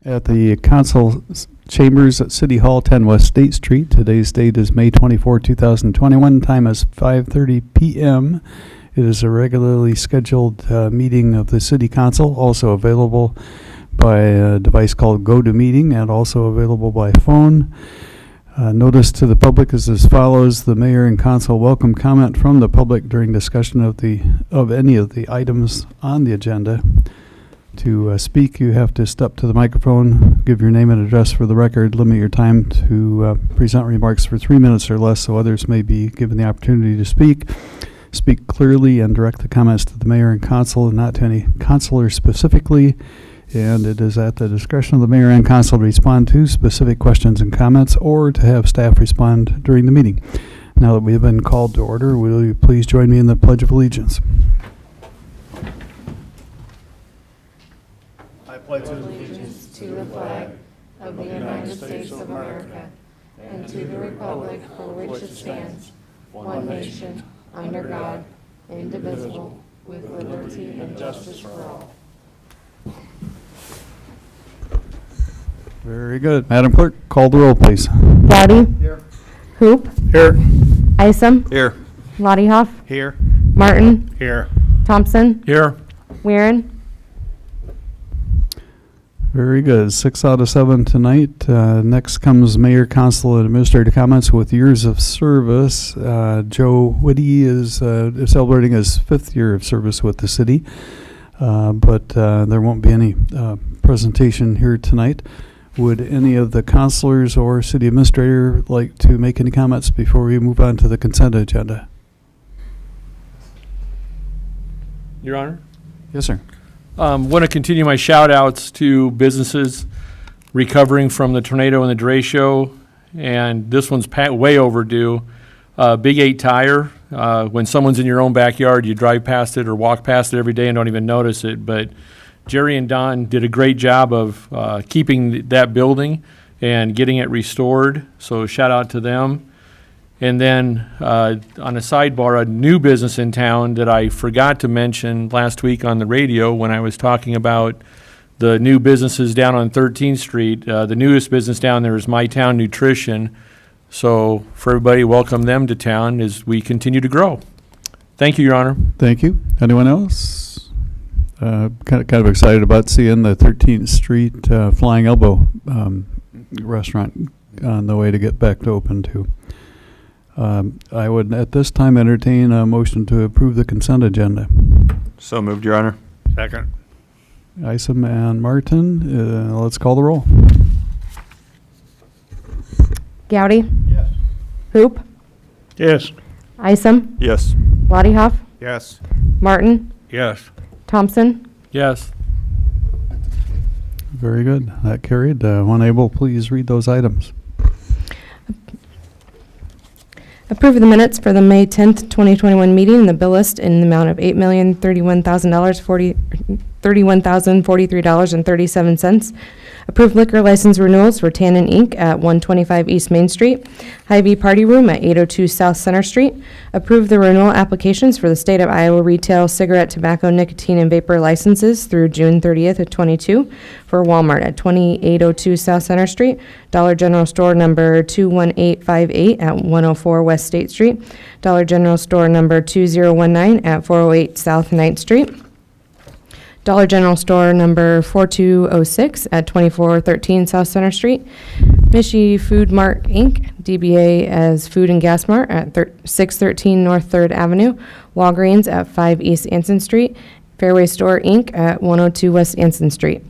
At the Council Chambers at City Hall, 10 West State Street. Today's date is May 24, 2021. Time is 5:30 p.m. It is a regularly scheduled meeting of the City Council, also available by a device called GoToMeeting and also available by phone. Notice to the public is as follows. The Mayor and Council welcome comment from the public during discussion of any of the items on the agenda. To speak, you have to step to the microphone, give your name and address for the record, limit your time to present remarks for 3 minutes or less so others may be given the opportunity to speak. Speak clearly and direct the comments to the Mayor and Council and not to any councilor specifically. And it is at the discretion of the Mayor and Council to respond to specific questions and comments or to have staff respond during the meeting. Now that we have been called to order, will you please join me in the Pledge of Allegiance? I pledge allegiance to the flag of the United States of America and to the republic for which it stands, one nation, under God, indivisible, with liberty and justice for all. Very good. Madam Clerk, call the roll, please. Dowdy. Here. Hoop. Here. Isom. Here. Lottie Here. Martin. Here. Thompson. Here. Weirin. Very good. 6 out of 7 tonight. Next comes Mayor, Council, and Administrator comments with years of service. Joe Whitty is celebrating his 5th year of service with the city, but there won't be any presentation here tonight. Would any of the councilors or city administrator like to make any comments before we move on to the consent agenda? Your Honor? Yes, sir. Want to continue my shout outs to businesses recovering from the tornado and the derecho, and this one's way overdue. Big 8 Tire, when someone's in your own backyard, you drive past it or walk past it every day and don't even notice it, but Jerry and Don did a great job of keeping that building and getting it restored, so shout out to them. And then on a sidebar, a new business in town that I forgot to mention last week on the radio when I was talking about the new businesses down on 13th Street. The newest business down there is My Town Nutrition. So for everybody, welcome them to town as we continue to grow. Thank you, Your Honor. Thank you. Anyone else? Kind of excited about seeing the 13th Street Flying Elbow restaurant on the way to get back to open too. I would at this time entertain a motion to approve the consent agenda. So moved, Your Honor. Second. Isom and Martin, let's call the roll. Gowdy. Yes. Hoop. Yes. Isom. Yes. Lottie Yes. Martin. Yes. Thompson. Yes. Very good. That carried. One able, please read those items. Approve the minutes for the May 10th, 2021 meeting and the bill list in the amount of $8,031,043.37. Approve liquor license renewals for Tannen Inc. at 125 East Main Street, Hy-Vee Party Room at 802 South Center Street. Approve the renewal applications for the state of Iowa retail cigarette, tobacco, nicotine, and vapor licenses through June 30th of 22 for Walmart at 2802 South Center Street, Dollar General Store number 21858 at 104 West State Street, Dollar General Store number 2019 at 408 South 9th Street, Dollar General Store number 4206 at 2413 South Center Street, Mishi Food Mart Inc., DBA as Food and Gas Mart at 613 North 3rd Avenue, Walgreens at 5 East Anson Street, Fairway Store Inc. at 102 West Anson Street.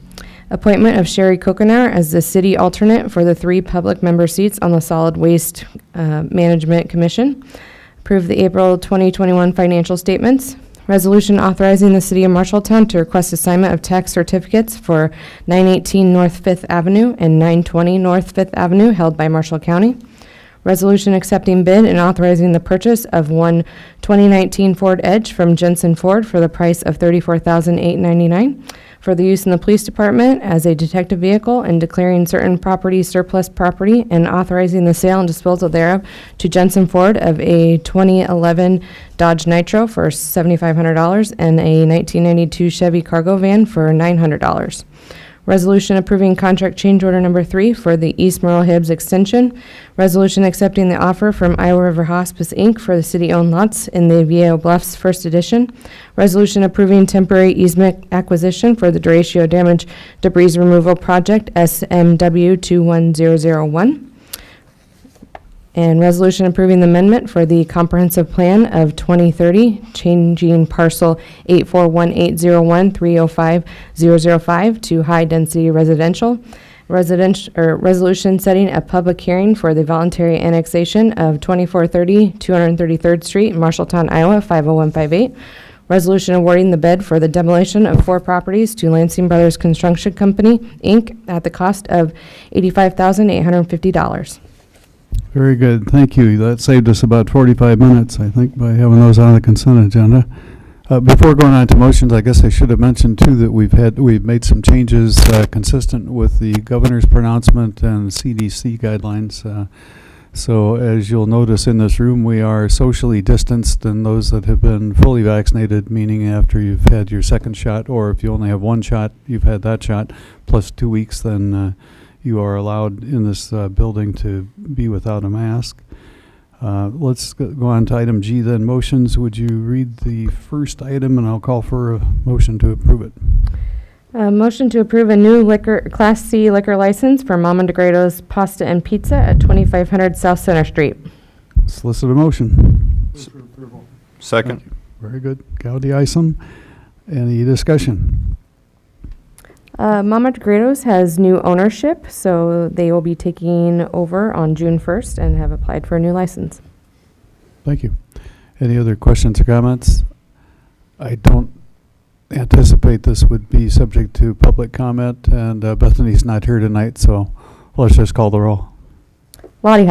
Appointment of Sherry Kokenar as the city alternate for the 3 public member seats on the Solid Waste Management Commission. Approve the April 2021 financial statements. Resolution authorizing the City of Marshalltown to request assignment of tax certificates for 918 North 5th Avenue and 920 North 5th Avenue held by Marshall County. Resolution accepting bid and authorizing the purchase of one 2019 Ford Edge from Jensen Ford for the price of $34,899 for the use in the police department as a detective vehicle and declaring certain property surplus property and authorizing the sale and disposal thereof to Jensen Ford of a 2011 Dodge Nitro for $7,500 and a 1992 Chevy cargo van for $900. Resolution approving contract change order number 3 for the East Merle Hibbs extension. Resolution accepting the offer from Iowa River Hospice, Inc. for the city-owned lots in the Viejo Bluffs First Edition. Resolution approving temporary easement acquisition for the derecho damage debris removal project SMW 21001. And resolution approving the amendment for the comprehensive plan of 2030, changing parcel 841801305 to high-density residential. Resolution setting a public hearing for the voluntary annexation of 2430 233rd Street, Marshalltown, Iowa 50158. Resolution awarding the bid for the demolition of 4 properties to Lansing Brothers Construction Company, Inc. at the cost of $85,850. Very good, thank you. That saved us about 45 minutes, I think, by having those on the consent agenda. Before going on to motions, I guess I should have mentioned too that we've made some changes consistent with the governor's pronouncement and CDC guidelines. So as you'll notice in this room, we are socially distanced, and those that have been fully vaccinated, meaning after you've had your second shot, or if you only have one shot, you've had that shot, plus 2 weeks, then you are allowed in this building to be without a mask. Let's go on to item G then, motions. Would you read the first item, and I'll call for a motion to approve it. Motion to approve a new Class C liquor license for Mama DeGrado's Pasta and Pizza at 2500 South Center Street. Solicit a motion. Second. Very good. Gaudy, Isom. Any discussion? Mama DeGrado's has new ownership, so they will be taking over on June 1st and have applied for a new license. Thank you. Any other questions or comments? I don't anticipate this would be subject to public comment, and Bethany's not here tonight, so let's just call the roll. Lottie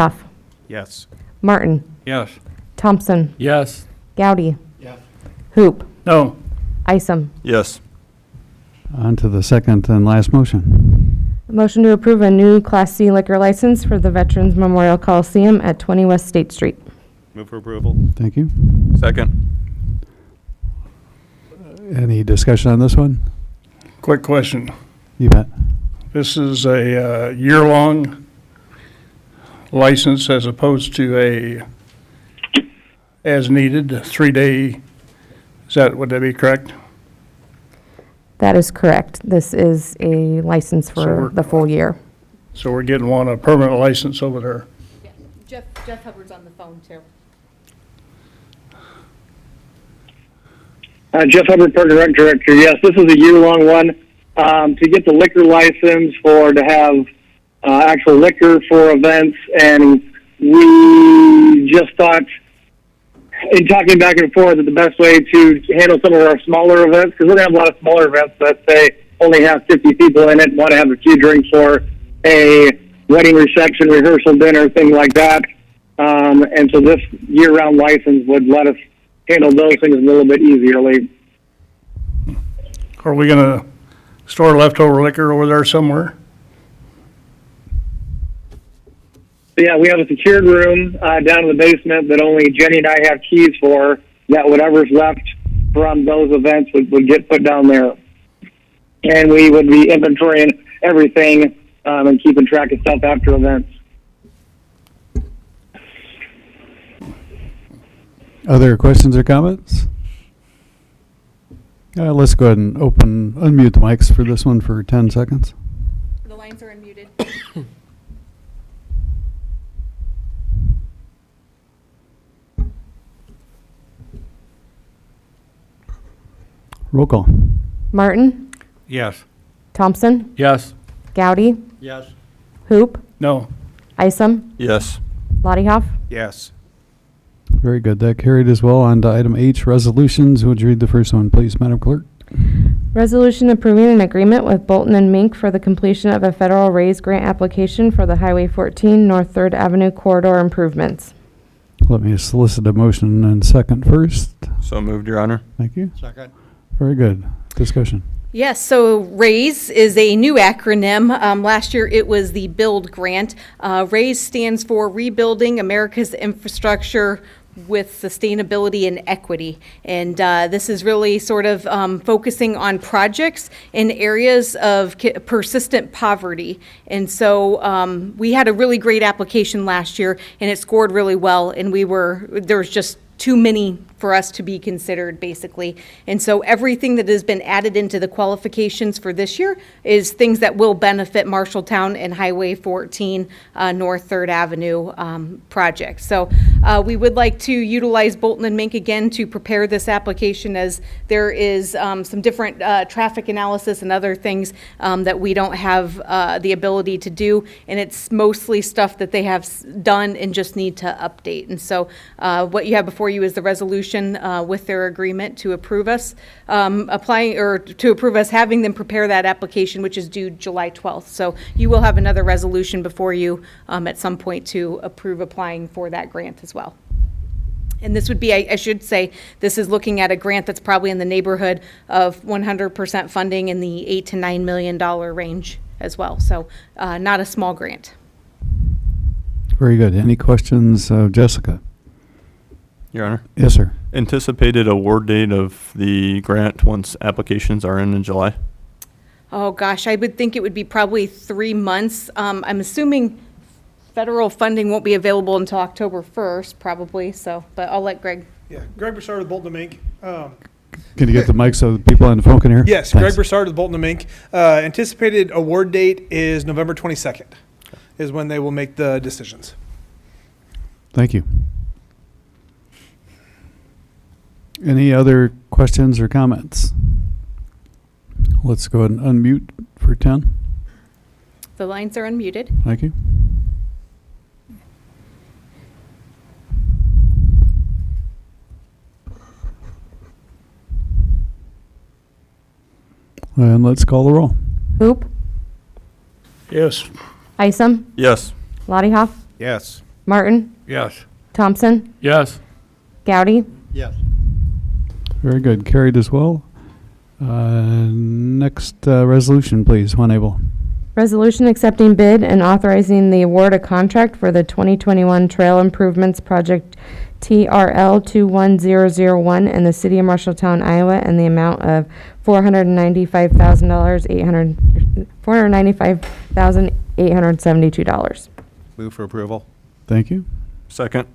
Yes. Martin, Yes. Thompson, Yes. Gowdy, Yes. Hoop, No. Isom. Yes. On to the second and last motion. Motion to approve a new Class C liquor license for the Veterans Memorial Coliseum at 20 West State Street. Move for approval. Thank you. Second. Any discussion on this one? Quick question. You bet. This is a year-long license as opposed to a as-needed 3-day. Would that be correct? That is correct. This is a license for the full year. So we're getting a permanent license over there. Yeah. Jeff Hubbard's on the phone, too. Jeff Hubbard, Park and Rec Director. Yes, this is a year-long one. To get the liquor license to have actual liquor for events, and we just thought, in talking back and forth, that the best way to handle some of our smaller events, because we're going to have a lot of smaller events that say only have 50 people in it, and want to have a few drinks for a wedding reception, rehearsal, dinner, things like that. And so this year-round license would let us handle those things a little bit easierly. Are we going to store leftover liquor over there somewhere? Yeah, we have a secured room down in the basement that only Jenny and I have keys for, that whatever's left from those events would get put down there. And we would be inventorying everything and keeping track of stuff after events. Other questions or comments? Let's go ahead and unmute the mics for this one for 10 seconds. The lines are unmuted. Roll call. Martin, Yes. Thompson, Yes. Gowdy, Yes. Hoop, No. Isom, Yes. Lottie Yes. Very good. That carried as well. On to item H, resolutions. Would you read the first one, please, Madam Clerk? Resolution approving an agreement with Bolton and Mink for the completion of a federal raise grant application for the Highway 14 North 3rd Avenue corridor improvements. Let me solicit a motion and second first. So moved, Your Honor. Thank you. Second. Very good. Discussion. Yes, so RAISE is a new acronym. Last year it was the BUILD grant. RAISE stands for Rebuilding America's Infrastructure with sustainability and equity. And this is really sort of focusing on projects in areas of persistent poverty. And so we had a really great application last year, and it scored really well, and there was just too many for us to be considered, basically. And so everything that has been added into the qualifications for this year is things that will benefit Marshalltown and Highway 14 North 3rd Avenue project. So we would like to utilize Bolton and Mink again to prepare this application, as there is some different traffic analysis and other things that we don't have the ability to do, and it's mostly stuff that they have done and just need to update. And so what you have before you is the resolution with their agreement to approve us applying, or to approve us having them prepare that application, which is due July 12th. So you will have another resolution before you at some point to approve applying for that grant as well. And this would be, I should say, this is looking at a grant that's probably in the neighborhood of 100% funding in the $8 to $9 million range as well. So not a small grant. Very good. Any questions, Jessica? Your Honor. Yes, sir. Anticipated award date of the grant once applications are in July? Oh, gosh, I would think it would be probably 3 months. I'm assuming federal funding won't be available until October 1st, probably, so, but I'll let Greg. Yeah, Greg Broussard with Bolton and Mink. Can you get the mic so the people on the phone can hear? Yes, Thanks. Greg Broussard with Bolton and Mink. Anticipated award date is November 22nd, is when they will make the decisions. Thank you. Any other questions or comments? Let's go ahead and unmute for 10. The lines are unmuted. Thank you. And let's call the roll. Hoop, Yes. Isom, Yes. Lottie Hoff, Yes. Martin, Yes. Thompson, Yes. Gowdy, Yes. Very good. Carried as well. Next resolution, please, when able. Resolution accepting bid and authorizing the award of contract for the 2021 Trail Improvements Project TRL 21001 in the city of Marshalltown, Iowa, and the amount of $495,872. Move for approval. Thank you. Second.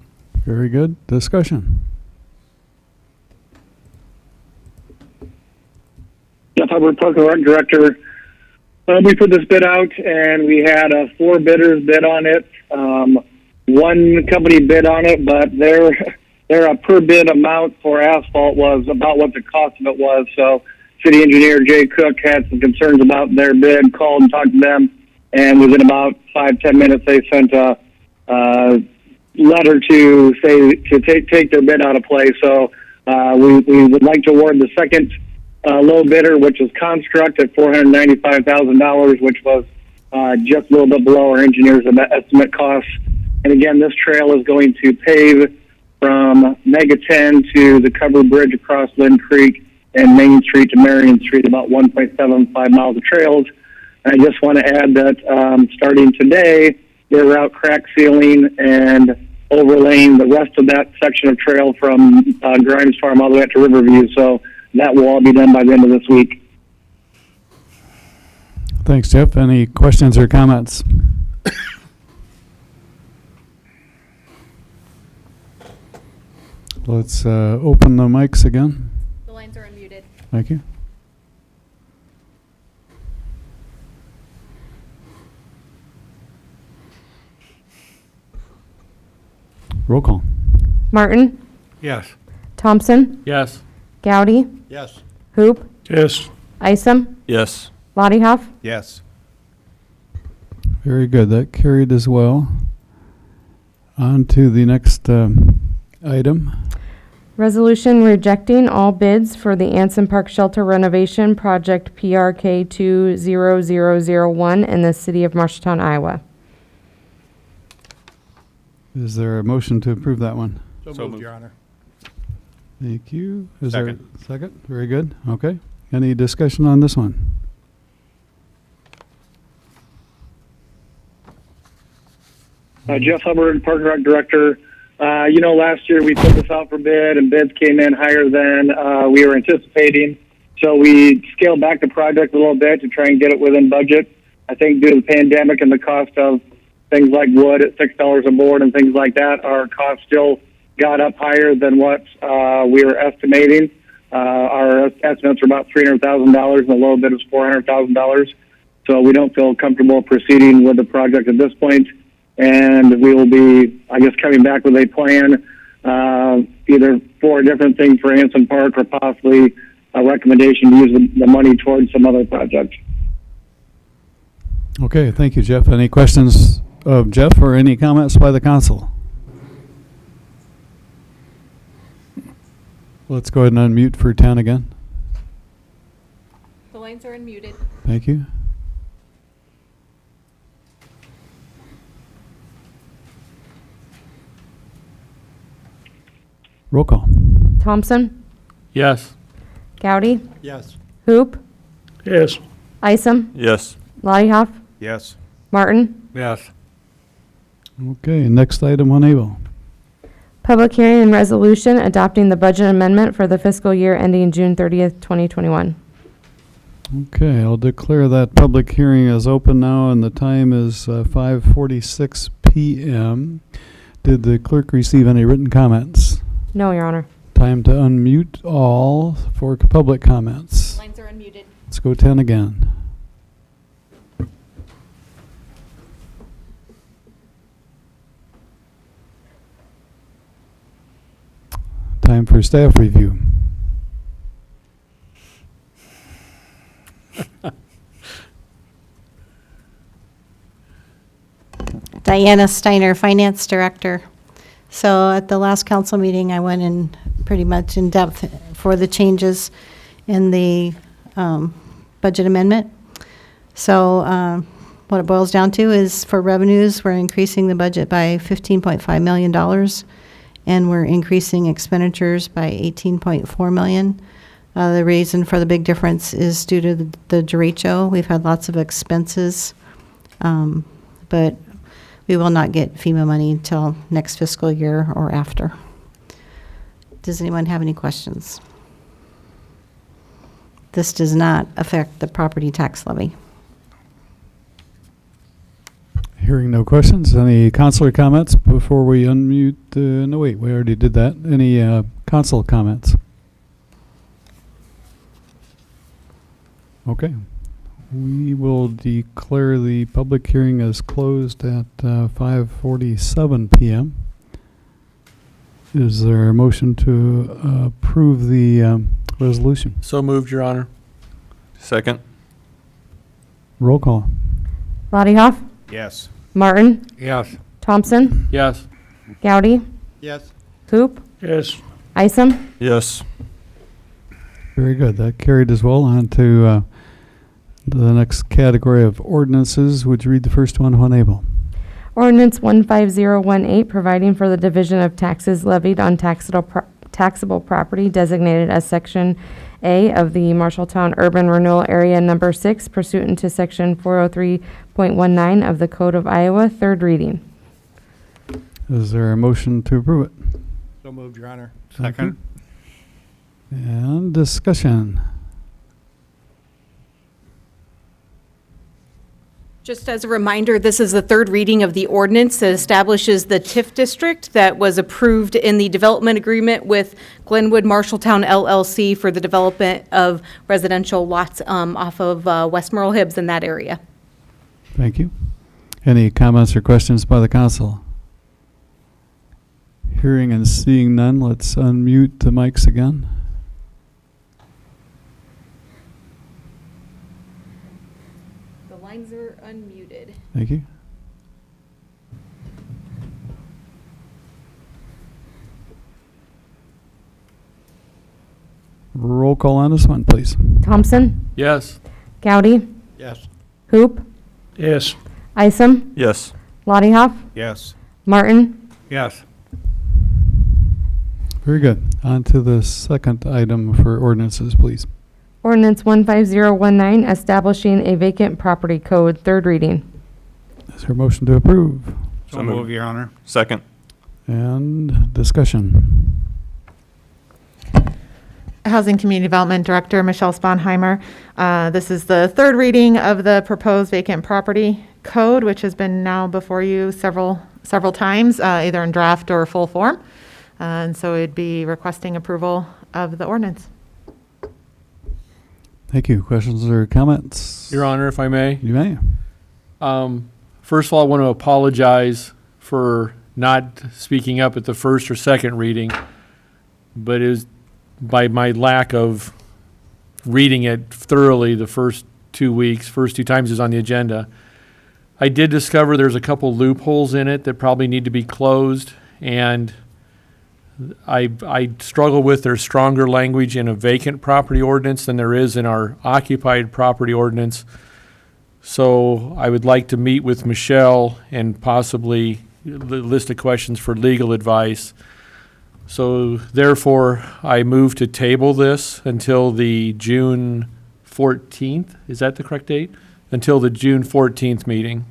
Very good. Discussion. Jeff Hubbard, Park and Rec Director. We put this bid out, and we had 4 bidders bid on it. One company bid on it, but their per bid amount for asphalt was about what the cost of it was. So city engineer Jay Cook had some concerns about their bid, called and talked to them, and within about 5-10 minutes they sent a letter to say to take their bid out of play. So we would like to award the second low bidder, which is Construct, at $495,000, which was just a little bit below our engineer's estimate costs. And again, this trail is going to pave from Mega 10 to the covered bridge across Lynn Creek and Main Street to Marion Street, about 1.75 miles of trails. And I just want to add that starting today, they're out crack sealing and overlaying the rest of that section of trail from Grimes Farm all the way up to Riverview. So that will all be done by the end of this week. Thanks, Jeff. Any questions or comments? Let's open the mics again. The lines are unmuted. Thank you. Roll call. Martin, Yes. Thompson, Yes. Gowdy, Yes. Hoop, Yes. Isom, Yes. Lottie Hoff, Yes. Very good. That carried as well. On to the next item. Resolution rejecting all bids for the Anson Park Shelter renovation project PRK 20001 in the city of Marshalltown, Iowa. Is there a motion to approve that one? So moved, Your Honor. Thank you. Is Second. there a second? Very good. Okay. Any discussion on this one? Jeff Hubbard, Park and Rec Director. Last year we put this out for bid and bids came in higher than we were anticipating. So we scaled back the project a little bit to try and get it within budget. I think due to the pandemic and the cost of things like wood at $6 a board and things like that, our costs still got up higher than what we were estimating. Our estimates are about $300,000 and the low bid is $400,000. So we don't feel comfortable proceeding with the project at this point. And we will be, I guess, coming back with a plan, either for a different thing for Anson Park or possibly a recommendation to use the money towards some other project. Okay, thank you, Jeff. Any questions of Jeff or any comments by the council? Let's go ahead and unmute for 10 again. The lines are unmuted. Thank you. Roll call. Thompson, Yes. Gowdy, Yes. Hoop, Yes. Isom, Yes. Lolleyhoff, Yes. Martin. Yes. Okay, next item on Able. Public hearing and resolution adopting the budget amendment for the fiscal year ending June 30th, 2021. Okay, I'll declare that public hearing is open now, and the time is 5:46 p.m. Did the clerk receive any written comments? No, Your Honor. Time to unmute all for public comments. Lines are unmuted. Let's go 10 again. Time for staff review. Diana Steiner, Finance Director. So at the last council meeting, I went in pretty much in depth for the changes in the budget amendment. So what it boils down to is for revenues, we're increasing the budget by $15.5 million, and we're increasing expenditures by $18.4 million. The reason for the big difference is due to the derecho. We've had lots of expenses, but we will not get FEMA money until next fiscal year or after. Does anyone have any questions? This does not affect the property tax levy. Hearing no questions, any councilor comments before we unmute? No, wait, we already did that. Any council comments? Okay. We will declare the public hearing as closed at 5:47 p.m. Is there a motion to approve the resolution? So moved, Your Honor. Second. Roll call. Lolleyhoff, Yes. Martin, Yes. Thompson, Yes. Gowdy, Yes. Hoop, Yes. Isom. Yes. Very good. That carried as well. On to the next category of ordinances. Would you read the first one when able? Ordinance 15018, providing for the division of taxes levied on taxable property designated as Section A of the Marshalltown Urban Renewal Area Number 6 pursuant to Section 403.19 of the Code of Iowa, third reading. Is there a motion to approve it? So moved, Your Honor. Thank you. And discussion. Just as a reminder, this is the third reading of the ordinance that establishes the TIF district that was approved in the development agreement with Glenwood Marshalltown LLC for the development of residential lots off of West Merle Hibbs in that area. Thank you. Any comments or questions by the council? Hearing and seeing none, let's unmute the mics again. The lines are unmuted. Thank you. Roll call on this one, please. Thompson, Yes. Gowdy, Yes. Hoop, Yes. Isom, Yes. Lolleyhoff, Yes. Martin. Yes. Very good. On to the second item for ordinances, please. Ordinance 15019, establishing a vacant property code, third reading. Is there a motion to approve? So moved, Your Honor. Second. And discussion. Housing Community Development Director Michelle Sponheimer. This is the third reading of the proposed vacant property code, which has been now before you several times, either in draft or full form. And so it'd be requesting approval of the ordinance. Thank you. Questions or comments? Your Honor, if I may. You may. First of all, I want to apologize for not speaking up at the first or second reading, but it was by my lack of reading it thoroughly the first 2 weeks, first 2 times it was on the agenda. I did discover there's a couple loopholes in it that probably need to be closed, and I struggle with there's stronger language in a vacant property ordinance than there is in our occupied property ordinance. So I would like to meet with Michelle and possibly list of questions for legal advice. So therefore, I move to table this until the June 14th. Is that the correct date? Until the June 14th meeting.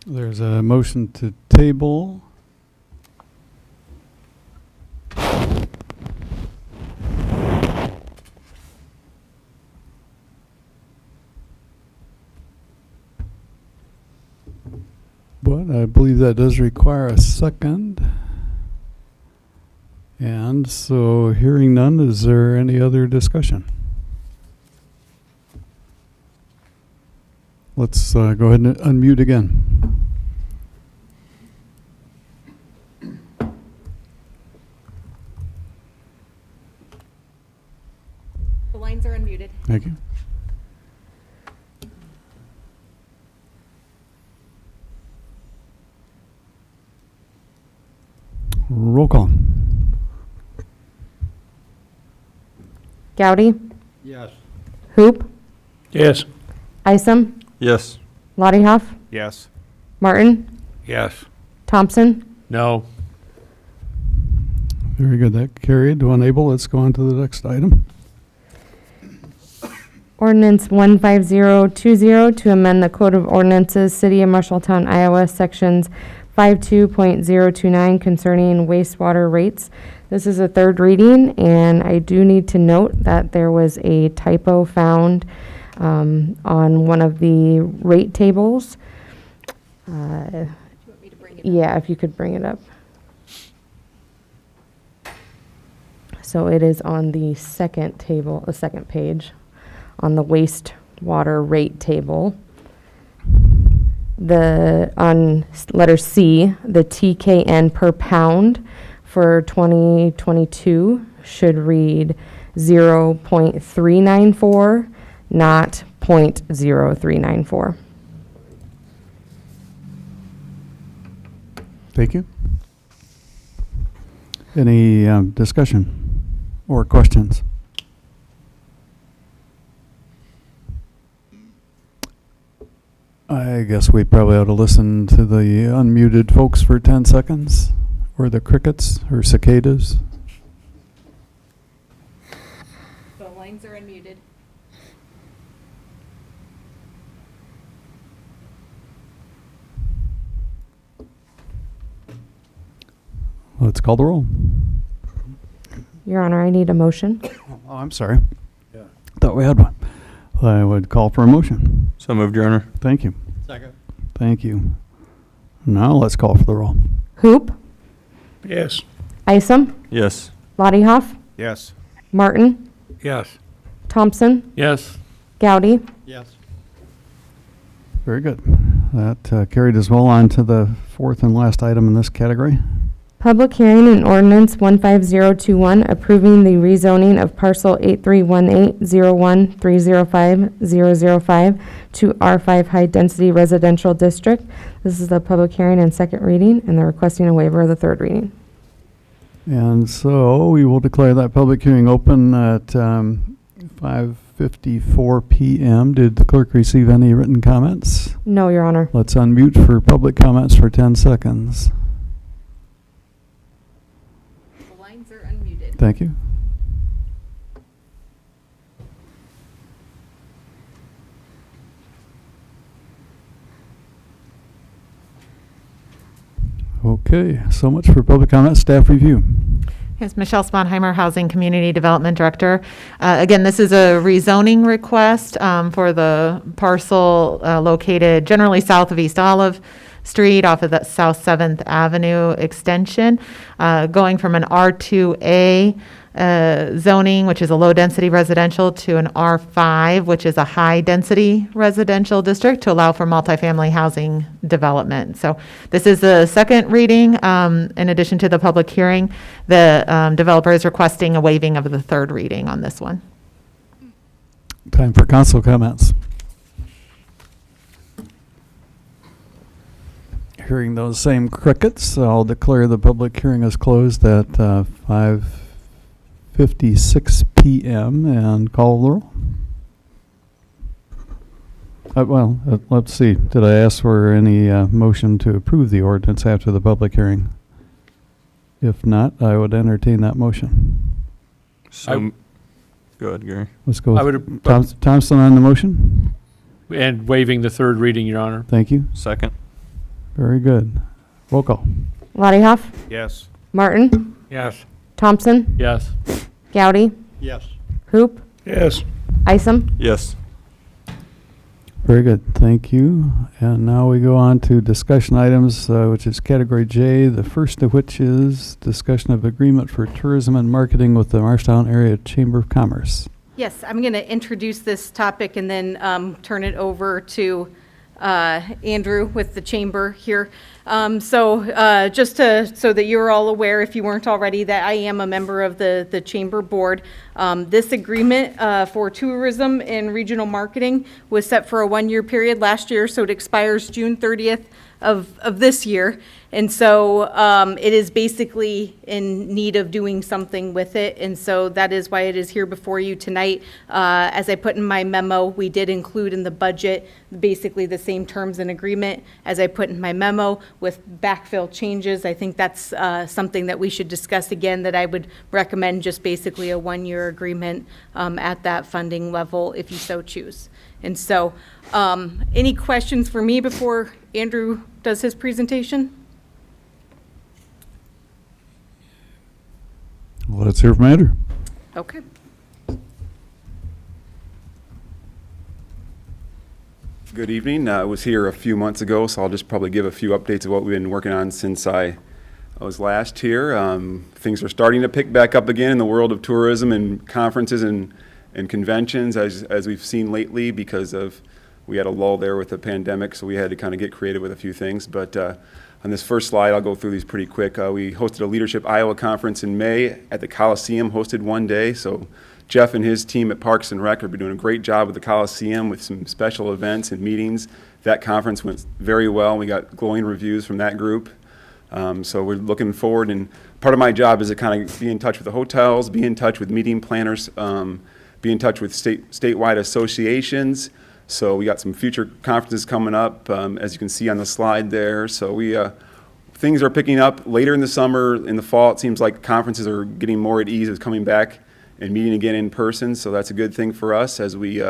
There's a motion to table. But I believe that does require a second. And so hearing none, is there any other discussion? Let's go ahead and unmute again. The lines are unmuted. Thank you. Roll call. Gowdy, Yes. Hoop, Yes. Isom, Yes. Lottie-Hoff, Yes. Martin, Yes. Thompson. No. Very good. That carried. Unable. Let's go on to the next item. Ordinance 15020 to amend the Code of Ordinances, City of Marshalltown, Iowa, sections 52.029 concerning wastewater rates. This is a third reading, and I do need to note that there was a typo found on one of the rate tables. Do you want me to bring it up? Yeah, if you could bring it up. So it is on the second table, the second page, on the wastewater rate table. On letter C, the TKN per pound for 2022 should read 0.394, not 0.0394. Thank you. Any discussion or questions? I guess we probably ought to listen to the unmuted folks for 10 seconds, or the crickets or cicadas. The lines are unmuted. Let's call the roll. Your Honor, I need a motion. Oh, I'm sorry. Yeah. Thought we had one. I would call for a motion. So moved, Your Honor. Thank you. Second. Thank you. Now let's call for the roll. Hoop, Yes. Isom, Yes. Lottie-Hoff, Yes. Martin, Yes. Thompson, Yes. Gowdy. Yes. Very good. That carried us well on to the fourth and last item in this category. Public hearing and ordinance 15021 approving the rezoning of parcel 831801305005 to R5 High Density Residential District. This is the public hearing and second reading, and they're requesting a waiver of the third reading. And so we will declare that public hearing open at 5:54 p.m. Did the clerk receive any written comments? No, Your Honor. Let's unmute for public comments for 10 seconds. The lines are unmuted. Thank you. Okay, so much for public comment. Staff review. Yes, Michelle Sponheimer, Housing Community Development Director. Again, this is a rezoning request for the parcel located generally south of East Olive Street off of the South 7th Avenue extension, going from an R2A zoning, which is a low-density residential, to an R5, which is a high-density residential district to allow for multifamily housing development. So this is the second reading. In addition to the public hearing, the developer is requesting a waiving of the third reading on this one. Time for council comments. Hearing those same crickets, I'll declare the public hearing is closed at 5:56 p.m. and call the roll. Let's see. Did I ask for any motion to approve the ordinance after the public hearing? If not, I would entertain that motion. So, go ahead, Gary. Let's go I with would- Thompson on the motion. And waiving the third reading, Your Honor. Thank you. Second. Very good. Roll call. Lottie Yes. Martin, Yes. Thompson, Yes. Gowdy, Yes. Hoop, Yes. Isom. Yes. Very good. Thank you. And now we go on to discussion items, which is category J, the first of which is discussion of agreement for tourism and marketing with the Marshalltown Area Chamber of Commerce. Yes, I'm going to introduce this topic and then turn it over to Andrew with the chamber here. So that you're all aware, if you weren't already, that I am a member of the chamber board. This agreement for tourism and regional marketing was set for a one-year period last year, so it expires June 30th of this year. And so it is basically in need of doing something with it. And so that is why it is here before you tonight. As I put in my memo, we did include in the budget basically the same terms and agreement as I put in my memo with backfill changes. I think that's something that we should discuss again, that I would recommend just basically a one-year agreement at that funding level if you so choose. And so any questions for me before Andrew does his presentation? Well, let's hear from Andrew. Okay. Good evening. I was here a few months ago, so I'll just probably give a few updates of what we've been working on since I was last here. Things are starting to pick back up again in the world of tourism and conferences and conventions, as we've seen lately, because we had a lull there with the pandemic, so we had to kind of get creative with a few things. But on this first slide, I'll go through these pretty quick. We hosted a Leadership Iowa conference in May at the Coliseum, hosted one day. So Jeff and his team at Parks and Rec have been doing a great job with the Coliseum with some special events and meetings. That conference went very well. We got glowing reviews from that group. So we're looking forward, and part of my job is to kind of be in touch with the hotels, be in touch with meeting planners, be in touch with statewide associations. So we got some future conferences coming up, as you can see on the slide there. So things are picking up later in the summer, in the fall. It seems like conferences are getting more at ease with coming back and meeting again in person. So that's a good thing for us as we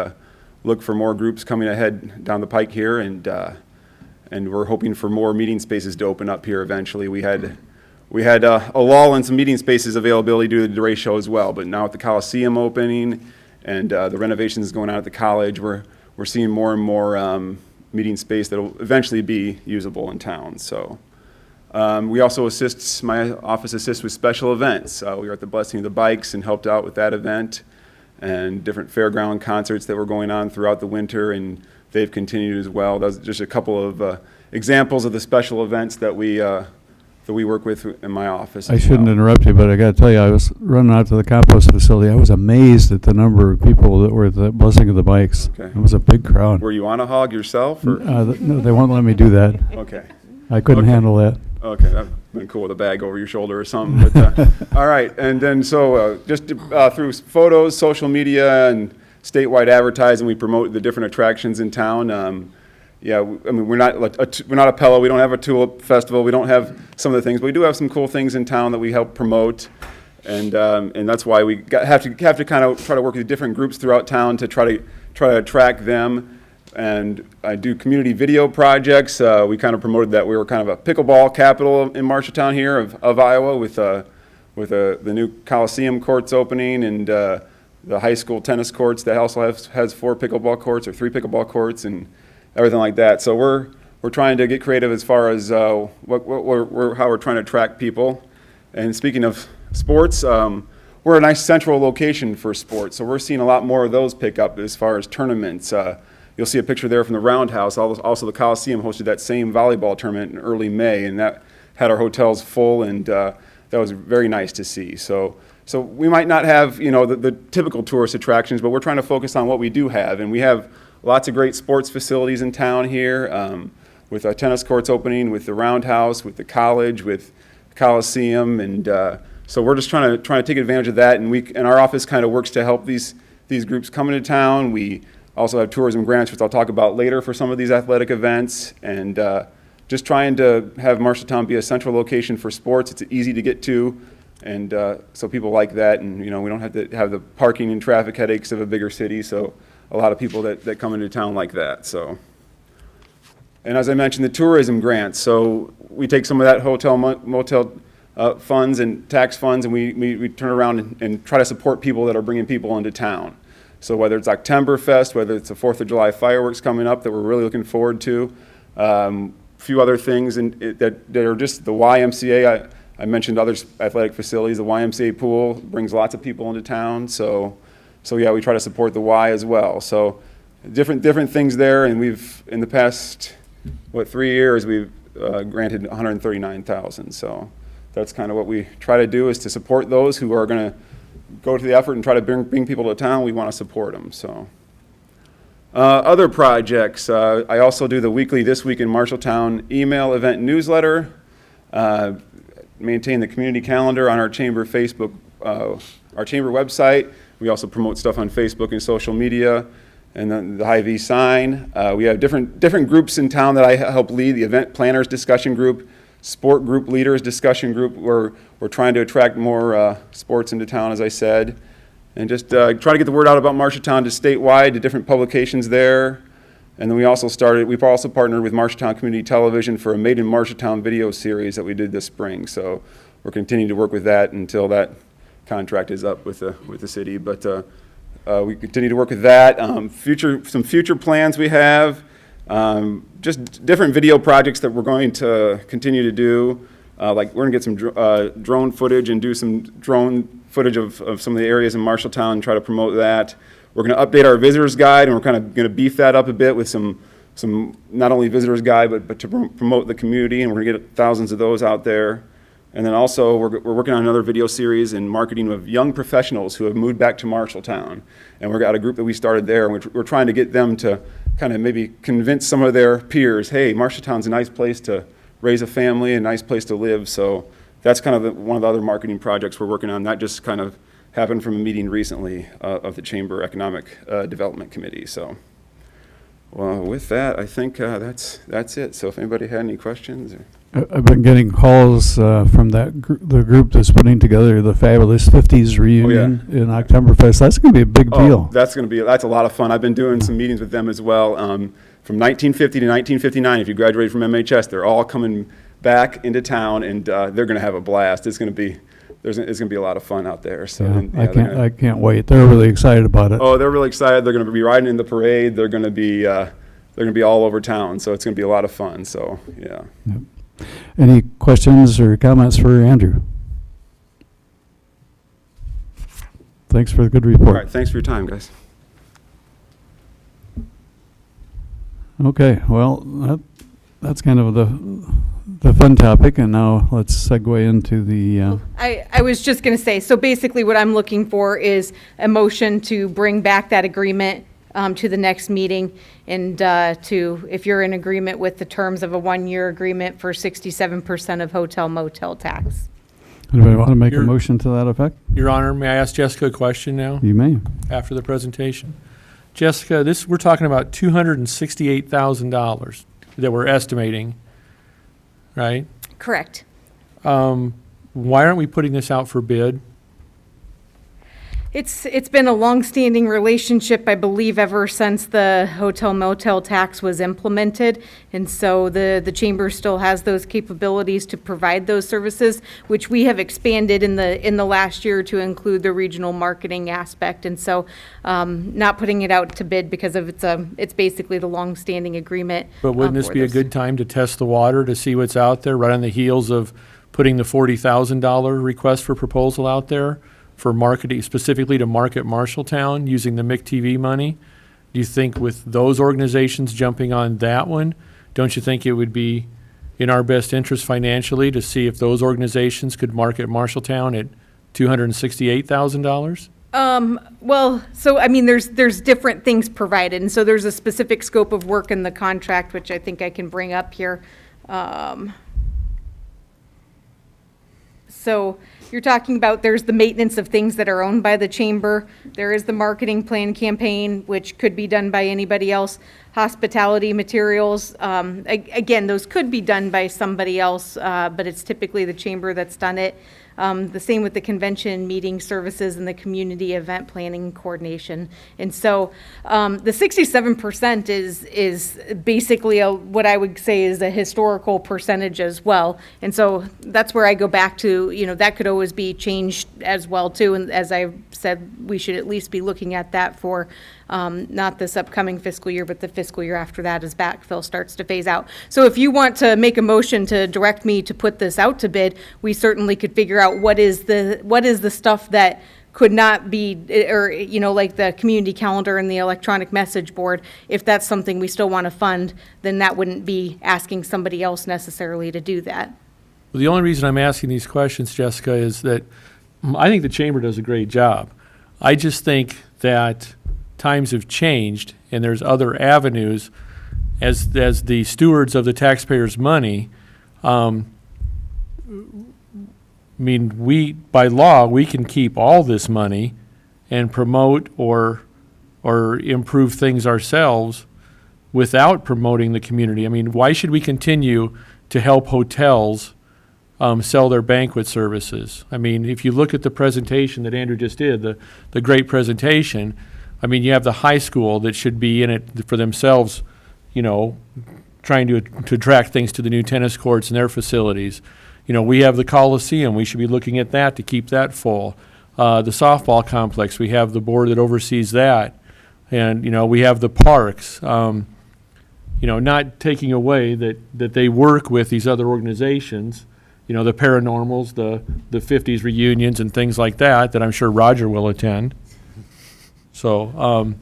look for more groups coming ahead down the pike here, and we're hoping for more meeting spaces to open up here eventually. We had a lull in some meeting spaces availability due to the DeRay show as well, but now with the Coliseum opening and the renovations going on at the college, we're seeing more and more meeting space that will eventually be usable in town. So we also my office assists with special events. We were at the Blessing of the Bikes and helped out with that event, and different fairground concerts that were going on throughout the winter, and they've continued as well. Those are just a couple of examples of the special events that we work with in my office. I shouldn't interrupt you, but I got to tell you, I was running out to the compost facility. I was amazed at the number of people that were at the Blessing of the Bikes. Okay. It was a big crowd. Were you on a hog yourself? Or? No, they won't let me do that. Okay. I couldn't handle that. Okay, that would have been cool with a bag over your shoulder or something. But, all right, and then just through photos, social media, and statewide advertising, we promote the different attractions in town. We're not a Pella. We don't have a tulip festival. We don't have some of the things, but we do have some cool things in town that we help promote, and that's why we have to kind of try to work with different groups throughout town to try to attract them. and I do community video projects. We kind of promoted that we were kind of a pickleball capital in Marshalltown here of Iowa with the new Coliseum courts opening and the high school tennis courts that also has 4 pickleball courts or 3 pickleball courts and everything like that. So we're trying to get creative as far as how we're trying to attract people. And speaking of sports, we're a nice central location for sports, so we're seeing a lot more of those pick up as far as tournaments. You'll see a picture there from the Roundhouse. Also, the Coliseum hosted that same volleyball tournament in early May, and that had our hotels full, and that was very nice to see. So we might not have, the typical tourist attractions, but we're trying to focus on what we do have, and we have lots of great sports facilities in town here, with our tennis courts opening, with the Roundhouse, with the college, with Coliseum, and so we're just trying to take advantage of that, and our office kind of works to help these groups come into town. We also have tourism grants, which I'll talk about later for some of these athletic events, and just trying to have Marshalltown be a central location for sports. It's easy to get to, and so people like that, and we don't have to have the parking and traffic headaches of a bigger city, so a lot of people that come into town like that. So, and as I mentioned, the tourism grants, so we take some of that hotel, motel funds and tax funds, and we turn around and try to support people that are bringing people into town. So whether it's Oktoberfest, whether it's the 4th of July fireworks coming up that we're really looking forward to, a few other things that are just the YMCA. I mentioned other athletic facilities. The YMCA pool brings lots of people into town. So yeah, we try to support the Y as well. So different things there, and we've, in the past, 3 years, we've granted $139,000. So that's kind of what we try to do, is to support those who are going to go to the effort and try to bring people to town. We want to support them. So other projects, I also do the weekly This Week in Marshalltown email event newsletter, maintain the community calendar on our chamber Facebook, our chamber website. We also promote stuff on Facebook and social media, and then the Hy-Vee sign. We have different groups in town that I help lead: the event planners discussion group, sport group leaders discussion group. We're trying to attract more sports into town, as I said, and just try to get the word out about Marshalltown to statewide, to different publications there. And then we've also partnered with Marshalltown Community Television for a Made in Marshalltown video series that we did this spring. So we're continuing to work with that until that contract is up with the city. But we continue to work with that. Some future plans we have. Just different video projects that we're going to continue to do. Like we're going to get some drone footage and do some drone footage of some of the areas in Marshalltown and try to promote that. We're going to update our visitors guide, and we're kind of going to beef that up a bit with some not only visitors guide, but to promote the community, and we're going to get thousands of those out there. And then also we're working on another video series in marketing of young professionals who have moved back to Marshalltown. And we've got a group that we started there, and we're trying to get them to kind of maybe convince some of their peers, hey, Marshalltown's a nice place to raise a family, a nice place to live. So that's kind of one of the other marketing projects we're working on. That just kind of happened from a meeting recently of the Chamber Economic Development Committee. So with that, I think that's it. So if anybody had any questions. I've been getting calls from the group that's putting together the Fabulous 50s reunion in Oktoberfest. That's going to be a big deal. That's a lot of fun. I've been doing some meetings with them as well. From 1950 to 1959, if you graduated from MHS, they're all coming back into town, and they're going to have a blast. It's going to be a lot of fun out there. So I can't wait. They're really excited about it. Oh, they're really excited. They're going to be riding in the parade. They're going to be all over town. So it's going to be a lot of fun. So yeah. Yep. Any questions or comments for Andrew? Thanks for the good report. All right. Thanks for your time, guys. Okay. Well, that's kind of the fun topic, and now let's segue into the... I was just going to say, so basically what I'm looking for is a motion to bring back that agreement to the next meeting, and if you're in agreement with the terms of a 1-year agreement for 67% of hotel motel tax. Anybody want to make a motion to that effect? Your Honor, may I ask Jessica a question now? You may. After the presentation. Jessica, we're talking about $268,000 that we're estimating, right? Correct. Why aren't we putting this out for bid? It's been a long-standing relationship, I believe, ever since the hotel motel tax was implemented. And so the chamber still has those capabilities to provide those services, which we have expanded in the last year to include the regional marketing aspect. And so not putting it out to bid because of it's basically the long-standing agreement. But wouldn't this for be a good time to test the water to see what's out there, right on the heels of putting the $40,000 request for proposal out there for marketing, specifically to market Marshalltown using the MIC-TV money? Do you think with those organizations jumping on that one, don't you think it would be in our best interest financially to see if those organizations could market Marshalltown at $268,000? Well, so I mean, there's different things provided, and so there's a specific scope of work in the contract, which I think I can bring up here. So you're talking about there's the maintenance of things that are owned by the chamber. There is the marketing plan campaign, which could be done by anybody else. Hospitality materials, again, those could be done by somebody else, but it's typically the chamber that's done it. The same with the convention, meeting services, and the community event planning coordination. And so the 67% is basically what I would say is a historical percentage as well. And so that's where I go back to, that could always be changed as well too. And as I said, we should at least be looking at that for not this upcoming fiscal year, but the fiscal year after that as backfill starts to phase out. So if you want to make a motion to direct me to put this out to bid, we certainly could figure out what is the stuff that could not be, or, like the community calendar and the electronic message board. If that's something we still want to fund, then that wouldn't be asking somebody else necessarily to do that. Well, the only reason I'm asking these questions, Jessica, is that I think the chamber does a great job. I just think that times have changed and there's other avenues as the stewards of the taxpayers' money. I mean, by law, we can keep all this money and promote or improve things ourselves without promoting the community. I mean, why should we continue to help hotels sell their banquet services? I mean, if you look at the presentation that Andrew just did, the great presentation, I mean, you have the high school that should be in it for themselves, trying to attract things to the new tennis courts and their facilities. We have the Coliseum. We should be looking at that to keep that full. The softball complex, we have the board that oversees that. And, we have the parks. Not taking away that they work with these other organizations, the paranormals, the 50s reunions and things like that I'm sure Roger will attend. So,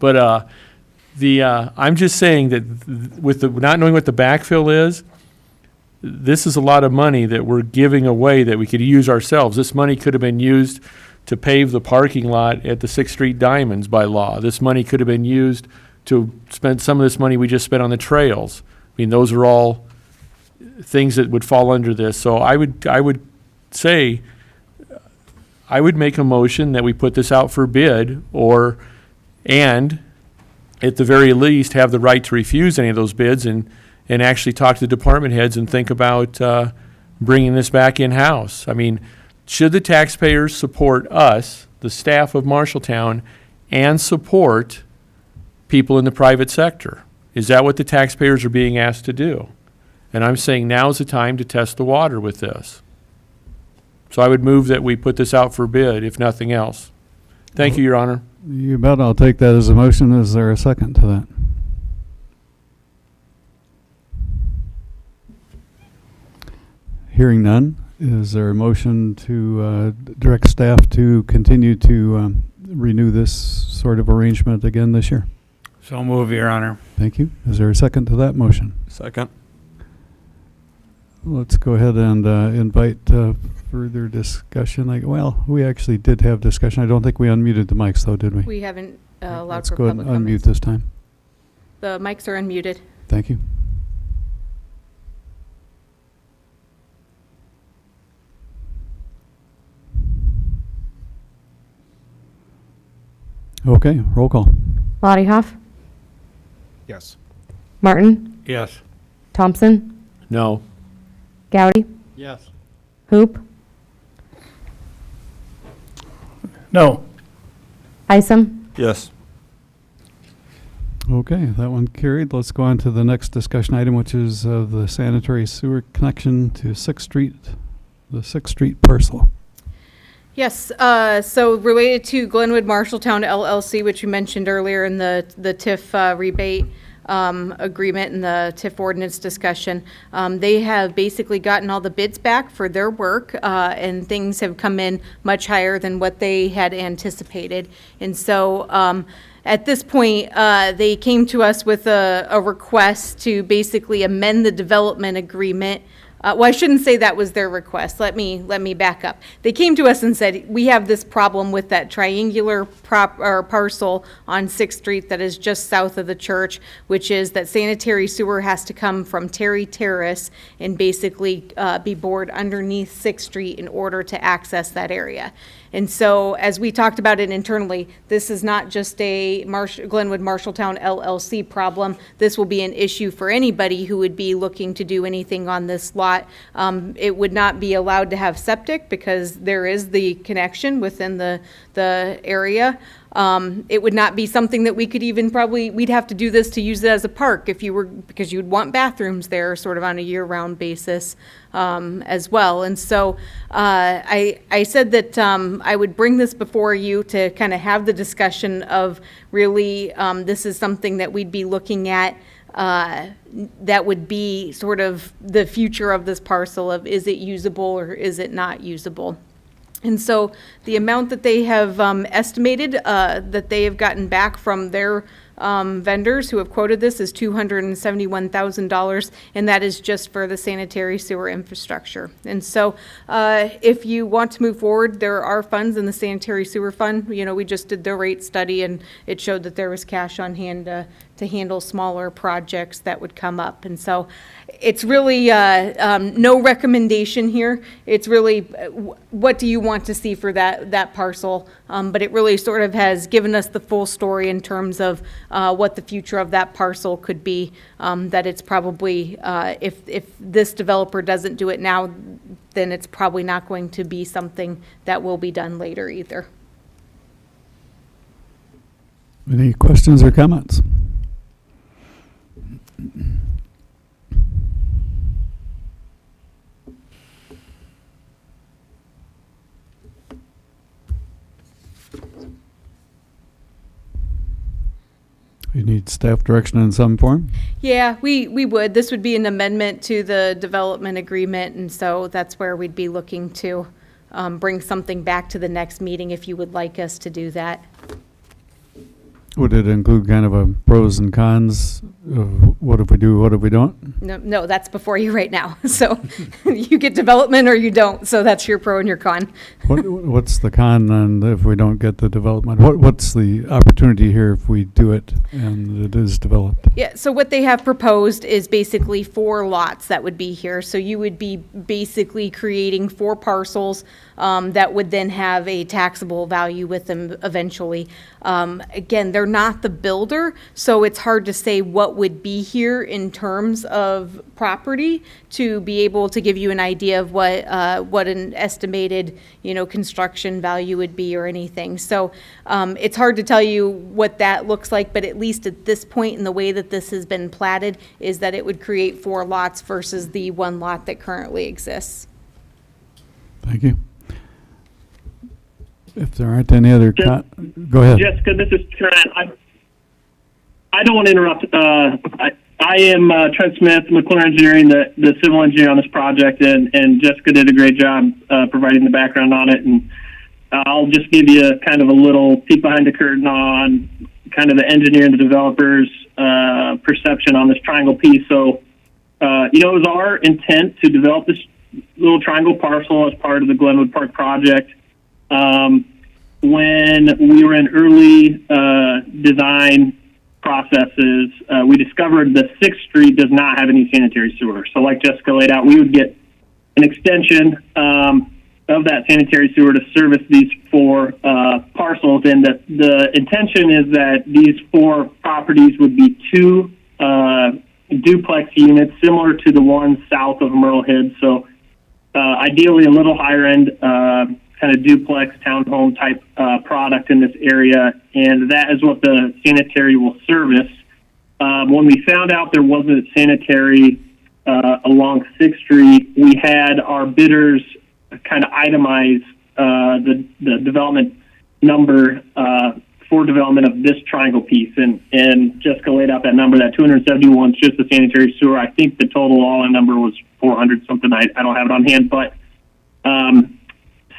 I'm just saying that with the not knowing what the backfill is, this is a lot of money that we're giving away that we could use ourselves. This money could have been used to pave the parking lot at the 6th Street Diamonds by law. This money could have been used to spend some of this money we just spent on the trails. I mean, those are all things that would fall under this. So I would say I would make a motion that we put this out for bid, and at the very least have the right to refuse any of those bids and actually talk to the department heads and think about bringing this back in-house. I mean, should the taxpayers support us, the staff of Marshalltown, and support people in the private sector? Is that what the taxpayers are being asked to do? And I'm saying now's the time to test the water with this. So I would move that we put this out for bid, if nothing else. Thank you, Your Honor. You bet. I'll take that as a motion. Is there a second to that? Hearing none, is there a motion to direct staff to continue to renew this sort of arrangement again this year? So move, Your Honor. Thank you. Is there a second to that motion? Second. Let's go ahead and invite further discussion. We actually did have discussion. I don't think we unmuted the mics, though, did we? We haven't allowed Let's for go ahead public and unmute comments. this time. The mics are unmuted. Thank you. Okay, roll call. Lottie Hoff, Yes. Martin, Yes. Thompson, No. Gowdy, Yes. Hoop, No. Isom? Yes. Okay, that one carried. Let's go on to the next discussion item, which is the sanitary sewer connection to 6th Street, the 6th Street parcel. Yes, so related to Glenwood Marshalltown LLC, which you mentioned earlier in the TIF rebate agreement and the TIF ordinance discussion, they have basically gotten all the bids back for their work, and things have come in much higher than what they had anticipated. And so at this point, they came to us with a request to basically amend the development agreement. Well, I shouldn't say that was their request. Let me back up. They came to us and said, we have this problem with that triangular parcel on 6th Street that is just south of the church, which is that sanitary sewer has to come from Terry Terrace and basically be bored underneath 6th Street in order to access that area. And so, as we talked about it internally, this is not just a Glenwood Marshalltown LLC problem. This will be an issue for anybody who would be looking to do anything on this lot. It would not be allowed to have septic because there is the connection within the area. It would not be something that we could even we'd have to do this to use it as a park because you'd want bathrooms there sort of on a year-round basis as well. And so I said that I would bring this before you to kind of have the discussion of really this is something that we'd be looking at that would be sort of the future of this parcel of is it usable or is it not usable. And so the amount that they have estimated that they have gotten back from their vendors who have quoted this is $271,000, and that is just for the sanitary sewer infrastructure. And so if you want to move forward, there are funds in the sanitary sewer fund. You know, we just did the rate study, and it showed that there was cash on hand to handle smaller projects that would come up. And so it's really no recommendation here. It's really what do you want to see for that parcel, but it really sort of has given us the full story in terms of what the future of that parcel could be, that it's probably, if this developer doesn't do it now, then it's probably not going to be something that will be done later either. Any questions or comments? You need staff direction in some form? Yeah, we would. This would be an amendment to the development agreement, and so that's where we'd be looking to bring something back to the next meeting if you would like us to do that. Would it include kind of a pros and cons of what if we do, what if we don't? No, that's before you right now. So you get development or you don't. So that's your pro and your con. What's the con and if we don't get the development? What's the opportunity here if we do it and it is developed? Yeah, so what they have proposed is basically 4 lots that would be here. So you would be basically creating 4 parcels that would then have a taxable value with them eventually. Again, they're not the builder, so it's hard to say what would be here in terms of property to be able to give you an idea of what an estimated, construction value would be or anything. So it's hard to tell you what that looks like, but at least at this point in the way that this has been platted is that it would create 4 lots versus the 1 lot that currently exists. Thank you. If there aren't any other, go ahead. Jessica, this is Trent. I don't want to interrupt. I am Trent Smith, McClure Engineering, the civil engineer on this project, and Jessica did a great job providing the background on it. And I'll just give you kind of a little peek behind the curtain on kind of the engineer and the developer's perception on this triangle piece. So, it was our intent to develop this little triangle parcel as part of the Glenwood Park project. When we were in early design processes, we discovered that 6th Street does not have any sanitary sewer. So like Jessica laid out, we would get an extension of that sanitary sewer to service these 4 parcels. And the intention is that these 4 properties would be 2 duplex units similar to the one south of Myrtle Head. So ideally a little higher end kind of duplex townhome type product in this area, and that is what the sanitary will service. When we found out there wasn't sanitary along 6th Street, we had our bidders kind of itemize the development number for development of this triangle piece, and Jessica laid out that number. That 271 is just the sanitary sewer. I think the total all-in number was 400 something. I don't have it on hand, but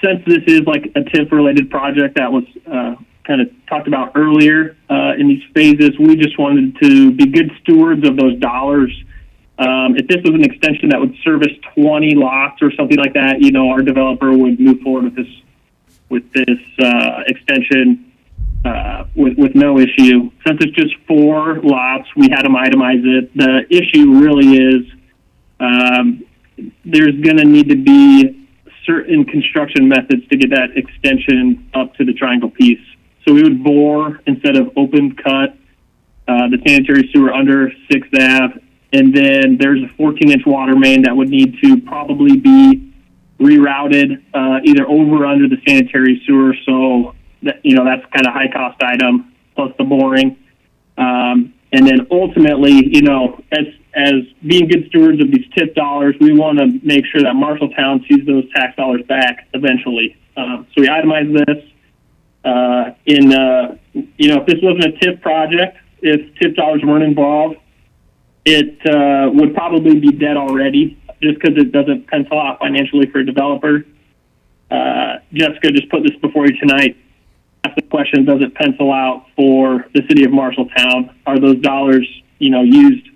since this is like a TIF-related project that was kind of talked about earlier in these phases, we just wanted to be good stewards of those dollars. If this was an extension that would service 20 lots or something like that, our developer would move forward with this extension with no issue. Since it's just 4 lots, we had them itemize it. The issue really is there's going to need to be certain construction methods to get that extension up to the triangle piece. So we would bore instead of open cut the sanitary sewer under 6th Ave, and then there's a 14-inch water main that would need to probably be rerouted either over or under the sanitary sewer. So that, that's kind of high cost item plus the boring. And then ultimately, as being good stewards of these TIP dollars, we want to make sure that Marshalltown sees those tax dollars back eventually. So we itemize this. If this wasn't a TIP project, if TIP dollars weren't involved, it would probably be dead already just because it doesn't pencil out financially for a developer. Jessica just put this before you tonight. Ask the question, does it pencil out for the city of Marshalltown? Are those dollars, used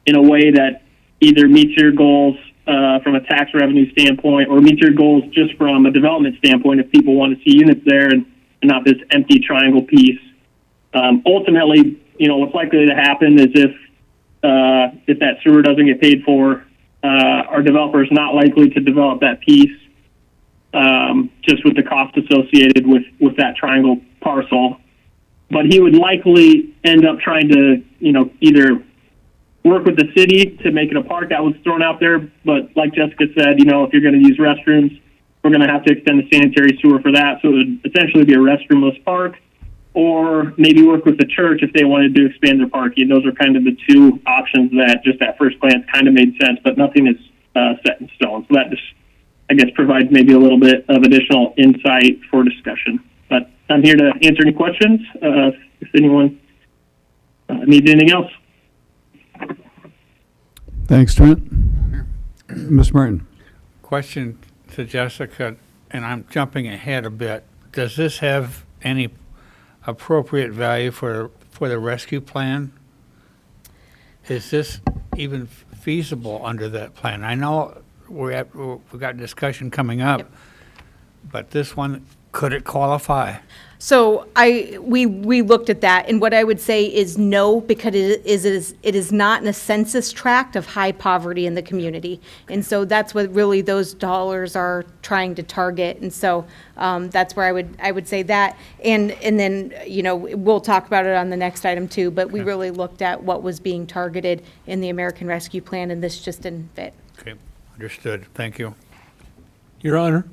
in a way that either meets your goals from a tax revenue standpoint or meets your goals just from a development standpoint if people want to see units there and not this empty triangle piece? Ultimately, what's likely to happen is if that sewer doesn't get paid for, our developer is not likely to develop that piece just with the cost associated with that triangle parcel. But he would likely end up trying to, either work with the city to make it a park that was thrown out there. But like Jessica said, if you're going to use restrooms, we're going to have to extend the sanitary sewer for that. So it would essentially be a restroomless park, or maybe work with the church if they wanted to expand their parking. Those are kind of the 2 options that just at first glance kind of made sense, but nothing is set in stone. So that just, I guess, provides maybe a little bit of additional insight for discussion. But I'm here to answer any questions if anyone needs anything else. Thanks, Trent. Ms. Martin. Question to Jessica, and I'm jumping ahead a bit. Does this have any appropriate value for the rescue plan? Is this even feasible under that plan? I know we've got discussion coming up, but this one, could it qualify? So we looked at that, and what I would say is no, because it is not in a census tract of high poverty in the community, and so that's what really those dollars are trying to target, and so that's where I would say that, and then we'll talk about it on the next item too. But we really looked at what was being targeted in the American Rescue Plan, and this just didn't fit. Okay, understood. Thank you. Your Honor,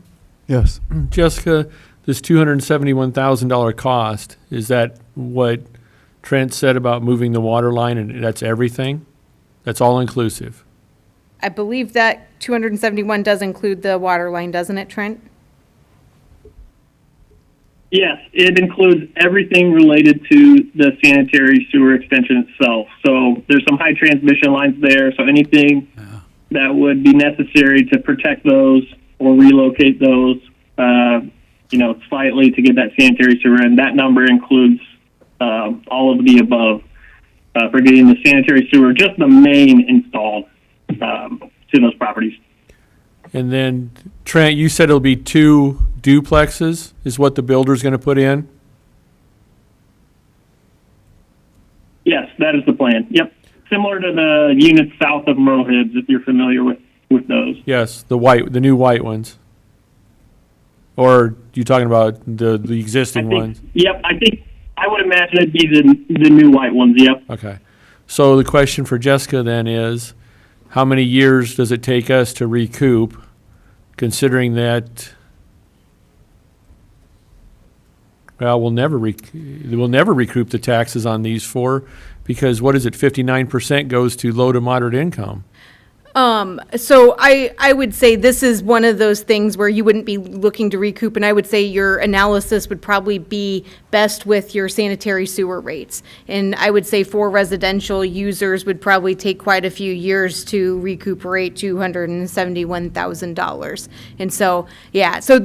Yes. Jessica, this $271,000 cost, is that what Trent said about moving the water line, and that's everything? That's all inclusive? I believe that 271 does include the water line, doesn't it, Trent? Yes, it includes everything related to the sanitary sewer extension itself. So there's some high transmission lines there, so anything that would be necessary to protect those or relocate those, slightly to get that sanitary sewer in. That number includes all of the above for getting the sanitary sewer, just the main installed to those properties. And then, Trent, you said it'll be 2 duplexes is what the builder's going to put in? Yes, that is the plan. Yep. Similar to the units south of Merle Hibbs, if you're familiar with those. Yes, the new white ones. Or are you talking about the existing ones? Yep, I would imagine it'd be the new white ones, yep. Okay. So the question for Jessica then is, how many years does it take us to recoup, considering that Well, we'll never recoup the taxes on these four, because what is it, 59% goes to low to moderate income. So I would say this is one of those things where you wouldn't be looking to recoup, and I would say your analysis would probably be best with your sanitary sewer rates. And I would say for residential users would probably take quite a few years to recuperate $271,000. And so, yeah, so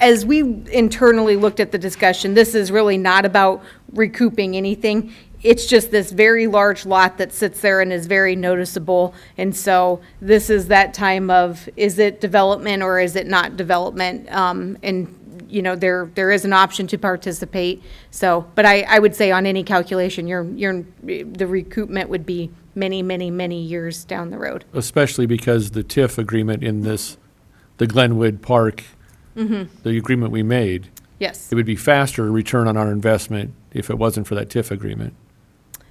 as we internally looked at the discussion, this is really not about recouping anything. It's just this very large lot that sits there and is very noticeable. And so this is that time of, is it development or is it not development? And, you know, there is an option to participate. So, but I would say on any calculation, the recoupment would be many, many, many years down the road. Especially because the TIF agreement in the Glenwood Park, the agreement we made. Yes. It would be faster return on our investment if it wasn't for that TIF agreement.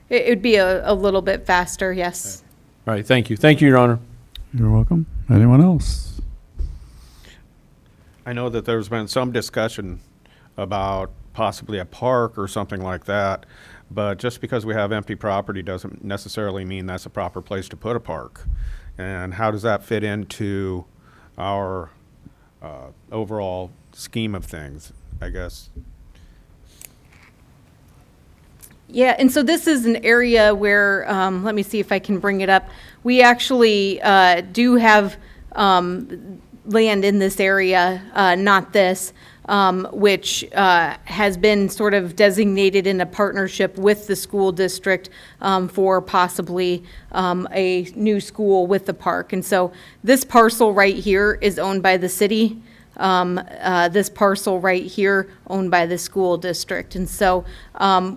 It would be a little bit faster, yes. All right, thank you. Thank you, Your Honor. You're welcome. Anyone else? I know that there's been some discussion about possibly a park or something like that, but just because we have empty property doesn't necessarily mean that's a proper place to put a park. And how does that fit into our overall scheme of things, I guess? Yeah, and so this is an area where, let me see if I can bring it up. We actually do have land in this area, not this, which has been sort of designated in a partnership with the school district for possibly a new school with the park. And so this parcel right here is owned by the city. This parcel right here owned by the school district. And so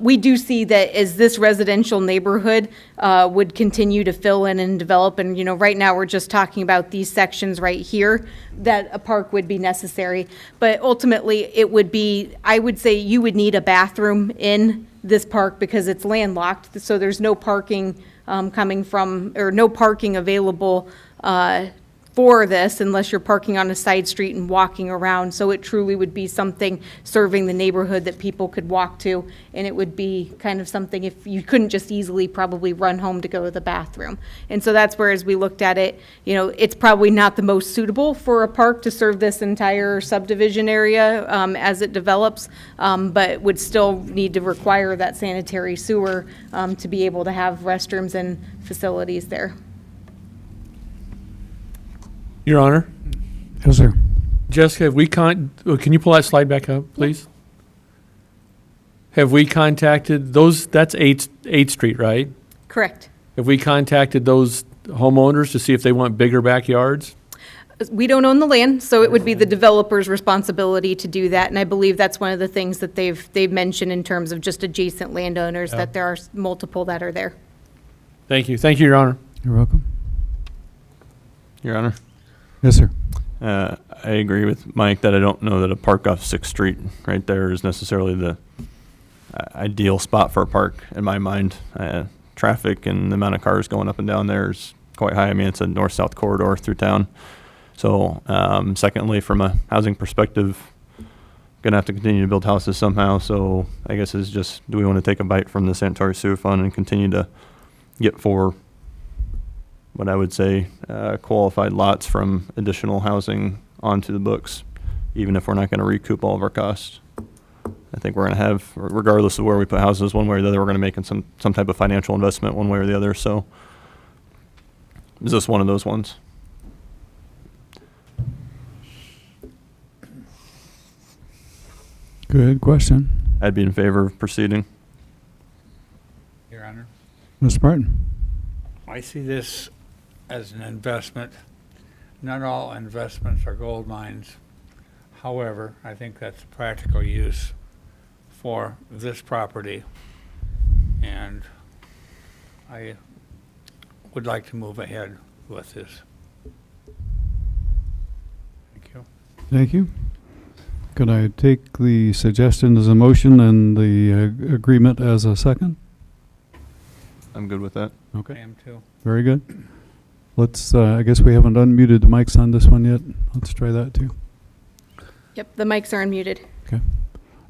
we do see that as this residential neighborhood would continue to fill in and develop, and you know, right now we're just talking about these sections right here, that a park would be necessary. But ultimately it would be, I would say you would need a bathroom in this park because it's landlocked, so there's no parking coming from, or no parking available for this unless you're parking on a side street and walking around. So it truly would be something serving the neighborhood that people could walk to, and it would be kind of something if you couldn't just easily probably run home to go to the bathroom. And so that's where, as we looked at it, you know, it's probably not the most suitable for a park to serve this entire subdivision area as it develops, but would still need to require that sanitary sewer to be able to have restrooms and facilities there. Your Honor. Yes, sir. Jessica, have we can you pull that slide back up, please? Have we contacted those, that's 8th Street, right? Correct. Have we contacted those homeowners to see if they want bigger backyards? We don't own the land, so it would be the developer's responsibility to do that. And I believe that's one of the things that they've mentioned in terms of just adjacent landowners, that there are multiple that are there. Thank you. Thank you, Your Honor. You're welcome. Your Honor. Yes, sir. I agree with Mike that I don't know that a park off 6th Street right there is necessarily the ideal spot for a park in my mind. Traffic and the amount of cars going up and down there is quite high. I mean, it's a north-south corridor through town. So, secondly, from a housing perspective, gonna have to continue to build houses somehow. So I guess it's just, do we want to take a bite from the sanitary sewer fund and continue to get for what I would say qualified lots from additional housing onto the books, even if we're not going to recoup all of our costs? I think we're going to have, regardless of where we put houses, one way or the other, we're going to make some type of financial investment one way or the other. So is this one of those ones? Good question. I'd be in favor of proceeding. Your Honor, Mr. Martin. I see this as an investment. Not all investments are gold mines. However, I think that's a practical use for this property, and I would like to move ahead with this. Thank you. Thank you. Could I take the suggestion as a motion and the agreement as a second? I'm good with that. Okay. I am too. Very good. Let's, I guess we haven't unmuted the mics on this one yet. Let's try that too. Yep, the mics are unmuted. Okay.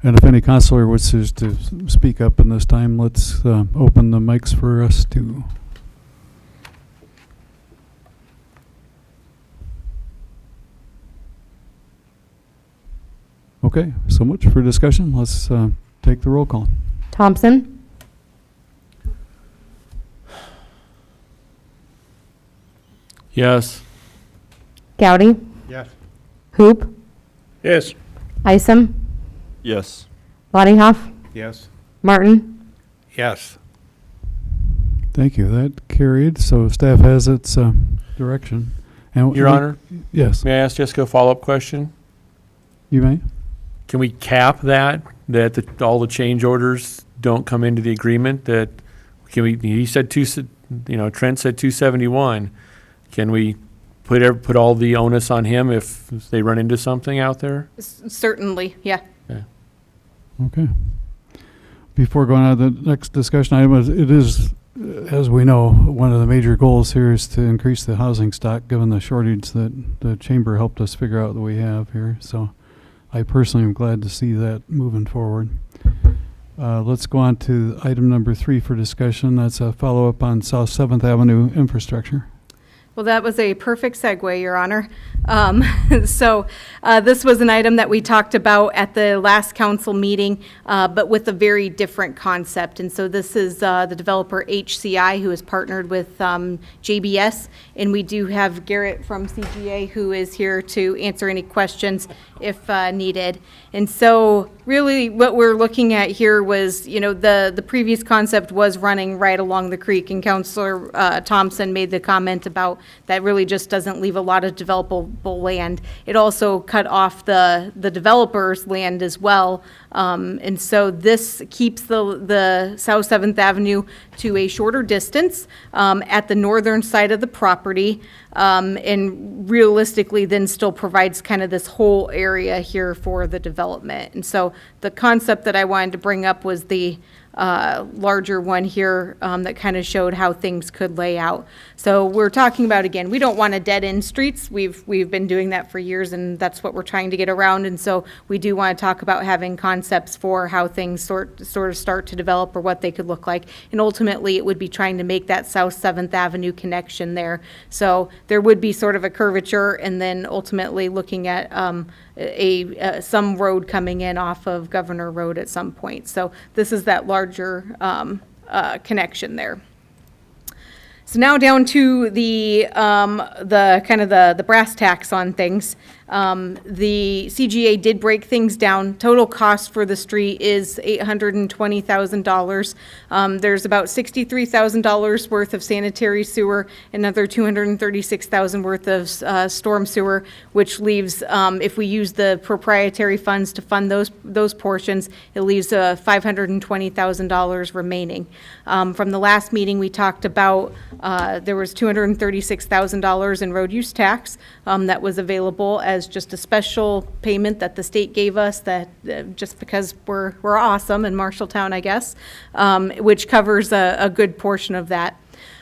And if any counselor wishes to speak up in this time, let's open the mics for us too. Okay, so much for discussion. Let's take the roll call. Thompson, Yes. Gowdy, Yes. Hoop, Yes. Isom, Yes. Boddinghoff, Yes. Martin. Yes. Thank you. That carried. So staff has its direction. And Your Honor, yes, may I ask Jessica a follow-up question? you may. Can we cap that all the change orders don't come into the agreement? He said Trent said 271. Can we put all the onus on him if they run into something out there? Certainly, yeah. Okay. Before going on to the next discussion item, it is, as we know, one of the major goals here is to increase the housing stock, given the shortage that the chamber helped us figure out that we have here. So I personally am glad to see that moving forward. Let's go on to item number 3 for discussion. That's a follow-up on South 7th Avenue infrastructure. Well, that was a perfect segue, Your Honor. This was an item that we talked about at the last council meeting, but with a very different concept. And so this is the developer HCI, who is partnered with JBS. And we do have Garrett from CGA, who is here to answer any questions if needed. And so really what we're looking at here was, the previous concept was running right along the creek, and Councilor Thompson made the comment about that really just doesn't leave a lot of developable land. It also cut off the developer's land as well. And so this keeps the South 7th Avenue to a shorter distance at the northern side of the property, and realistically then still provides kind of this whole area here for the development. And so the concept that I wanted to bring up was the larger one here that kind of showed how things could lay out. So we're talking about, again, we don't want to dead end streets. We've been doing that for years, and that's what we're trying to get around. And so we do want to talk about having concepts for how things sort of start to develop, or what they could look like. And ultimately, it would be trying to make that South 7th Avenue connection there. So there would be sort of a curvature, and then ultimately looking at some road coming in off of Governor Road at some point. So this is that larger connection there. So now down to the kind of the brass tacks on things. The CGA did break things down. Total cost for the street is $820,000. There's about $63,000 worth of sanitary sewer, another $236,000 worth of storm sewer, which leaves, if we use the proprietary funds to fund those portions, it leaves $520,000 remaining. From the last meeting, we talked about there was $236,000 in road use tax that was available as just a special payment that the state gave us, that just because we're awesome in Marshalltown, I guess, which covers a good portion of that.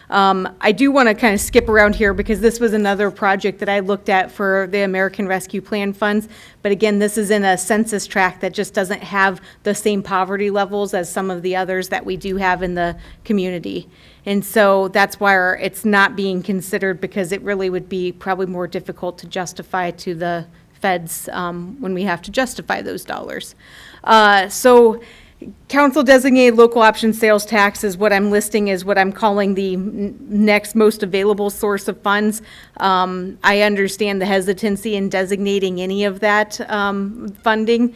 I do want to kind of skip around here because this was another project that I looked at for the American Rescue Plan funds. But again, this is in a census tract that just doesn't have the same poverty levels as some of the others that we do have in the community. And so that's why it's not being considered, because it really would be probably more difficult to justify to the feds when we have to justify those dollars. So council designated local option sales tax is what I'm listing as what I'm calling the next most available source of funds. I understand the hesitancy in designating any of that funding.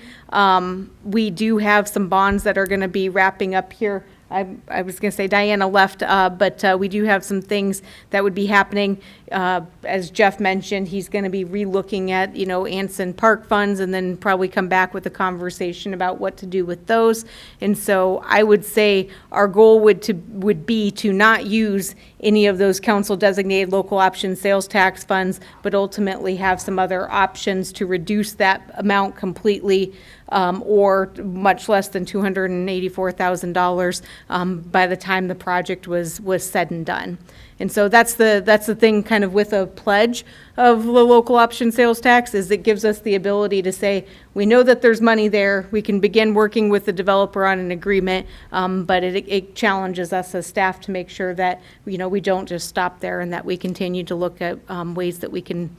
We do have some bonds that are going to be wrapping up here. I was going to say Diana left, but we do have some things that would be happening. As Jeff mentioned, he's going to be relooking at, Anson Park funds, and then probably come back with a conversation about what to do with those. And so I would say our goal would be to not use any of those council designated local option sales tax funds, but ultimately have some other options to reduce that amount completely, or much less than $284,000 by the time the project was said and done. And so that's the thing kind of with a pledge of the local option sales tax, is it gives us the ability to say, we know that there's money there, we can begin working with the developer on an agreement, but it challenges us as staff to make sure that, we don't just stop there and that we continue to look at ways that we can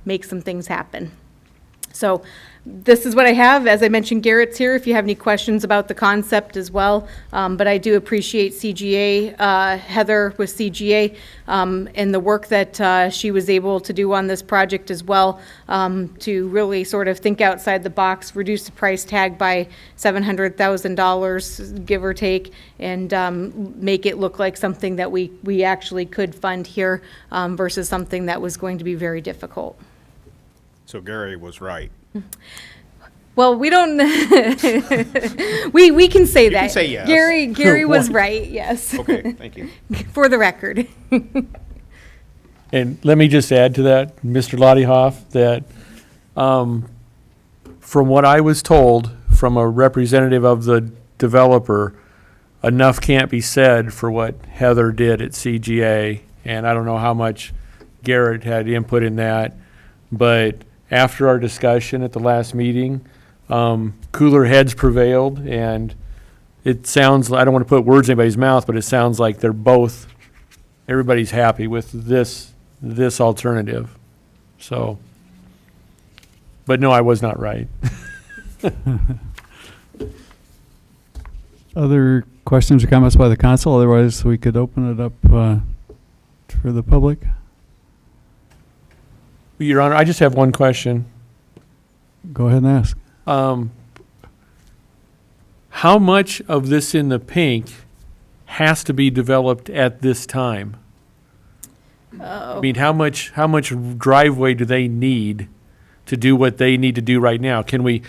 make some things happen. So this is what I have. As I mentioned, Garrett's here if you have any questions about the concept as well. But I do appreciate CGA, Heather with CGA, and the work that she was able to do on this project as well, to really sort of think outside the box, reduce the price tag by $700,000, give or take, and make it look like something that we actually could fund here, versus something that was going to be very difficult. So Gary was right. Well, we don't, we can say You that. can say yes. Gary was right, yes. Okay, thank you. For the record. And let me just add to that, Mr. Lottiehoff, that from what I was told from a representative of the developer, enough can't be said for what Heather did at CGA. And I don't know how much Garrett had input in that, but after our discussion at the last meeting, cooler heads prevailed, and it sounds, I don't want to put words in anybody's mouth, but it sounds like everybody's happy with this alternative. So, but no, I was not right. Other questions or comments by the council? Otherwise, we could open it up for the public. Your Honor, I just have one question. Go ahead and ask. How much of this in the pink has to be developed at this time? I mean, how much driveway do they need to do what they need to do right now? Can we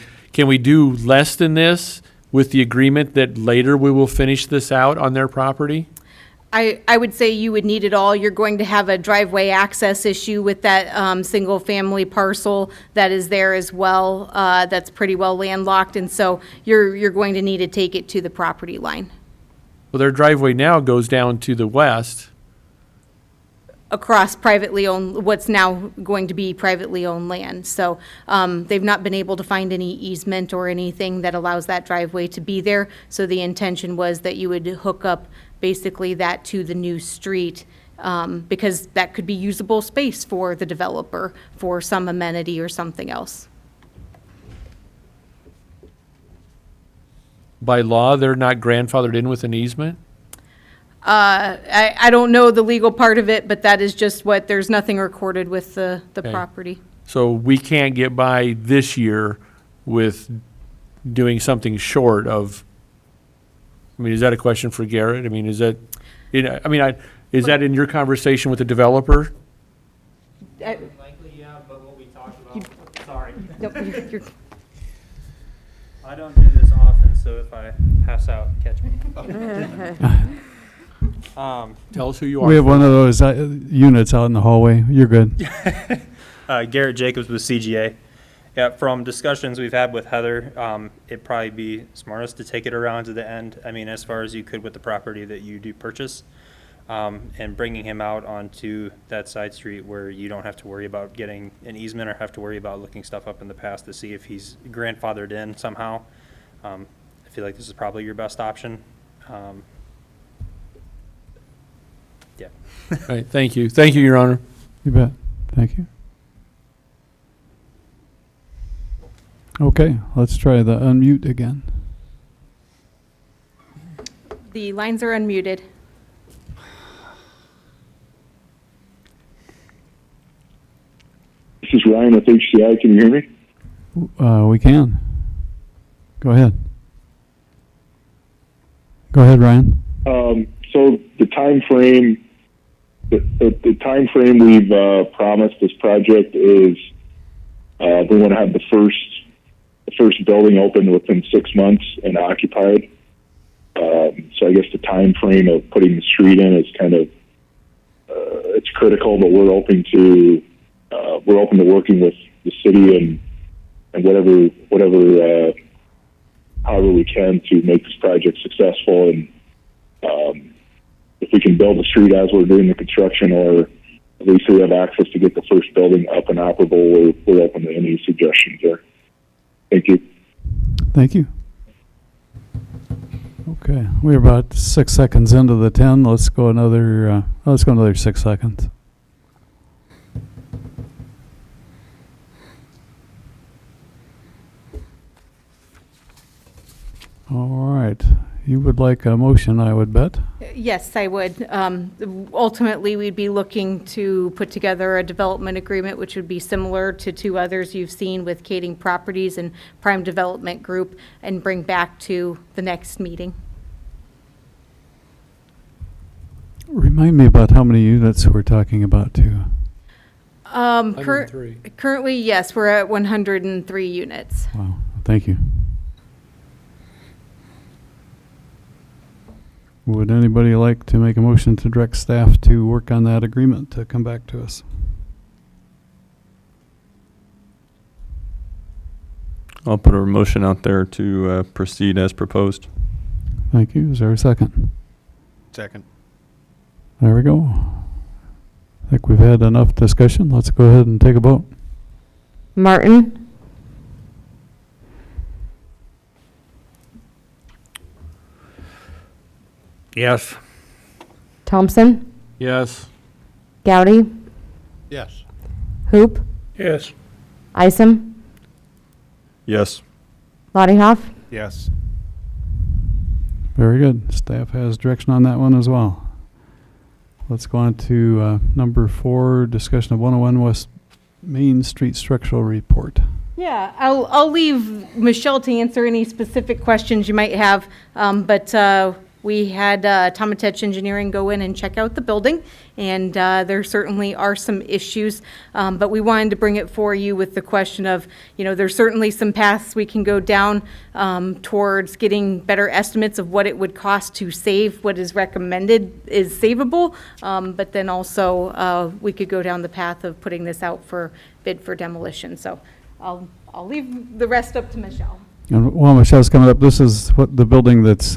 do less than this with the agreement that later we will finish this out on their property? I would say you would need it all. You're going to have a driveway access issue with that single-family parcel that is there as well. That's pretty well landlocked, and so you're going to need to take it to the property line. Well, their driveway now goes down to the west. Across privately owned, what's now going to be privately owned land. So they've not been able to find any easement or anything that allows that driveway to be there. So the intention was that you would hook up basically that to the new street, because that could be usable space for the developer for some amenity or something else. By law, they're not grandfathered in with an easement? I don't know the legal part of it, but that is just what, there's nothing recorded with the property. So we can't get by this year with doing something short of, I mean, is that a question for Garrett? I mean, is that, is that in your conversation with the developer? Likely, yeah, but what we talked about, sorry. Nope, you're I don't do this often, so if I pass out, catch me. Tell us who you are. We have one of those units out in the hallway. You're good. Garrett Jacobs with CGA. Yeah, from discussions we've had with Heather, it'd probably be smartest to take it around to the end. I mean, as far as you could with the property that you do purchase, and bringing him out onto that side street where you don't have to worry about getting an easement or have to worry about looking stuff up in the past to see if he's grandfathered in somehow. I feel like this is probably your best option. Yeah. All right, thank you. Thank you, Your Honor. You bet. Thank you. Okay, let's try the unmute again. The lines are unmuted. This is Ryan with HCI. Can you hear me? We can. Go ahead. Go ahead, Ryan. So the time frame, the time frame we've promised this project is we want to have the first building open within 6 months and occupied. So I guess the time frame of putting the street in is kind of it's critical, but we're open to working with the city however we can to make this project successful. And if we can build the street as we're doing the construction, or at least we have access to get the first building up and operable, we're open to any suggestions there. Thank you. Thank you. Okay, we're about 6 seconds into the 10. Let's go another 6 seconds. All right. You would like a motion, I would bet. Yes, I would. Ultimately, we'd be looking to put together a development agreement, which would be similar to two others you've seen with Kading Properties and Prime Development Group, and bring back to the next meeting. Remind me about how many units we're talking about, too. 103. Currently, yes, we're at 103 units. Wow, thank you. Would anybody like to make a motion to direct staff to work on that agreement to come back to us? I'll put a motion out there to proceed as proposed. Thank you. Is there a second? Second. There we go. I think we've had enough discussion. Let's go ahead and take a vote. Martin, Yes. Thompson, Yes. Gowdy, Yes. Hoop, Yes. Isom, Yes. Lottiehoff. Yes. Very good. Staff has direction on that one as well. Let's go on to number 4, discussion of 101 West Main Street structural report. Yeah, I'll leave Michelle to answer any specific questions you might have, but we had Tomatech Engineering go in and check out the building, and there certainly are some issues, but we wanted to bring it for you with the question of, there's certainly some paths we can go down towards getting better estimates of what it would cost to save what is recommended is savable, but then also we could go down the path of putting this out for bid for demolition. So I'll leave the rest up to Michelle. And while Michelle's coming up, this is what the building that's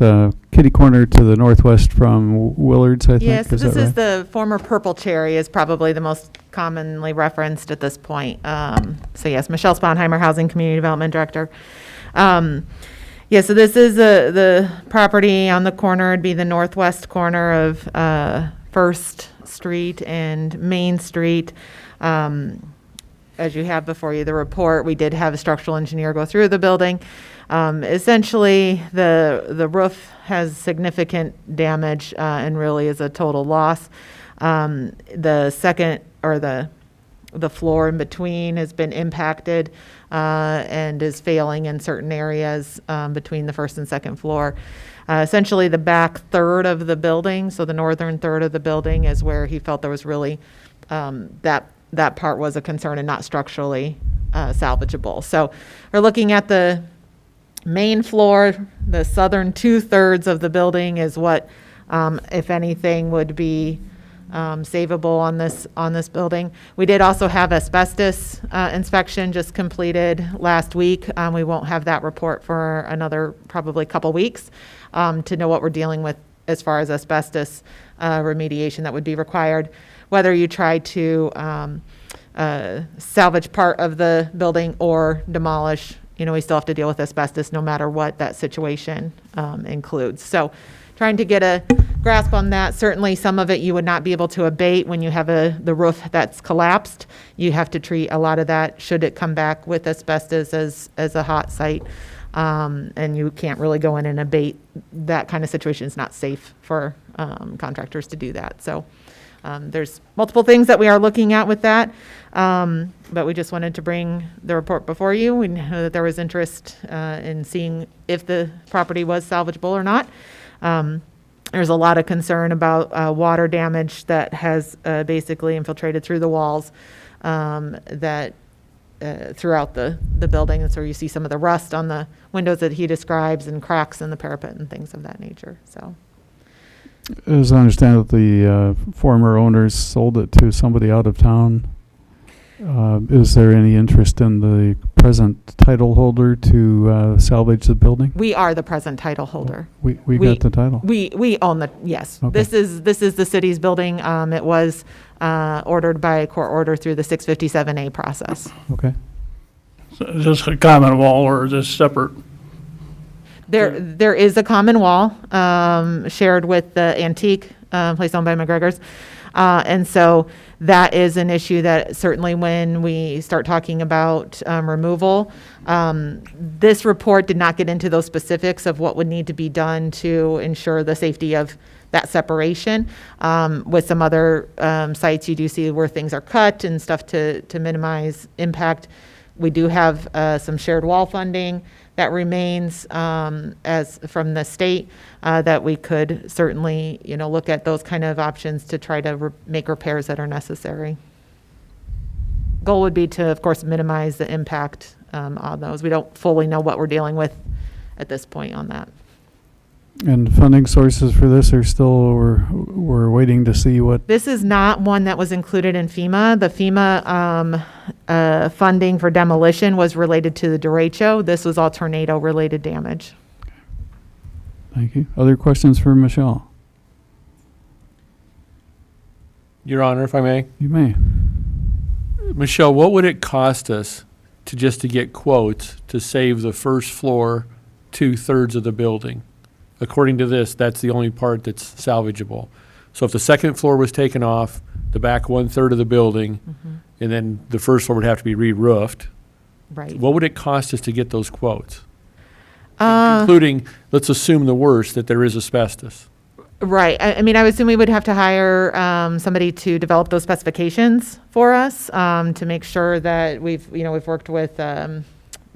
kitty corner to the northwest from Willard's, I think. Yes, Is this that is right? the former Purple Cherry is probably the most commonly referenced at this point. So yes, Michelle Sponheimer, Housing Community Development Director. Yeah, so this is the property on the corner. It'd be the northwest corner of First Street and Main Street. As you have before you the report, we did have a structural engineer go through the building. Essentially, the roof has significant damage and really is a total loss. The second, or the floor in between has been impacted and is failing in certain areas between the first and second floor. Essentially, the back third of the building, so the northern third of the building, is where he felt there was really that part was a concern and not structurally salvageable. So we're looking at the main floor. The southern 2/3 of the building is what, if anything, would be savable on this building. We did also have asbestos inspection just completed last week. We won't have that report for another probably couple weeks to know what we're dealing with as far as asbestos remediation that would be required. Whether you try to salvage part of the building or demolish, we still have to deal with asbestos no matter what that situation includes. So trying to get a grasp on that. Certainly some of it you would not be able to abate when you have the roof that's collapsed. You have to treat a lot of that should it come back with asbestos as a hot site. And you can't really go in and abate that kind of situation. It's not safe for contractors to do that. So there's multiple things that we are looking at with that, but we just wanted to bring the report before you. We know that there was interest in seeing if the property was salvageable or not. There's a lot of concern about water damage that has basically infiltrated through the walls that throughout the building. And so you see some of the rust on the windows that he describes and cracks in the parapet and things of that nature. So. As I understand it, the former owners sold it to somebody out of town. Is there any interest in the present title holder to salvage the building? We are the present title holder. We got the title. We own the, yes. Okay. This is the city's building. It was ordered by court order through the 657A process. Okay. So is this a common wall or is this separate? There is a common wall shared with the antique place owned by McGregor's. And so that is an issue that certainly when we start talking about removal, this report did not get into those specifics of what would need to be done to ensure the safety of that separation. With some other sites, you do see where things are cut and stuff to minimize impact. We do have some shared wall funding that remains as from the state that we could certainly, look at those kind of options to try to make repairs that are necessary. Goal would be to, of course, minimize the impact on those. We don't fully know what we're dealing with at this point on that. And funding sources for this are still, we're waiting to see what. This is not one that was included in FEMA. The FEMA funding for demolition was related to the derecho. This was all tornado-related damage. Thank you. Other questions for Michelle? Your Honor, if I may. You may. Michelle, what would it cost us to get quotes to save the first floor 2/3 of the building? According to this, that's the only part that's salvageable. So if the second floor was taken off, the back 1/3 of the building, and then the first floor would have to be re-roofed, right? What would it cost us to get those quotes? Including, let's assume the worst, that there is asbestos. Right. I mean, I would assume we would have to hire somebody to develop those specifications for us to make sure that we've worked with.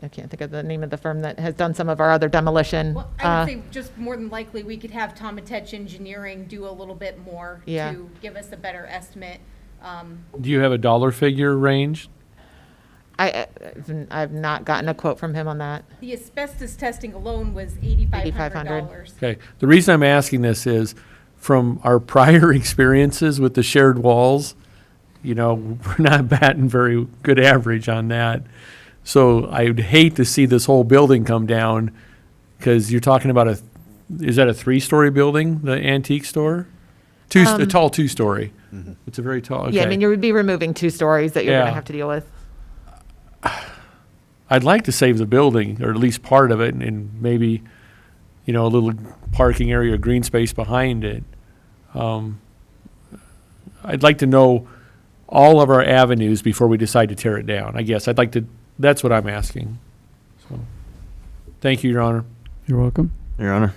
I can't think of the name of the firm that has done some of our other demolition. Well, I would say just more than likely, we could have Tomatech Engineering do a little bit more to give us a better estimate. Do you have a dollar figure range? I've not gotten a quote from him on that. The asbestos testing alone was $8,500. Okay. The reason I'm asking this is from our prior experiences with the shared walls, we're not batting very good average on that. So I would hate to see this whole building come down because you're talking about is that a 3-story building, the antique store? A tall 2-story. Mm-hmm. It's a very tall, okay. Yeah, I mean, you would be removing 2 stories that you're going to have to deal with. I'd like to save the building, or at least part of it, and maybe, a little parking area or green space behind it. I'd like to know all of our avenues before we decide to tear it down, I guess. That's what I'm asking. So, thank you, Your Honor. You're welcome. Your Honor.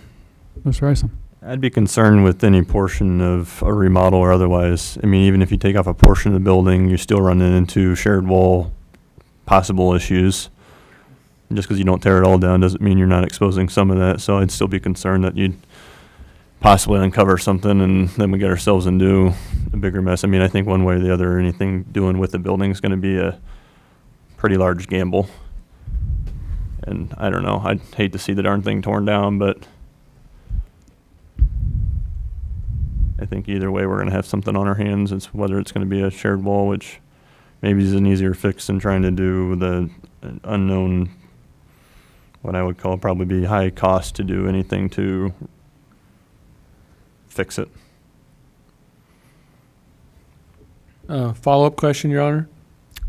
Mr. Isom. I'd be concerned with any portion of a remodel or otherwise. I mean, even if you take off a portion of the building, you're still running into shared wall possible issues. And just because you don't tear it all down doesn't mean you're not exposing some of that. So I'd still be concerned that you'd possibly uncover something and then we get ourselves into a bigger mess. I mean, I think one way or the other, anything doing with the building is going to be a pretty large gamble. And I don't know, I'd hate to see the darn thing torn down, but I think either way we're going to have something on our hands. It's whether it's going to be a shared wall, which maybe is an easier fix than trying to do the unknown, what I would call probably be high cost to do anything to fix it. Follow-up question, Your Honor?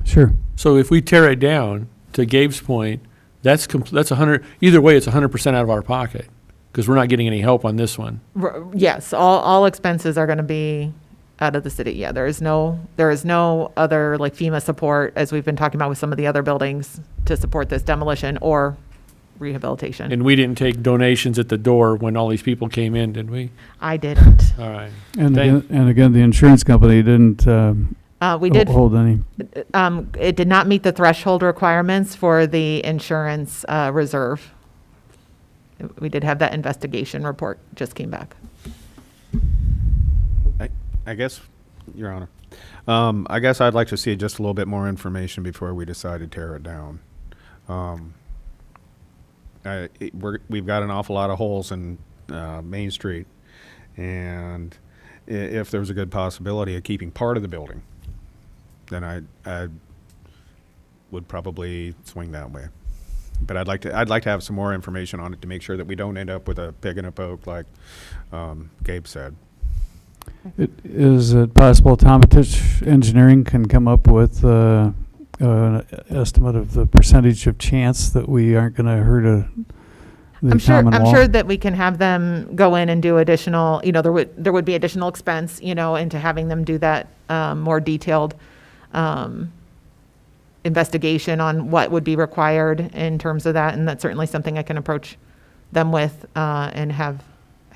Sure. So if we tear it down, to Gabe's point, that's 100. Either way, it's 100% out of our pocket because we're not getting any help on this one. Yes, all expenses are going to be out of the city. Yeah, there is no other like FEMA support as we've been talking about with some of the other buildings to support this demolition or rehabilitation. And we didn't take donations at the door when all these people came in, did we? I didn't. All right. And again, the insurance company didn't we did hold any. It did not meet the threshold requirements for the insurance reserve. We did have that investigation report just came back. I guess, Your Honor, I guess I'd like to see just a little bit more information before we decide to tear it down. We've got an awful lot of holes in Main Street, and if there's a good possibility of keeping part of the building, then I'd would probably swing that way. But I'd like to have some more information on it to make sure that we don't end up with a pig in a poke like Gabe said. Is it possible Tomatich Engineering can come up with an estimate of the percentage of chance that we aren't going to hurt the I'm common wall? sure that we can have them go in and do additional, there would be additional expense, into having them do that more detailed investigation on what would be required in terms of that. And that's certainly something I can approach them with and have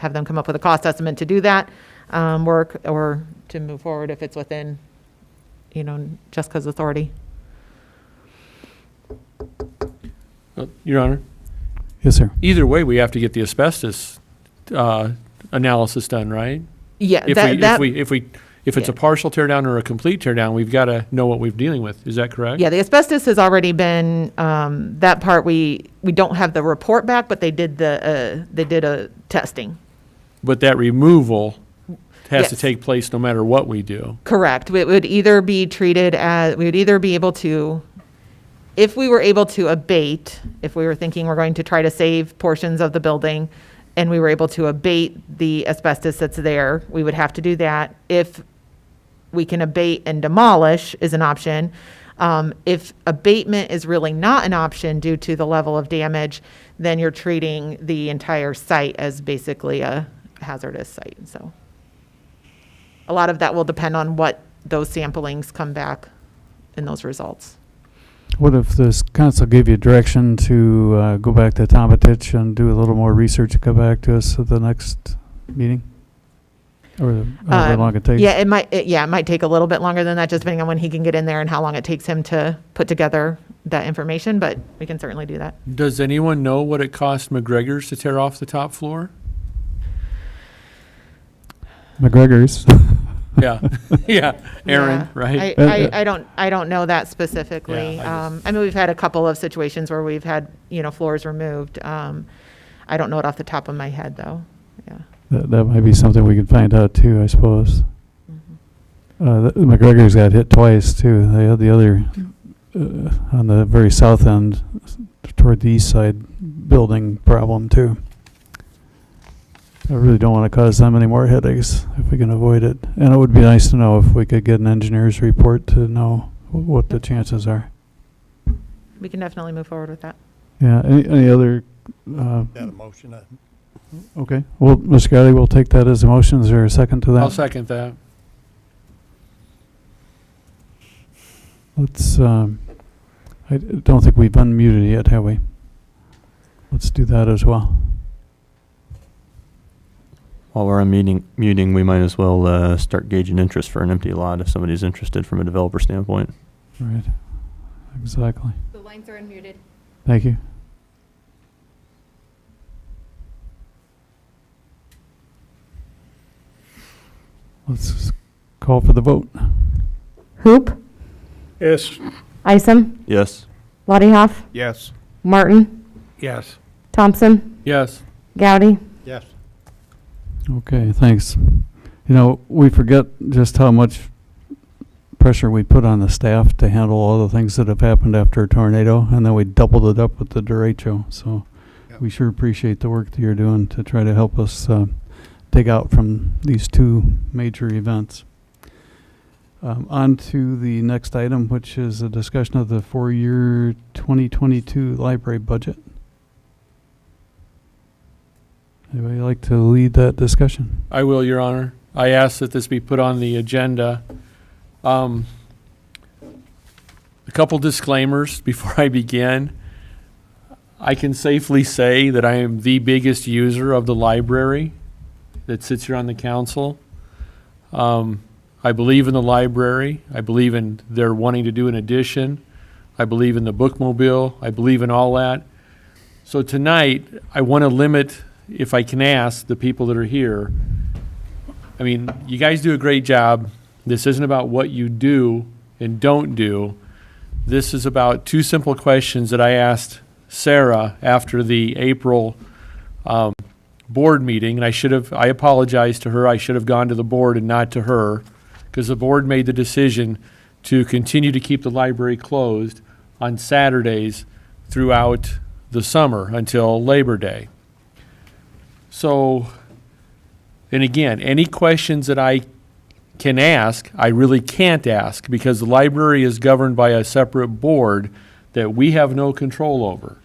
them come up with a cost estimate to do that work, or to move forward if it's within, Jessica's authority. Your Honor? Yes, sir. Either way, we have to get the asbestos analysis done, right? Yeah, If it's a partial tear down or a complete tear down, we've got to know what we're dealing with. Is that correct? Yeah, the asbestos has already been, that part we don't have the report back, but they did a testing. But that removal has to Yes. take place no matter what we do. Correct. It would either be treated as, we would either be able to, if we were able to abate, if we were thinking we're going to try to save portions of the building, and we were able to abate the asbestos that's there, we would have to do that. If we can abate and demolish is an option. If abatement is really not an option due to the level of damage, then you're treating the entire site as basically a hazardous site. So a lot of that will depend on what those samplings come back in those results. What if this council gave you direction to go back to Tomatich and do a little more research and come back to us at the next meeting? Or however long it takes? Yeah, it might take a little bit longer than that, just depending on when he can get in there and how long it takes him to put together that information, but we can certainly do that. Does anyone know what it cost McGregor's to tear off the top floor? McGregor's. Yeah, yeah, Aaron, Yeah. right? I don't know that specifically. Yeah, I mean, we've had a couple of situations where we've had, floors removed. I don't know it off the top of my head, though. Yeah. That might be something we could find out too, I suppose. McGregor's got hit twice too. They had the other on the very south end toward the east side building problem too. I really don't want to cause them any more headaches if we can avoid it. And it would be nice to know if we could get an engineer's report to know what the chances are. We can definitely move forward with that. Yeah. Any other? That a motion. Okay. Well, Mr. Gotti, we'll take that as a motion. Is there a second to that? I'll second that. Let's. I don't think we've unmuted yet, have we? Let's do that as well. While we're on muting, we might as well start gauging interest for an empty lot if somebody's interested from a developer standpoint. Right. Exactly. The lines are unmuted. Thank you. Let's call for the vote. Hoop, Yes. Isom, Yes. Lottie-Hoff, Yes. Martin, Yes. Thompson, Yes. Gowdy. Yes. Okay, thanks. You know, we forget just how much pressure we put on the staff to handle all the things that have happened after a tornado, and then we doubled it up with the derecho. So we sure appreciate the work that you're doing to try to help us dig out from these two major events. On to the next item, which is a discussion of the 4-year 2022 library budget. Anybody like to lead that discussion? I will, Your Honor. I ask that this be put on the agenda. A couple disclaimers before I begin. I can safely say that I am the biggest user of the library that sits here on the council. I believe in the library. I believe in their wanting to do an addition. I believe in the bookmobile. I believe in all that. So tonight, I want to limit, if I can ask, the people that are here. I mean, you guys do a great job. This isn't about what you do and don't do. This is about two simple questions that I asked Sarah after the April board meeting, and I apologized to her. I should have gone to the board and not to her, because the board made the decision to continue to keep the library closed on Saturdays throughout the summer until Labor Day. So, and again, any questions that I can ask, I really can't ask because the library is governed by a separate board that we have no control over.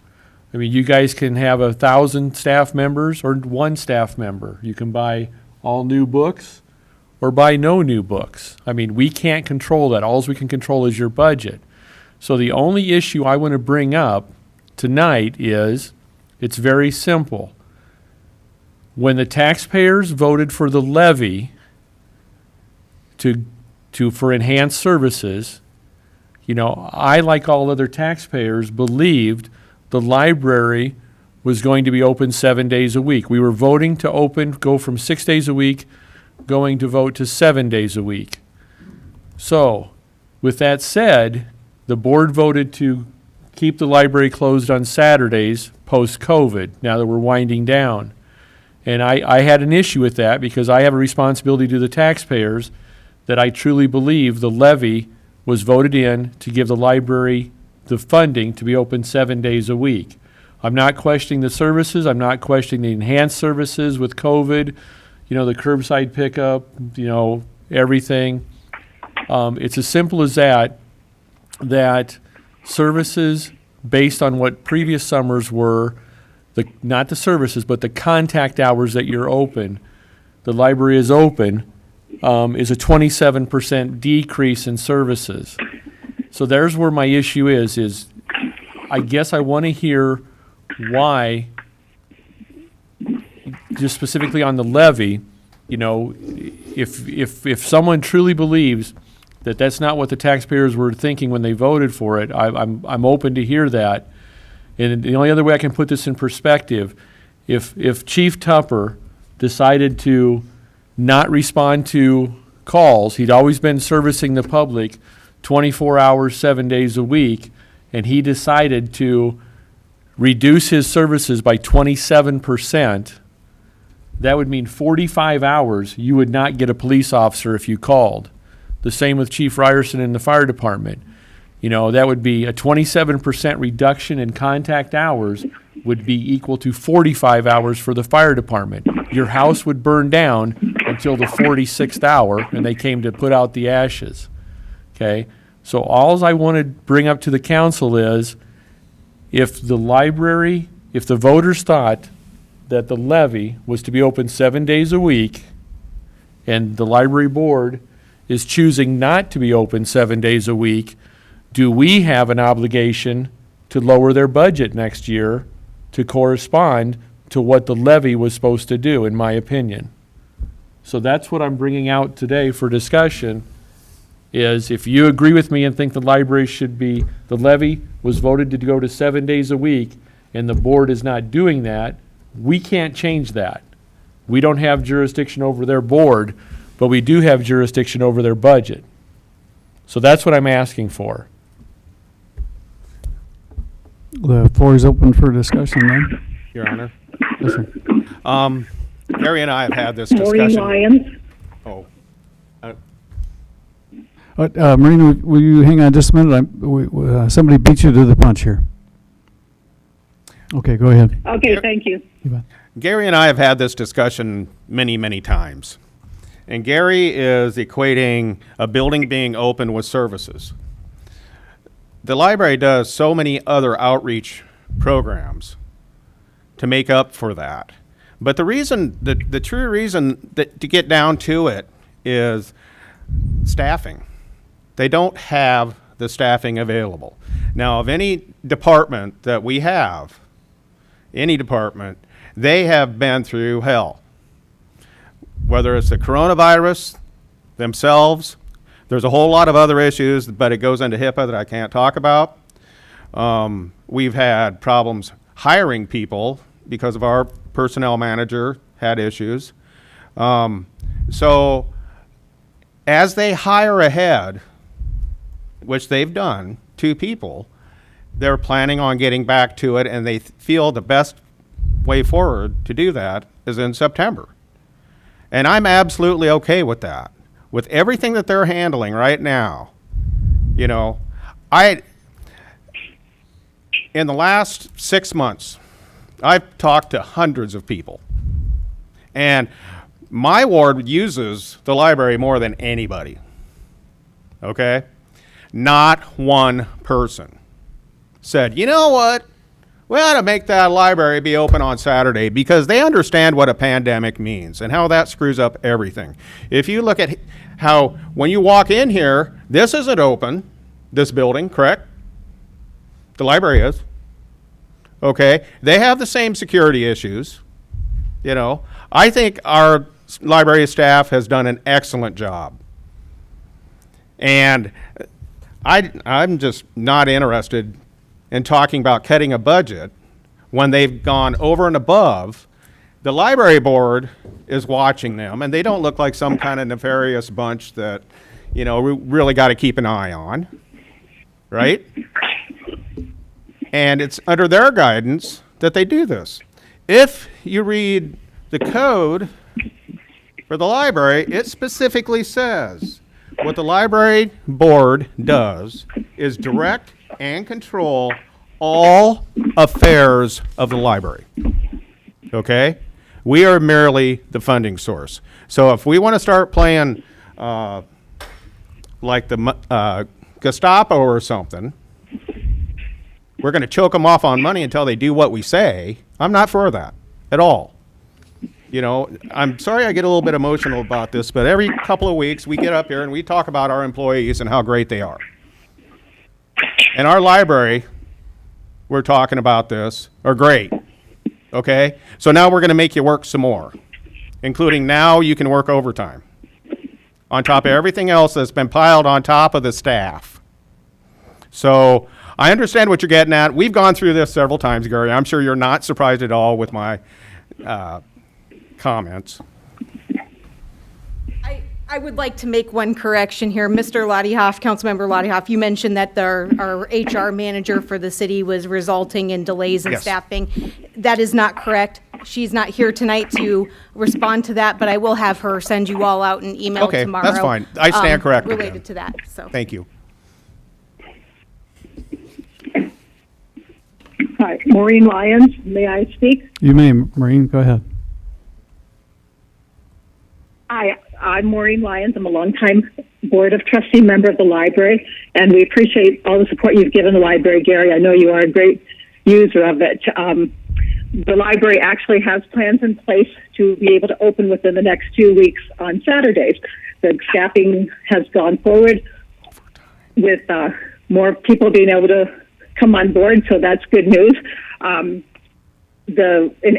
I mean, you guys can have 1,000 staff members or one staff member. You can buy all new books or buy no new books. I mean, we can't control that. All we can control is your budget. So the only issue I want to bring up tonight is, it's very simple. When the taxpayers voted for the levy for enhanced services, you know, I, like all other taxpayers, believed the library was going to be open 7 days a week. We were voting to go from 6 days a week, going to vote to 7 days a week. So, with that said, the board voted to keep the library closed on Saturdays post-COVID, now that we're winding down. And I had an issue with that because I have a responsibility to the taxpayers that I truly believe the levy was voted in to give the library the funding to be open 7 days a week. I'm not questioning the services. I'm not questioning the enhanced services with COVID, you know, the curbside pickup, you know, everything. It's as simple as that services based on what previous summers were, not the services, but the contact hours that you're open, the library is open, is a 27% decrease in services. So there's where my issue is I guess I want to hear why, just specifically on the levy, you know, if someone truly believes that that's not what the taxpayers were thinking when they voted for it, I'm open to hear that. And the only other way I can put this in perspective, if Chief Tupper decided to not respond to calls, he'd always been servicing the public 24 hours, 7 days a week, and he decided to reduce his services by 27%, that would mean 45 hours you would not get a police officer if you called. The same with Chief Ryerson in the fire department. You know, that would be a 27% reduction in contact hours would be equal to 45 hours for the fire department. Your house would burn down until the 46th hour, and they came to put out the ashes. Okay? So all I want to bring up to the council is, if the voters thought that the levy was to be open 7 days a week, and the library board is choosing not to be open 7 days a week, do we have an obligation to lower their budget next year to correspond to what the levy was supposed to do, in my opinion? So that's what I'm bringing out today for discussion, is if you agree with me and think the library should be, the levy was voted to go to 7 days a week, and the board is not doing that, we can't change that. We don't have jurisdiction over their board, but we do have jurisdiction over their budget. So that's what I'm asking for. The floor is open for discussion then. Your Honor. Yes, sir. Gary and I have had this discussion. Lyons. Oh. Marina, will you hang on just a minute? Somebody beat you to the punch here. Okay, go ahead. Okay, thank you. Gary and I have had this discussion many, many times. And Gary is equating a building being open with services. The library does so many other outreach programs to make up for that. But the reason, the true reason that to get down to it is staffing. They don't have the staffing available. Now, of any department that we have, any department, they have been through hell. Whether it's the coronavirus themselves, there's a whole lot of other issues, but it goes into HIPAA that I can't talk about. We've had problems hiring people because of our personnel manager had issues. So as they hire ahead, which they've done, 2 people, they're planning on getting back to it, and they feel the best way forward to do that is in September. And I'm absolutely okay with that. With everything that they're handling right now, you know, in the last 6 months, I've talked to hundreds of people. And my ward uses the library more than anybody. Okay? Not one person said, you know what? We ought to make that library be open on Saturday, because they understand what a pandemic means and how that screws up everything. If you look at how, when you walk in here, this isn't open, this building, correct? The library is. Okay? They have the same security issues. You know, I think our library staff has done an excellent job. And I'm just not interested in talking about cutting a budget when they've gone over and above. The library board is watching them, and they don't look like some kind of nefarious bunch that, you know, we really got to keep an eye on, right? And it's under their guidance that they do this. If you read the code for the library, it specifically says what the library board does is direct and control all affairs of the library. Okay? We are merely the funding source. So if we want to start playing like the Gestapo or something, we're going to choke them off on money until they do what we say. I'm not for that at all. You know, I'm sorry I get a little bit emotional about this, but every couple of weeks we get up here and we talk about our employees and how great they are. And our library, we're talking about this, are great. Okay? So now we're going to make you work some more, including now you can work overtime on top of everything else that's been piled on top of the staff. So I understand what you're getting at. We've gone through this several times, Gary. I'm sure you're not surprised at all with my comments. I would like to make one correction here. Mr. Lottie-Hoff, Councilmember Lottie-Hoff, you mentioned that our HR manager for the city was resulting in delays in Yes. staffing. That is not correct. She's not here tonight to respond to that, but I will have her send you all out an email Okay, tomorrow. that's fine. I stand corrected related then. to that, so. Thank you. Hi, Maureen Lyons, may I speak? You may, Maureen, go ahead. Hi, I'm Maureen Lyons. I'm a longtime Board of Trustee member of the library, and we appreciate all the support you've given the library, Gary. I know you are a great user of it. The library actually has plans in place to be able to open within the next 2 weeks on Saturdays. The staffing has gone forward with more people being able to come on board, so that's good news. In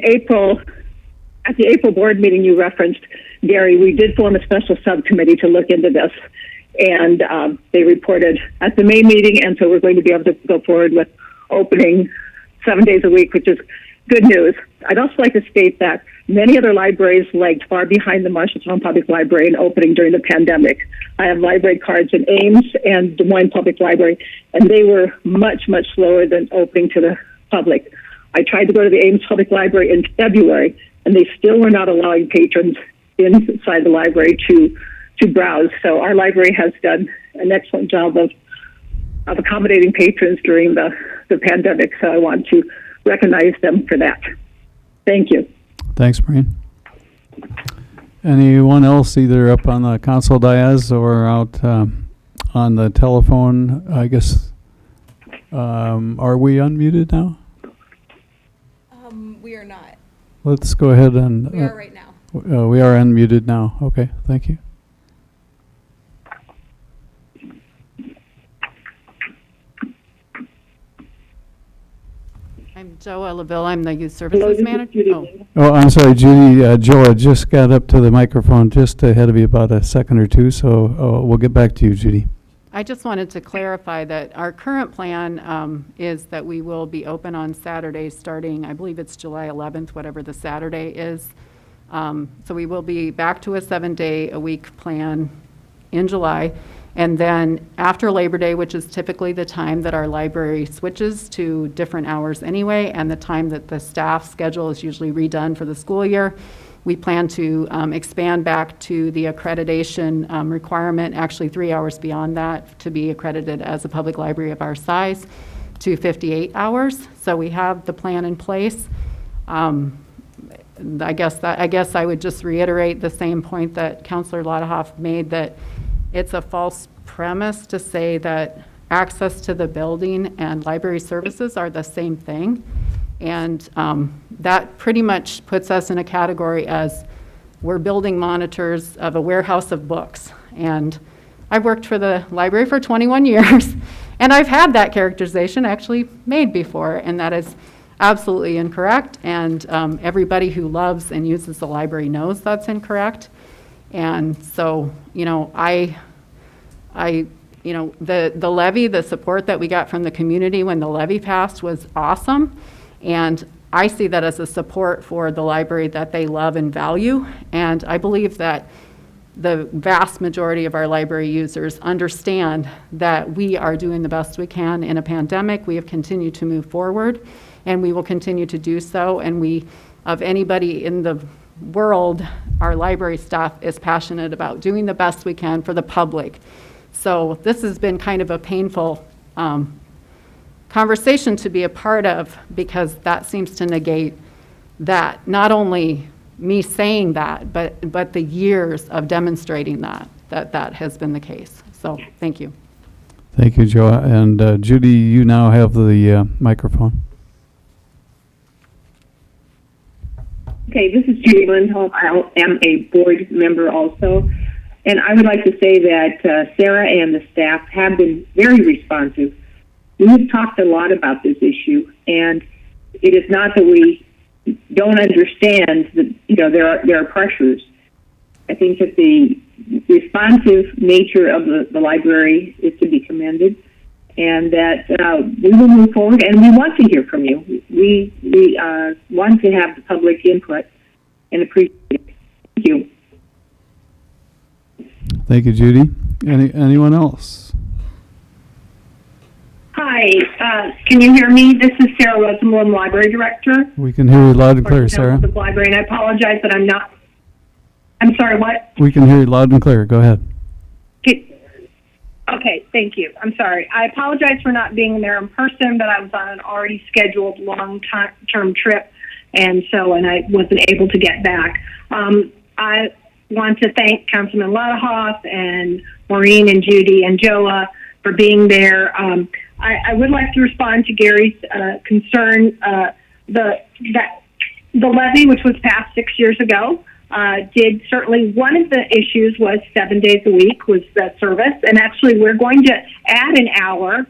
April, at the April board meeting you referenced, Gary, we did form a special subcommittee to look into this, and they reported at the May meeting, and so we're going to be able to go forward with opening 7 days a week, which is good news. I'd also like to state that many other libraries lagged far behind the Marshalltown Public Library in opening during the pandemic. I have library cards in Ames and Des Moines Public Library, and they were much, much slower than opening to the public. I tried to go to the Ames Public Library in February, and they still were not allowing patrons inside the library to browse. So our library has done an excellent job of accommodating patrons during the pandemic. So I want to recognize them for that. Thank you. Thanks, Maureen. Anyone else either up on the console dais or out on the telephone? I guess, are we unmuted now? We are not. Let's go ahead and... We are right now. We are unmuted now. Okay, thank you. I'm Joa LaVille. I'm the Youth Services Manager. Oh, I'm sorry, Judy. Joa just got up to the microphone just ahead of you about a second or two, so we'll get back to you, Judy. I just wanted to clarify that our current plan is that we will be open on Saturdays starting, I believe it's July 11th, whatever the Saturday is. So we will be back to a 7-day-a-week plan in July. And then after Labor Day, which is typically the time that our library switches to different hours anyway, and the time that the staff schedule is usually redone for the school year, we plan to expand back to the accreditation requirement, actually 3 hours beyond that, to be accredited as a public library of our size. to 58 hours. So we have the plan in place. I guess I would just reiterate the same point that Councilor Lottahoff made, that it's a false premise to say that access to the building and library services are the same thing. And that pretty much puts us in a category as we're building monitors of a warehouse of books. And I've worked for the library for 21 years, and I've had that characterization actually made before, and that is absolutely incorrect. And everybody who loves and uses the library knows that's incorrect. And so, the levy, the support that we got from the community when the levy passed was awesome. And I see that as a support for the library that they love and value. And I believe that the vast majority of our library users understand that we are doing the best we can in a pandemic. We have continued to move forward, and we will continue to do so. And of anybody in the world, our library staff is passionate about doing the best we can for the public. So this has been kind of a painful conversation to be a part of, because that seems to negate that, not only me saying that, but the years of demonstrating that has been the case. So thank you. Thank you, Joe. And Judy, you now have the microphone. Okay, this is Judy Lindholm. I am a board member also. And I would like to say that Sarah and the staff have been very responsive. We've talked a lot about this issue, and it is not that we don't understand that, there are pressures. I think that the responsive nature of the library is to be commended, and that we will move forward, and we want to hear from you. We want to have the public input and appreciate it. Thank you. Thank you, Judy. Anyone else? Hi, can you hear me? This is Sarah Rosenblum, Library Director. We can hear you loud and clear, Sarah. The library, and I apologize that I'm not. I'm sorry, what? We can hear you loud and clear. Go ahead. Okay, thank you. I'm sorry. I apologize for not being there in person, but I was on an already scheduled long-term trip, and I wasn't able to get back. I want to thank Councilman Lottahoff and Maureen and Judy and Joa for being there. I would like to respond to Gary's concern. The levy, which was passed 6 years ago, did certainly, one of the issues was 7 days a week was the service. And actually, we're going to add an hour.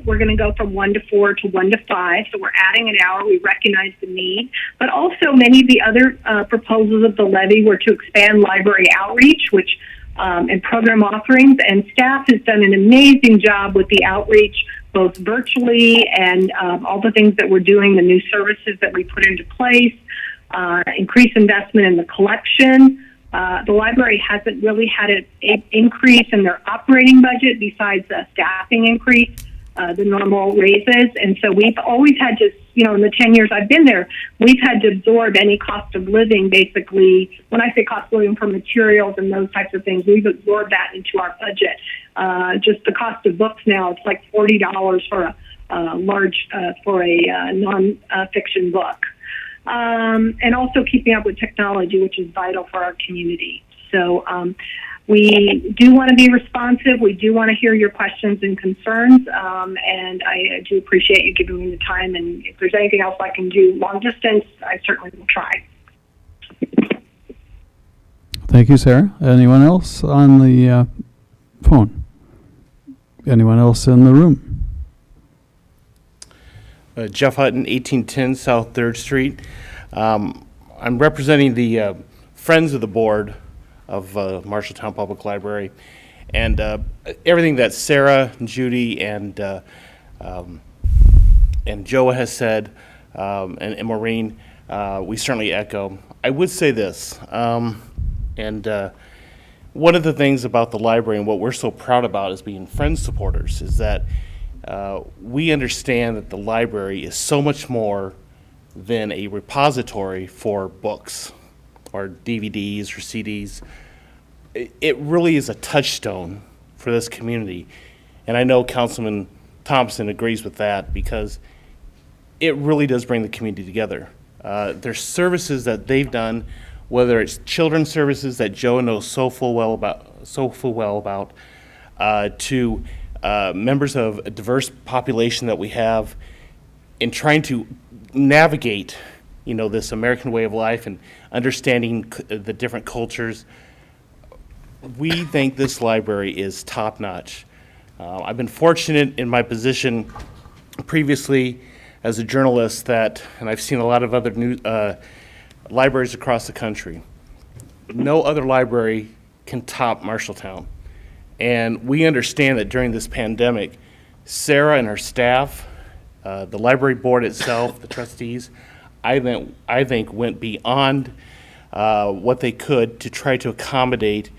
We're going to go from 1 to 4 to 1 to 5. So we're adding an hour. We recognize the need. But also, many of the other proposals of the levy were to expand library outreach, which and program offerings, and staff has done an amazing job with the outreach, both virtually and all the things that we're doing, the new services that we put into place, increased investment in the collection. The library hasn't really had an increase in their operating budget besides a staffing increase, the normal raises. And so we've always had to, in the 10 years I've been there, we've had to absorb any cost of living, basically. When I say cost of living for materials and those types of things, we've absorbed that into our budget. Just the cost of books now, it's like $40 for a large, for a non-fiction book. And also keeping up with technology, which is vital for our community. So we do want to be responsive. We do want to hear your questions and concerns. And I do appreciate you giving me the time. And if there's anything else I can do long distance, I certainly will try. Thank you, Sarah. Anyone else on the phone? Anyone else in the room? Jeff Hutton, 1810 South 3rd Street. I'm representing the Friends of the Board of Marshalltown Public Library. And everything that Sarah, and Judy, and Joa has said, and Maureen, we certainly echo. I would say this, one of the things about the library and what we're so proud about as being Friends supporters is that we understand that the library is so much more than a repository for books or DVDs or CDs. It really is a touchstone for this community. And I know Councilman Thompson agrees with that, because it really does bring the community together. There's services that they've done, whether it's children's services that Joe knows so full well about, to members of a diverse population that we have, in trying to navigate, this American way of life and understanding the different cultures. We think this library is top-notch. I've been fortunate in my position previously as a journalist and I've seen a lot of other libraries across the country. No other library can top Marshalltown. And we understand that during this pandemic, Sarah and her staff, the library board itself, the trustees, I think went beyond what they could to try to accommodate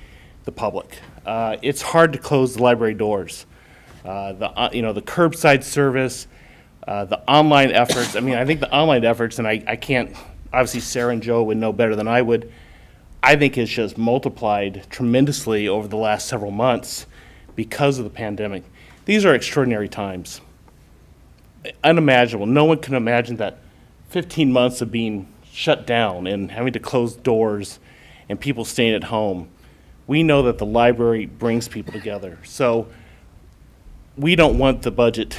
the public. It's hard to close the library doors. The curbside service, the online efforts. I mean, I think the online efforts, and I can't, obviously Sarah and Joe would know better than I would, I think it's just multiplied tremendously over the last several months because of the pandemic. These are extraordinary times. Unimaginable. No one can imagine that 15 months of being shut down and having to close doors and people staying at home. We know that the library brings people together. So we don't want the budget.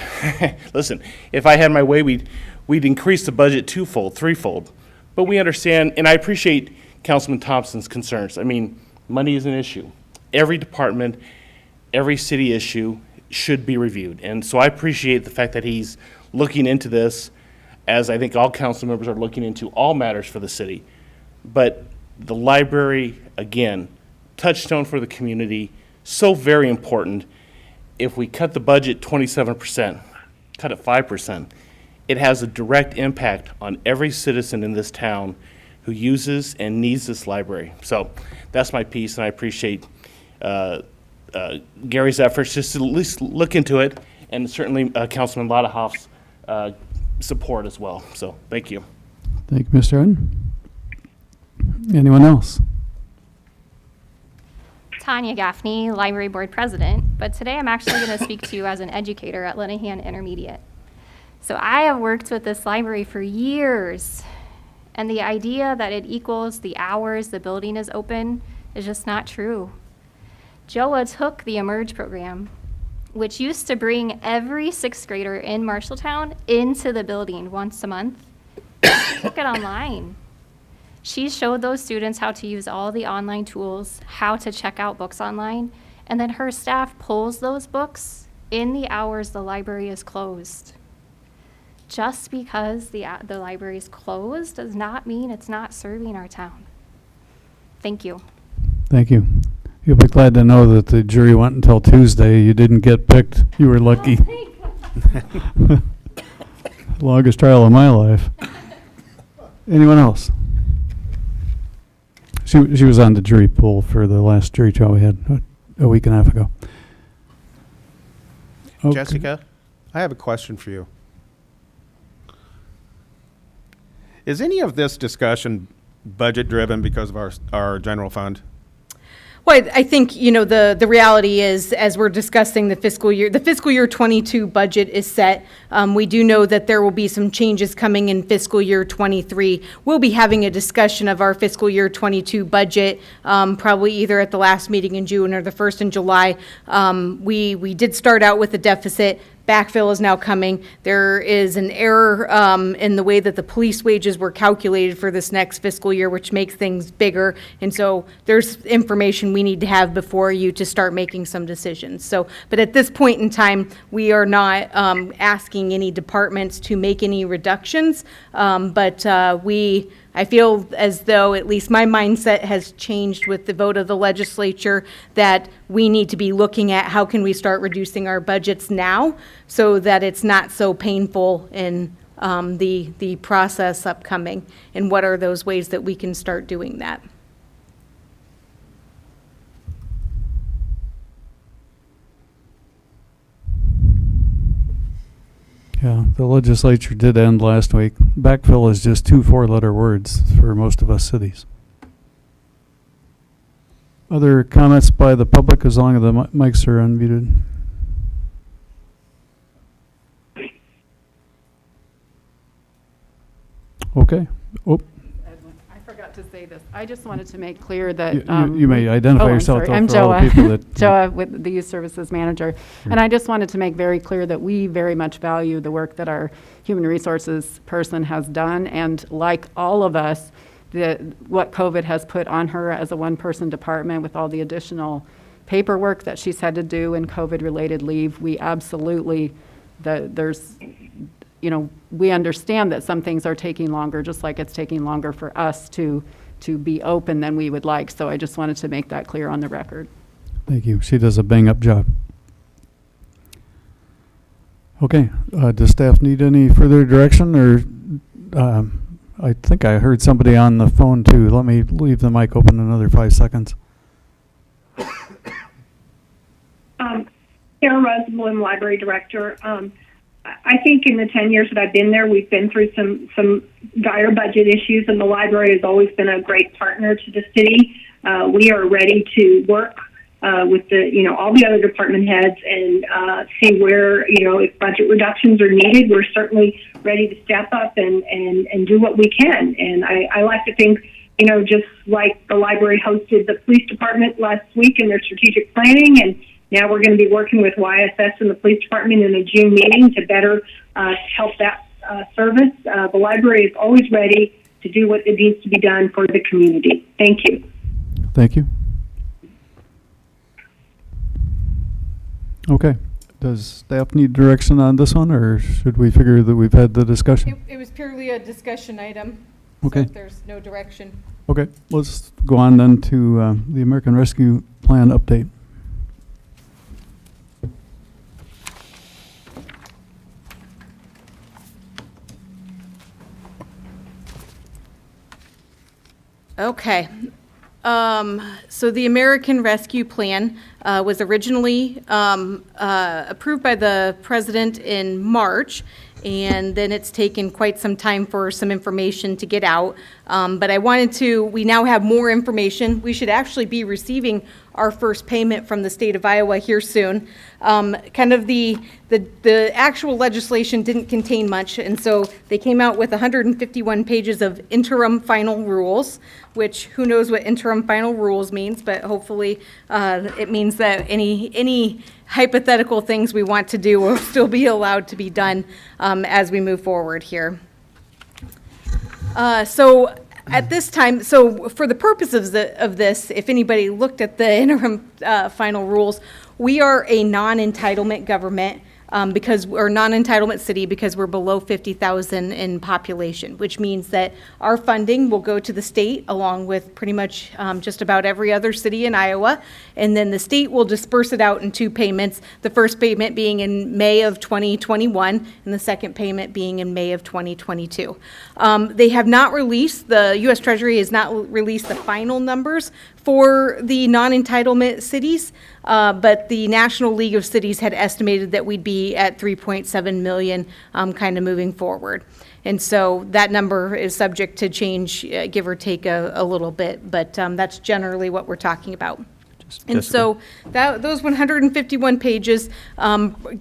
Listen, if I had my way, we'd increase the budget twofold, threefold. But we understand, and I appreciate Councilman Thompson's concerns. I mean, money is an issue. Every department, every city issue should be reviewed. And so I appreciate the fact that he's looking into this, as I think all council members are looking into all matters for the city. But the library, again, touchstone for the community, so very important. If we cut the budget 27%, cut it 5%, it has a direct impact on every citizen in this town who uses and needs this library. So that's my piece, and I appreciate Gary's efforts just to at least look into it, and certainly Councilman Lottahoff's support as well. So thank you. Thank you, Mr. Oden. Anyone else? Tanya Gaffney, Library Board President, but today I'm actually going to speak to you as an educator at Lenahan Intermediate. So I have worked with this library for years, and the idea that it equals the hours the building is open is just not true. JOA took the Emerge program, which used to bring every sixth grader in Marshalltown into the building once a month, took it online. She showed those students how to use all the online tools, how to check out books online, and then her staff pulls those books in the hours the library is closed. Just because the library is closed does not mean it's not serving our town. Thank you. Thank you. You'll be glad to know that the jury went until Tuesday. You didn't get picked. You were lucky. Longest trial of my life. Anyone else? She was on the jury pool for the last jury trial we had a week and a half ago. Okay. Jessica, I have a question for you. Is any of this discussion budget driven because of our general fund? Well, I think, the reality is, as we're discussing the fiscal year 22 budget is set. We do know that there will be some changes coming in fiscal year 23. We'll be having a discussion of our fiscal year 22 budget, probably either at the last meeting in June or the first in July. We did start out with a deficit. Backfill is now coming. There is an error in the way that the police wages were calculated for this next fiscal year, which makes things bigger. And so there's information we need to have before you to start making some decisions. So, but at this point in time, we are not asking any departments to make any reductions. I feel as though at least my mindset has changed with the vote of the legislature that we need to be looking at how can we start reducing our budgets now so that it's not so painful in the process upcoming, and what are those ways that we can start doing that. Yeah, the legislature did end last week. Backfill is just 2 4-letter words for most of us cities. Other comments by the public, as long as the mics are unmuted? Okay. Oh, I forgot to say this. I just wanted to make clear that. you may identify yourself, I'm, though, sorry. I'm for all the Joa. people that- Joa with the Youth Services Manager. And I just wanted to make very clear that we very much value the work that our Human Resources person has done. And like all of us, what COVID has put on her as a one-person department with all the additional paperwork that she's had to do and COVID-related leave, we absolutely, we understand that some things are taking longer, just like it's taking longer for us to be open than we would like. So I just wanted to make that clear on the record. Thank you. She does a bang-up job. Okay. Does staff need any further direction, or I think I heard somebody on the phone too. Let me leave the mic open another 5 seconds. Karen Rosenblum, Library Director. I think in the 10 years that I've been there, we've been through some dire budget issues, and the library has always been a great partner to the city. We are ready to work with all the other department heads and see where, if budget reductions are needed, we're certainly ready to step up and do what we can. And I like to think, just like the library hosted the police department last week in their strategic planning, and now we're going to be working with YSS and the police department in a June meeting to better help that service. The library is always ready to do what it needs to be done for the community. Thank you. Thank you. Okay. Does staff need direction on this one, or should we figure that we've had the discussion? It was purely a discussion item. Okay. So there's no direction. Okay. Let's go on then to the American Rescue Plan update. Okay. So the American Rescue Plan was originally approved by the president in March, and then it's taken quite some time for some information to get out. But we now have more information. We should actually be receiving our first payment from the state of Iowa here soon. Kind of the actual legislation didn't contain much, and so they came out with 151 pages of interim final rules, which who knows what interim final rules means, but hopefully it means that any hypothetical things we want to do will still be allowed to be done as we move forward here. So at this time, so for the purposes of this, if anybody looked at the interim final rules, we are a non-entitlement government because we're non-entitlement city because we're below 50,000 in population, which means that our funding will go to the state along with pretty much just about every other city in Iowa. And then the state will disperse it out in two payments, the first payment being in May of 2021 and the second payment being in May of 2022. They have not released, the U.S. Treasury has not released the final numbers for the non-entitlement cities, but the National League of Cities had estimated that we'd be at 3.7 million kind of moving forward. And so that number is subject to change, give or take a little bit, but that's generally what we're talking about. And so those 151 pages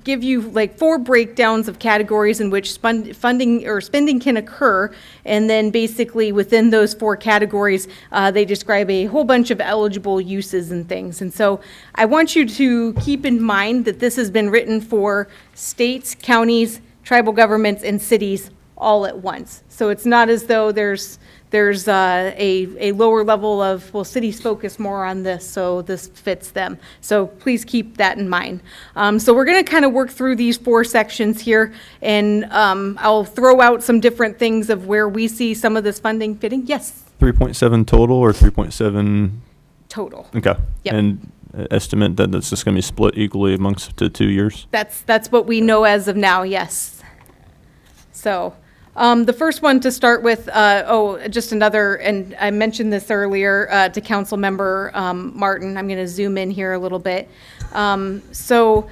give you like 4 breakdowns of categories in which funding or spending can occur. And then basically within those 4 categories, they describe a whole bunch of eligible uses and things. And so I want you to keep in mind that this has been written for states, counties, tribal governments, and cities all at once. So it's not as though there's a lower level of, well, cities focus more on this, so this fits them. So please keep that in mind. So we're going to kind of work through these 4 sections here, and I'll throw out some different things of where we see some of this funding fitting. Yes? 3.7 total or 3.7? Total. Okay. Yep. And estimate that that's just going to be split equally amongst the 2 years? That's what we know as of now, yes. So the first one to start with, just another, and I mentioned this earlier to Council Member Martin. I'm going to zoom in here a little bit. So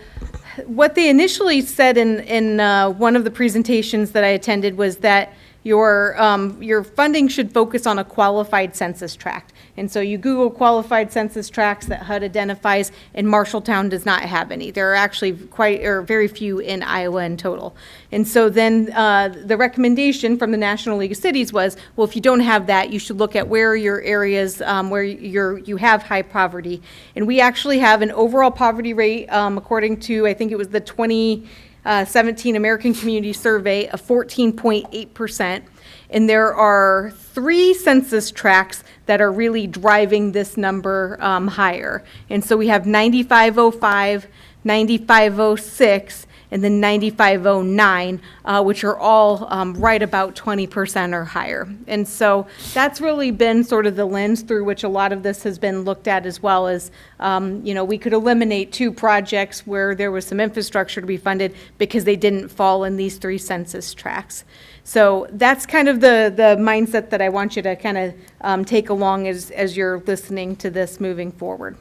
what they initially said in one of the presentations that I attended was that your funding should focus on a qualified census tract. And so you Google qualified census tracts that HUD identifies, and Marshalltown does not have any. There are actually very few in Iowa in total. And so then the recommendation from the National League of Cities was, well, if you don't have that, you should look at where are your areas where you have high poverty. And we actually have an overall poverty rate, according to, I think it was the 2017 American Community Survey, of 14.8%. And there are 3 census tracts that are really driving this number higher. And so we have 9505, 9506, and then 9509, which are all right about 20% or higher. And so that's really been sort of the lens through which a lot of this has been looked at, as well as, we could eliminate 2 projects where there was some infrastructure to be funded because they didn't fall in these 3 census tracts. So that's kind of the mindset that I want you to kind of take along as you're listening to this moving forward.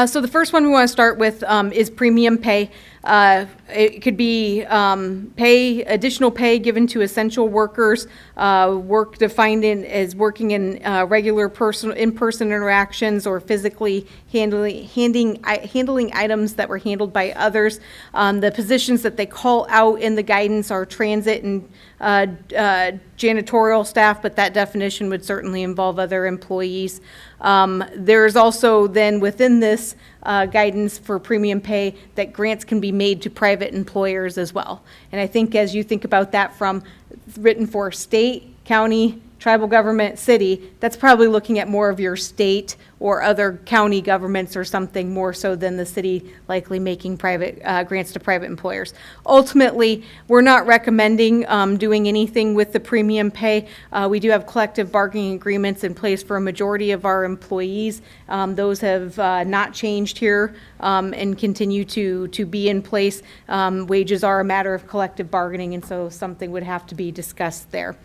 So the first one we want to start with is premium pay. It could be additional pay given to essential workers, work defined as working in regular in-person interactions or physically handling items that were handled by others. The positions that they call out in the guidance are transit and janitorial staff, but that definition would certainly involve other employees. There's also then within this guidance for premium pay that grants can be made to private employers as well. And I think as you think about that from written for state, county, tribal government, city, that's probably looking at more of your state or other county governments or something more so than the city likely making private grants to private employers. Ultimately, we're not recommending doing anything with the premium pay. We do have collective bargaining agreements in place for a majority of our employees. Those have not changed here and continue to be in place. Wages are a matter of collective bargaining, and so something would have to be discussed there.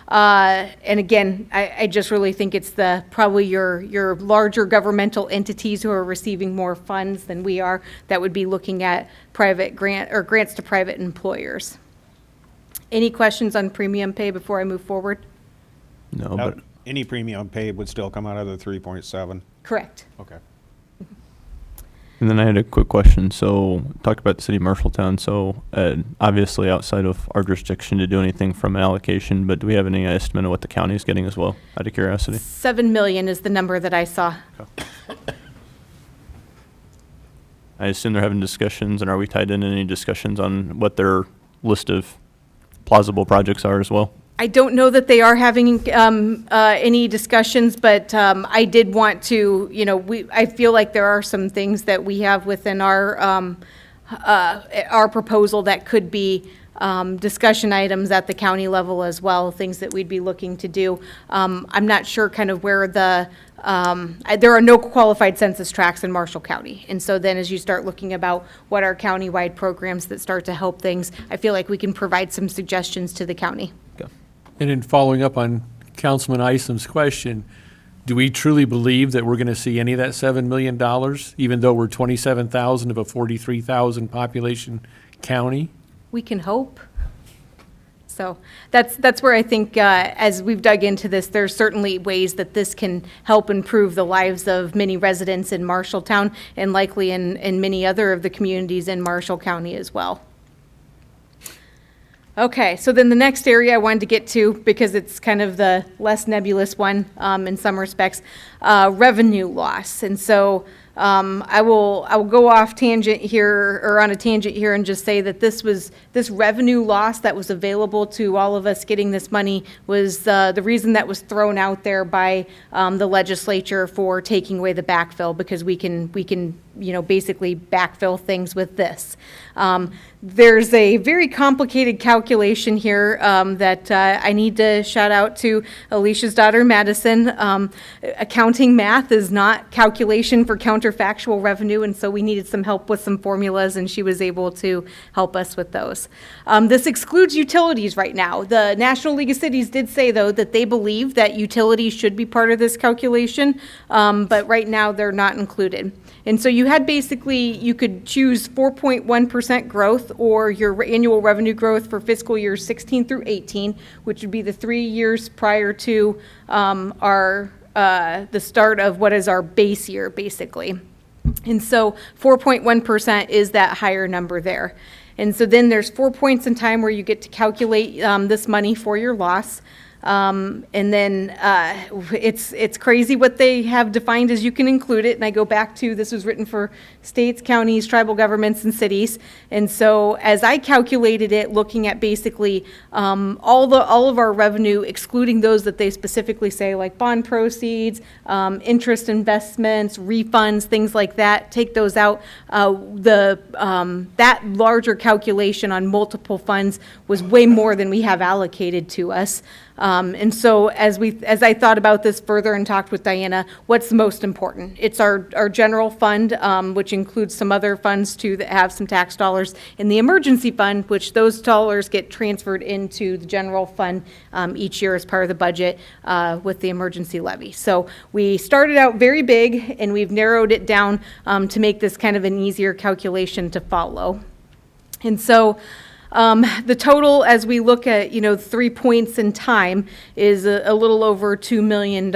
And again, I just really think it's probably your larger governmental entities who are receiving more funds than we are that would be looking at grants to private employers. Any questions on premium pay before I move forward? No, but any premium pay would still come out of the 3.7? Correct. Okay. And then I had a quick question. So, talk about the city of Marshalltown. So, obviously outside of our jurisdiction to do anything from an allocation, but do we have any estimate of what the county is getting as well, out of curiosity? $7 million is the number that I saw. Okay. I assume they're having discussions, and are we tied in any discussions on what their list of plausible projects are as well? I don't know that they are having any discussions, but I did want to, I feel like there are some things that we have within our proposal that could be discussion items at the county level as well, things that we'd be looking to do. I'm not sure kind of where there are no qualified census tracts in Marshall County. And so then as you start looking about what are county-wide programs that start to help things, I feel like we can provide some suggestions to the county. Okay. And in following up on Councilman Isom's question, do we truly believe that we're going to see any of that $7 million, even though we're 27,000 of a 43,000 population county? We can hope. So that's where I think as we've dug into this, there's certainly ways that this can help improve the lives of many residents in Marshalltown and likely in many other of the communities in Marshall County as well. Okay, so then the next area I wanted to get to, because it's kind of the less nebulous one in some respects, revenue loss. And so I will go off tangent here, or on a tangent here, and just say that this revenue loss that was available to all of us getting this money was the reason that was thrown out there by the legislature for taking away the backfill, because we can basically backfill things with this. There's a very complicated calculation here that I need to shout out to Alicia's daughter, Madison. Accounting math is not calculation for counterfactual revenue, and so we needed some help with some formulas, and she was able to help us with those. This excludes utilities right now. The National League of Cities did say, though, that they believe that utilities should be part of this calculation, but right now they're not included. And so you could choose 4.1% growth or your annual revenue growth for fiscal years 16 through 18, which would be the 3 years prior to our the start of what is our base year, basically. And so 4.1% is that higher number there. And so then there's 4 points in time where you get to calculate this money for your loss. And then it's crazy what they have defined as you can include it. And I go back to, this was written for states, counties, tribal governments, and cities. And so as I calculated it, looking at basically all of our revenue, excluding those that they specifically say, like bond proceeds, interest investments, refunds, things like that, take those out. That larger calculation on multiple funds was way more than we have allocated to us. And so as I thought about this further and talked with Diana, what's the most important? It's our general fund, which includes some other funds too that have some tax dollars, and the emergency fund, which those dollars get transferred into the general fund each year as part of the budget with the emergency levy. So we started out very big, and we've narrowed it down to make this kind of an easier calculation to follow. And so the total, as we look at, 3 points in time, is a little over $2 million.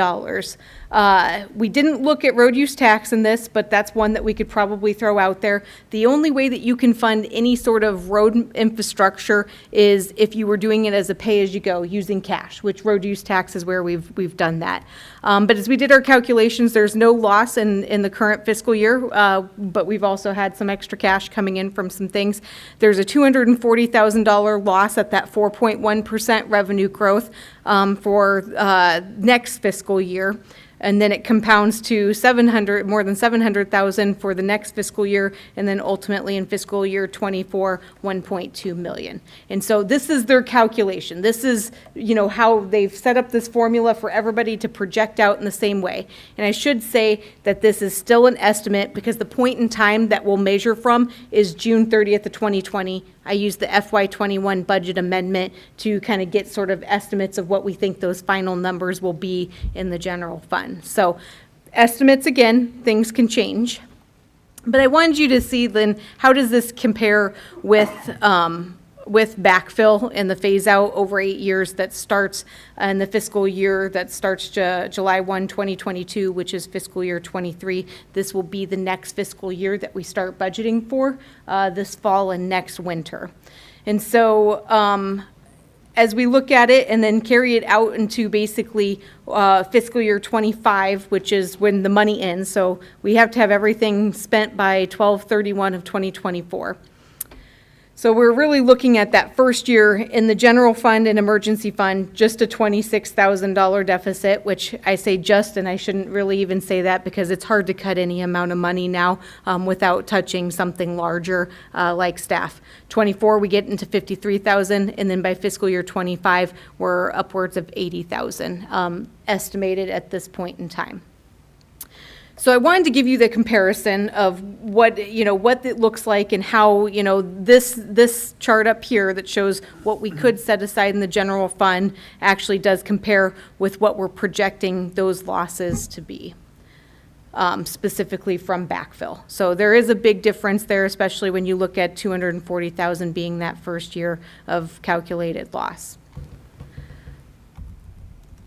We didn't look at road use tax in this, but that's one that we could probably throw out there. The only way that you can fund any sort of road infrastructure is if you were doing it as a pay-as-you-go using cash, which road use tax is where we've done that. But as we did our calculations, there's no loss in the current fiscal year, but we've also had some extra cash coming in from some things. There's a $240,000 loss at that 4.1% revenue growth for next fiscal year. And then it compounds to more than 700,000 for the next fiscal year, and then ultimately in fiscal year 24, 1.2 million. And so this is their calculation. This is, how they've set up this formula for everybody to project out in the same way. And I should say that this is still an estimate because the point in time that we'll measure from is June 30th of 2020. I used the FY21 budget amendment to kind of get sort of estimates of what we think those final numbers will be in the general fund. So estimates, again, things can change. But I wanted you to see then how does this compare with backfill and the phase out over 8 years that starts in the fiscal year that starts July 1, 2022, which is fiscal year 23. This will be the next fiscal year that we start budgeting for this fall and next winter. And so as we look at it and then carry it out into basically fiscal year 25, which is when the money ends. So we have to have everything spent by 12/31 of 2024. So we're really looking at that first year in the general fund and emergency fund, just a $26,000 deficit, which I say just, and I shouldn't really even say that because it's hard to cut any amount of money now without touching something larger like staff. 24, we get into 53,000, and then by fiscal year 25, we're upwards of 80,000 estimated at this point in time. So I wanted to give you the comparison of what it looks like and how, this chart up here that shows what we could set aside in the general fund actually does compare with what we're projecting those losses to be, specifically from backfill. So there is a big difference there, especially when you look at 240,000 being that first year of calculated loss.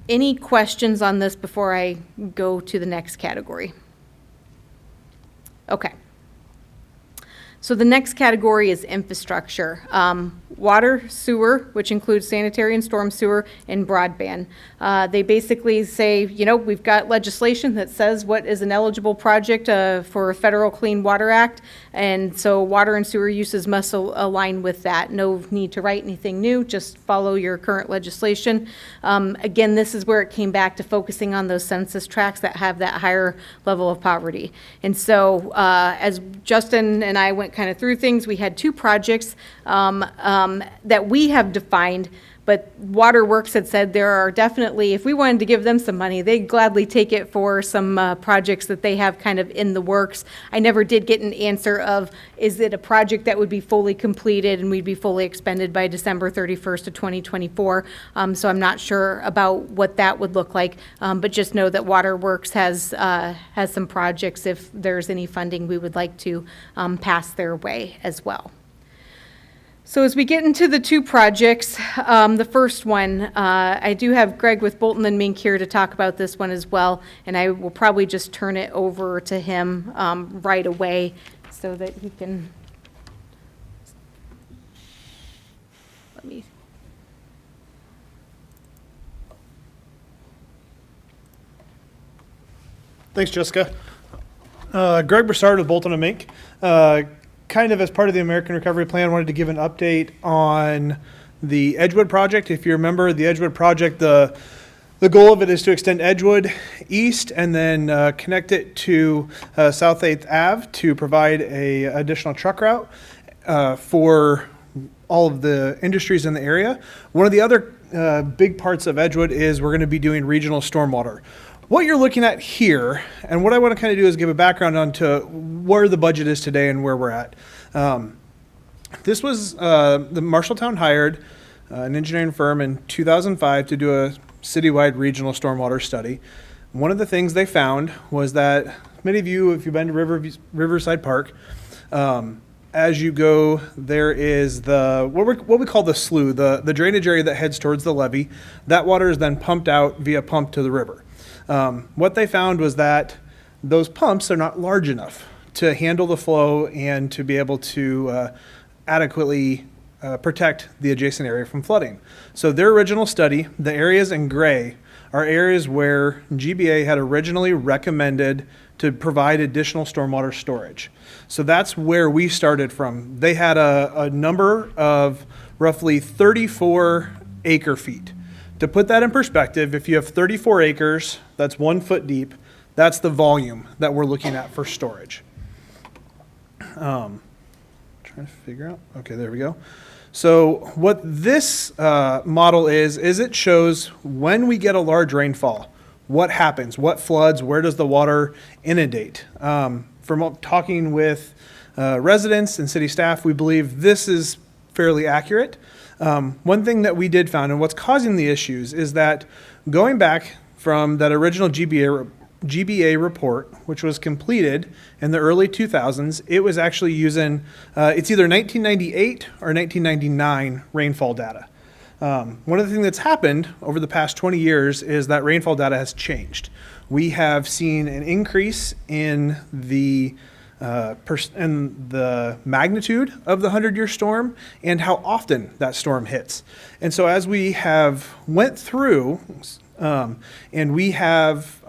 Any questions on this before I go to the next category? Okay. So the next category is infrastructure. Water, sewer, which includes sanitary and storm sewer, and broadband. They basically say, we've got legislation that says what is an eligible project for a federal Clean Water Act, and so water and sewer uses must align with that. No need to write anything new, just follow your current legislation. Again, this is where it came back to focusing on those census tracts that have that higher level of poverty. And so as Justin and I went kind of through things, we had 2 projects that we have defined, but Waterworks had said there are definitely, if we wanted to give them some money, they'd gladly take it for some projects that they have kind of in the works. I never did get an answer of, is it a project that would be fully completed and we'd be fully expended by December 31st of 2024? So I'm not sure about what that would look like, but just know that Waterworks has some projects if there's any funding we would like to pass their way as well. So as we get into the two projects, the first one, I do have Greg with Bolton and Mink here to talk about this one as well, and I will probably just turn it over to him right away so that he can, let me. Thanks, Jessica. Greg Broussard with Bolton and Mink. Kind of as part of the American Recovery Plan, wanted to give an update on the Edgewood project. If you remember the Edgewood project, the goal of it is to extend Edgewood east and then connect it to South 8th Ave to provide a additional truck route for all of the industries in the area. One of the other big parts of Edgewood is we're going to be doing regional stormwater. What you're looking at here, and what I want to kind of do is give a background onto where the budget is today and where we're at. This was the Marshalltown hired an engineering firm in 2005 to do a citywide regional stormwater study. One of the things they found was that many of you, if you've been to Riverside Park, as you go, there is the what we call the slough, the drainage area that heads towards the levee. That water is then pumped out via pump to the river. What they found was that those pumps are not large enough to handle the flow and to be able to adequately protect the adjacent area from flooding. So their original study, the areas in gray, are areas where GBA had originally recommended to provide additional stormwater storage. So that's where we started from. They had a number of roughly 34 acre feet. To put that in perspective, if you have 34 acres, that's 1 foot deep, that's the volume that we're looking at for storage. Trying to figure out, okay, there we go. So what this model is it shows when we get a large rainfall, what happens, what floods, where does the water inundate. From talking with residents and city staff, we believe this is fairly accurate. One thing that we did found, and what's causing the issues, is that going back from that original GBA report, which was completed in the early 2000s, it was actually using, it's either 1998 or 1999 rainfall data. One of the things that's happened over the past 20 years is that rainfall data has changed. We have seen an increase in the magnitude of the 100-year storm and how often that storm hits. And so as we have went through and we have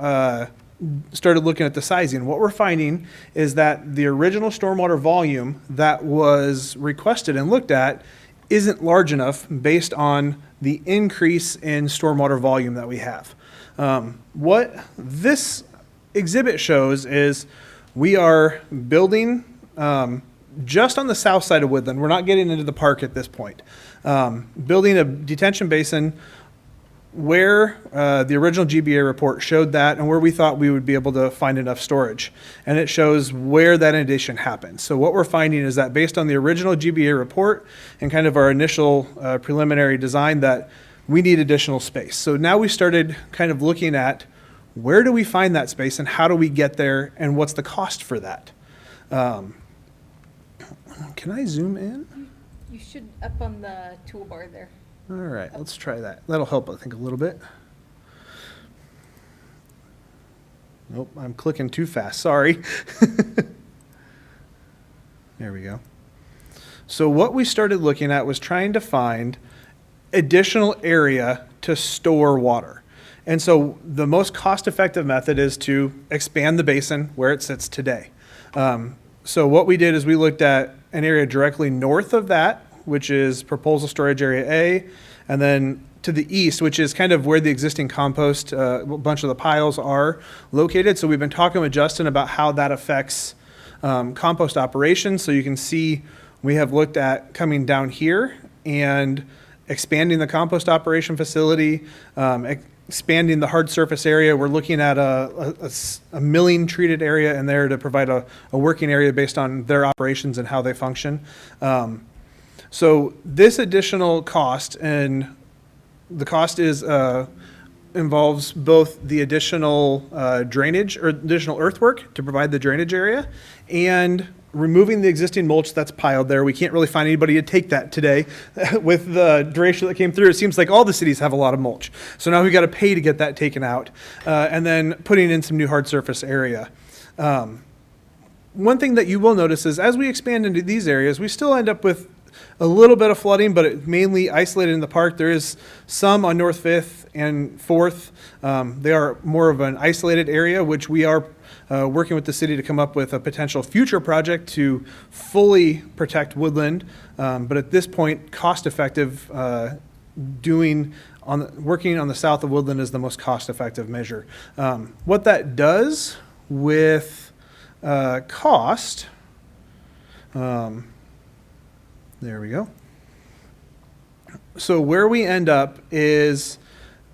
started looking at the sizing, what we're finding is that the original stormwater volume that was requested and looked at isn't large enough based on the increase in stormwater volume that we have. What this exhibit shows is we are building just on the south side of Woodland. We're not getting into the park at this point. Building a detention basin where the original GBA report showed that and where we thought we would be able to find enough storage. And it shows where that inundation happened. So what we're finding is that based on the original GBA report and kind of our initial preliminary design, that we need additional space. So now we started kind of looking at where do we find that space and how do we get there and what's the cost for that? Can I zoom in? You should up on the toolbar there. All right, let's try that. That'll help, I think, a little bit. Nope, I'm clicking too fast, sorry. There we go. So what we started looking at was trying to find additional area to store water. And so the most cost-effective method is to expand the basin where it sits today. So what we did is we looked at an area directly north of that, which is proposal storage area A, and then to the east, which is kind of where the existing compost, a bunch of the piles are located. So we've been talking with Justin about how that affects compost operations. So you can see we have looked at coming down here and expanding the compost operation facility, expanding the hard surface area. We're looking at a milling treated area in there to provide a working area based on their operations and how they function. So this additional cost, and the cost is involves both the additional drainage or additional earthwork to provide the drainage area and removing the existing mulch that's piled there. We can't really find anybody to take that today. With the derecho that came through, it seems like all the cities have a lot of mulch. So now we've got to pay to get that taken out. And then putting in some new hard surface area. One thing that you will notice is as we expand into these areas, we still end up with a little bit of flooding, but it mainly isolated in the park. There is some on North 5th and 4th. They are more of an isolated area, which we are working with the city to come up with a potential future project to fully protect woodland. But at this point, cost effective, working on the south of woodland is the most cost effective measure. What that does with cost, there we go. So where we end up is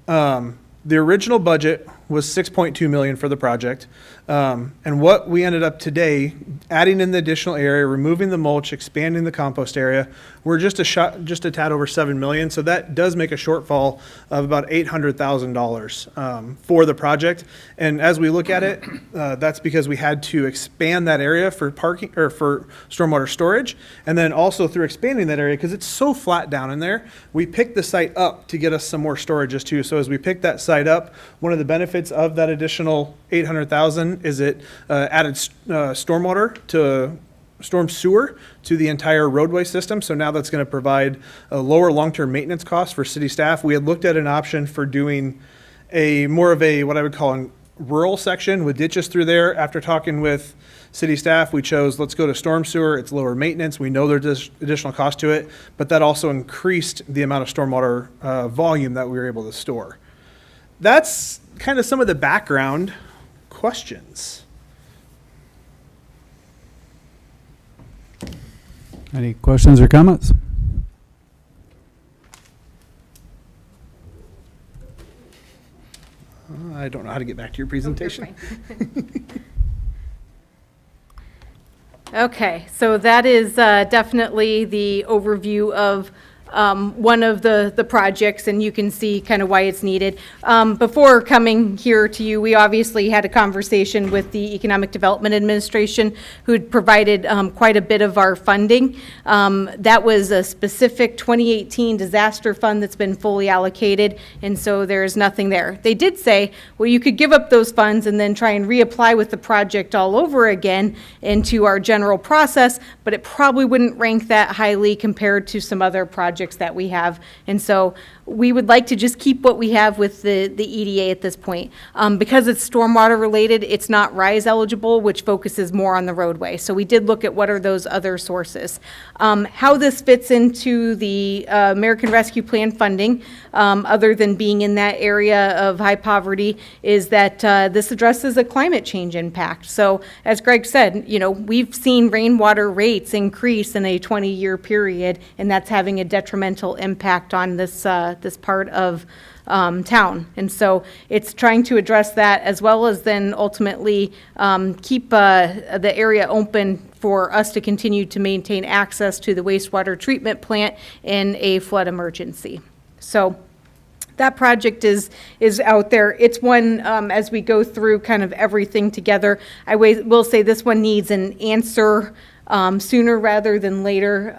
the original budget was $6.2 million for the project. And what we ended up today, adding in the additional area, removing the mulch, expanding the compost area, we're just a tad over $7 million. So that does make a shortfall of about $800,000 for the project. And as we look at it, that's because we had to expand that area for parking or for stormwater storage. And then also through expanding that area, because it's so flat down in there, we picked the site up to get us some more storages too. So as we picked that site up, one of the benefits of that additional $800,000 is it added stormwater to storm sewer to the entire roadway system. So now that's going to provide a lower long-term maintenance cost for city staff. We had looked at an option for doing a more of a what I would call a rural section with ditches through there. After talking with city staff, we chose let's go to storm sewer. It's lower maintenance. We know there's additional cost to it, but that also increased the amount of stormwater volume that we were able to store. That's kind of some of the background. Questions? Any questions or comments? I don't know how to get back to your presentation. Okay, so that is definitely the overview of one of the projects, and you can see kind of why it's needed. Before coming here to you, we obviously had a conversation with the Economic Development Administration, who had provided quite a bit of our funding. That was a specific 2018 disaster fund that's been fully allocated, and so there's nothing there. They did say, well, you could give up those funds and then try and reapply with the project all over again into our general process, but it probably wouldn't rank that highly compared to some other projects that we have. And so we would like to just keep what we have with the EDA at this point. Because it's stormwater related, it's not RISE eligible, which focuses more on the roadway. So we did look at what are those other sources. How this fits into the American Rescue Plan funding, other than being in that area of high poverty, is that this addresses a climate change impact. So as Greg said, you know, we've seen rainwater rates increase in a 20-year period, and that's having a detrimental impact on this this part of town. And so it's trying to address that, as well as then ultimately keep the area open for us to continue to maintain access to the wastewater treatment plant in a flood emergency. So that project is out there. It's one, as we go through kind of everything together, I will say this one needs an answer sooner rather than later.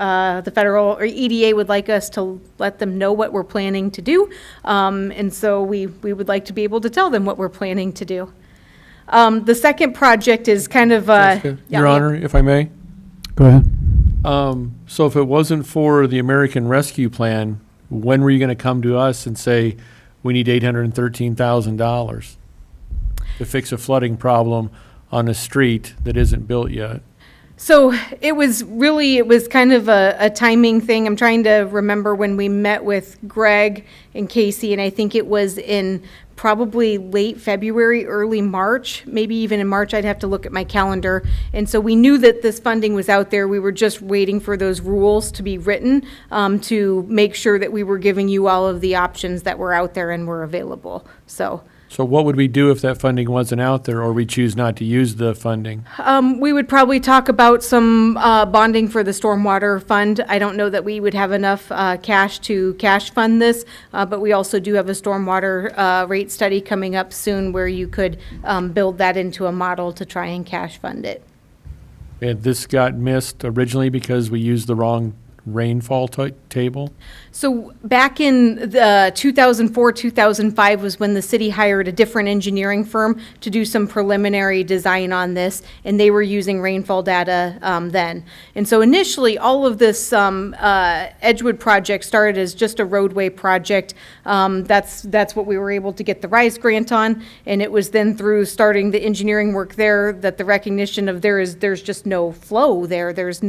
The federal or EDA would like us to let them know what we're planning to do. And so we would like to be able to tell them what we're planning to do. The second project is kind of, Your Honor, if I may. Go ahead. So if it wasn't for the American Rescue Plan, when were you going to come to us and say, we need $813,000 to fix a flooding problem on a street that isn't built yet? So it was kind of a timing thing. I'm trying to remember when we met with Greg and Casey, and I think it was in probably late February, early March, maybe even in March. I'd have to look at my calendar. And so we knew that this funding was out there. We were just waiting for those rules to be written to make sure that we were giving you all of the options that were out there and were available. So what would we do if that funding wasn't out there, or we choose not to use the funding? We would probably talk about some bonding for the stormwater fund. I don't know that we would have enough cash to cash fund this, but we also do have a stormwater rate study coming up soon where you could build that into a model to try and cash fund it. And this got missed originally because we used the wrong rainfall table. So back in the 2004, 2005 was when the city hired a different engineering firm to do some preliminary design on this, and they were using rainfall data then. And so initially, all of this Edgewood project started as just a roadway project. That's what we were able to get the RISE grant on, and it was then through starting the engineering work there that the recognition of there's just no flow there. There's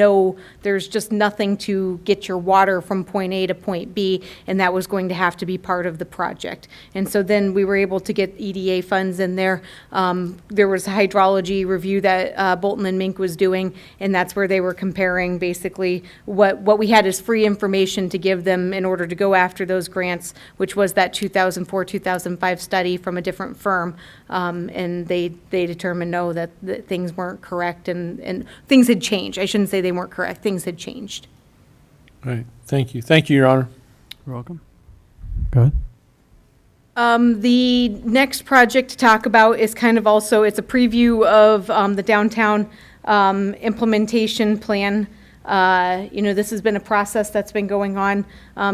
just nothing to get your water from point A to point B, and that was going to have to be part of the project. And so then we were able to get EDA funds in there. There was a hydrology review that Bolton and Mink was doing, and that's where they were comparing basically what we had as free information to give them in order to go after those grants, which was that 2004-2005 study from a different firm. And they determined, no, that things weren't correct and things had changed. I shouldn't say they weren't correct. Things had changed. All right. Thank you. Thank you, Your Honor. You're welcome. Go ahead. The next project to talk about is kind of also, it's a preview of the downtown implementation plan. This has been a process that's been going on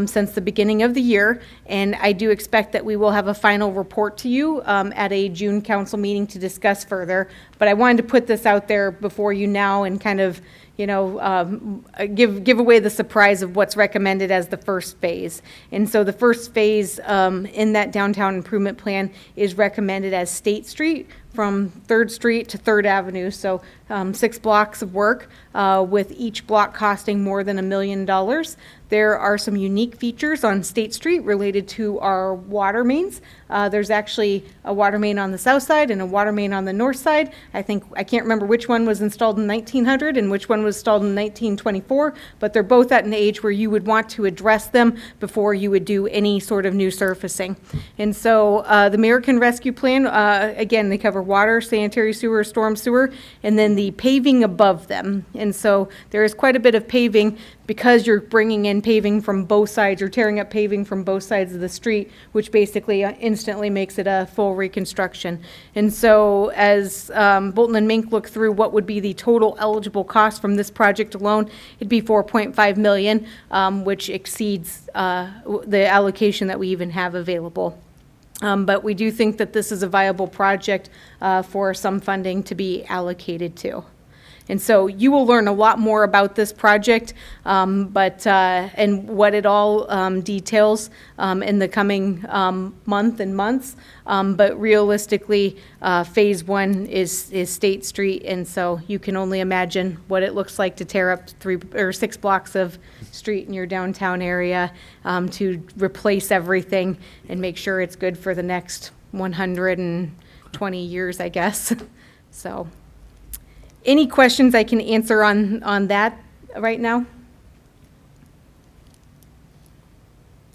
since the beginning of the year, and I do expect that we will have a final report to you at a June council meeting to discuss further. But I wanted to put this out there before you now and kind of give away the surprise of what's recommended as the first phase. And so the first phase in that downtown improvement plan is recommended as State Street from 3rd Street to 3rd Avenue. So 6 blocks of work with each block costing more than $1 million. There are some unique features on State Street related to our water mains. There's actually a water main on the south side and a water main on the north side. I can't remember which one was installed in 1900 and which one was installed in 1924, but they're both at an age where you would want to address them before you would do any sort of new surfacing. And so the American Rescue Plan, again, they cover water, sanitary sewer, storm sewer, and then the paving above them. And so there is quite a bit of paving because you're bringing in paving from both sides, you're tearing up paving from both sides of the street, which basically instantly makes it a full reconstruction. And so as Bolton and Mink look through what would be the total eligible cost from this project alone, it'd be $4.5 million, which exceeds the allocation that we even have available. But we do think that this is a viable project for some funding to be allocated to. And so you will learn a lot more about this project, and what it all details in the coming month and months. But realistically, phase 1 is State Street, and so you can only imagine what it looks like to tear up 3 or 6 blocks of street in your downtown area to replace everything and make sure it's good for the next 120 years, I guess. So. Any questions I can answer on that right now?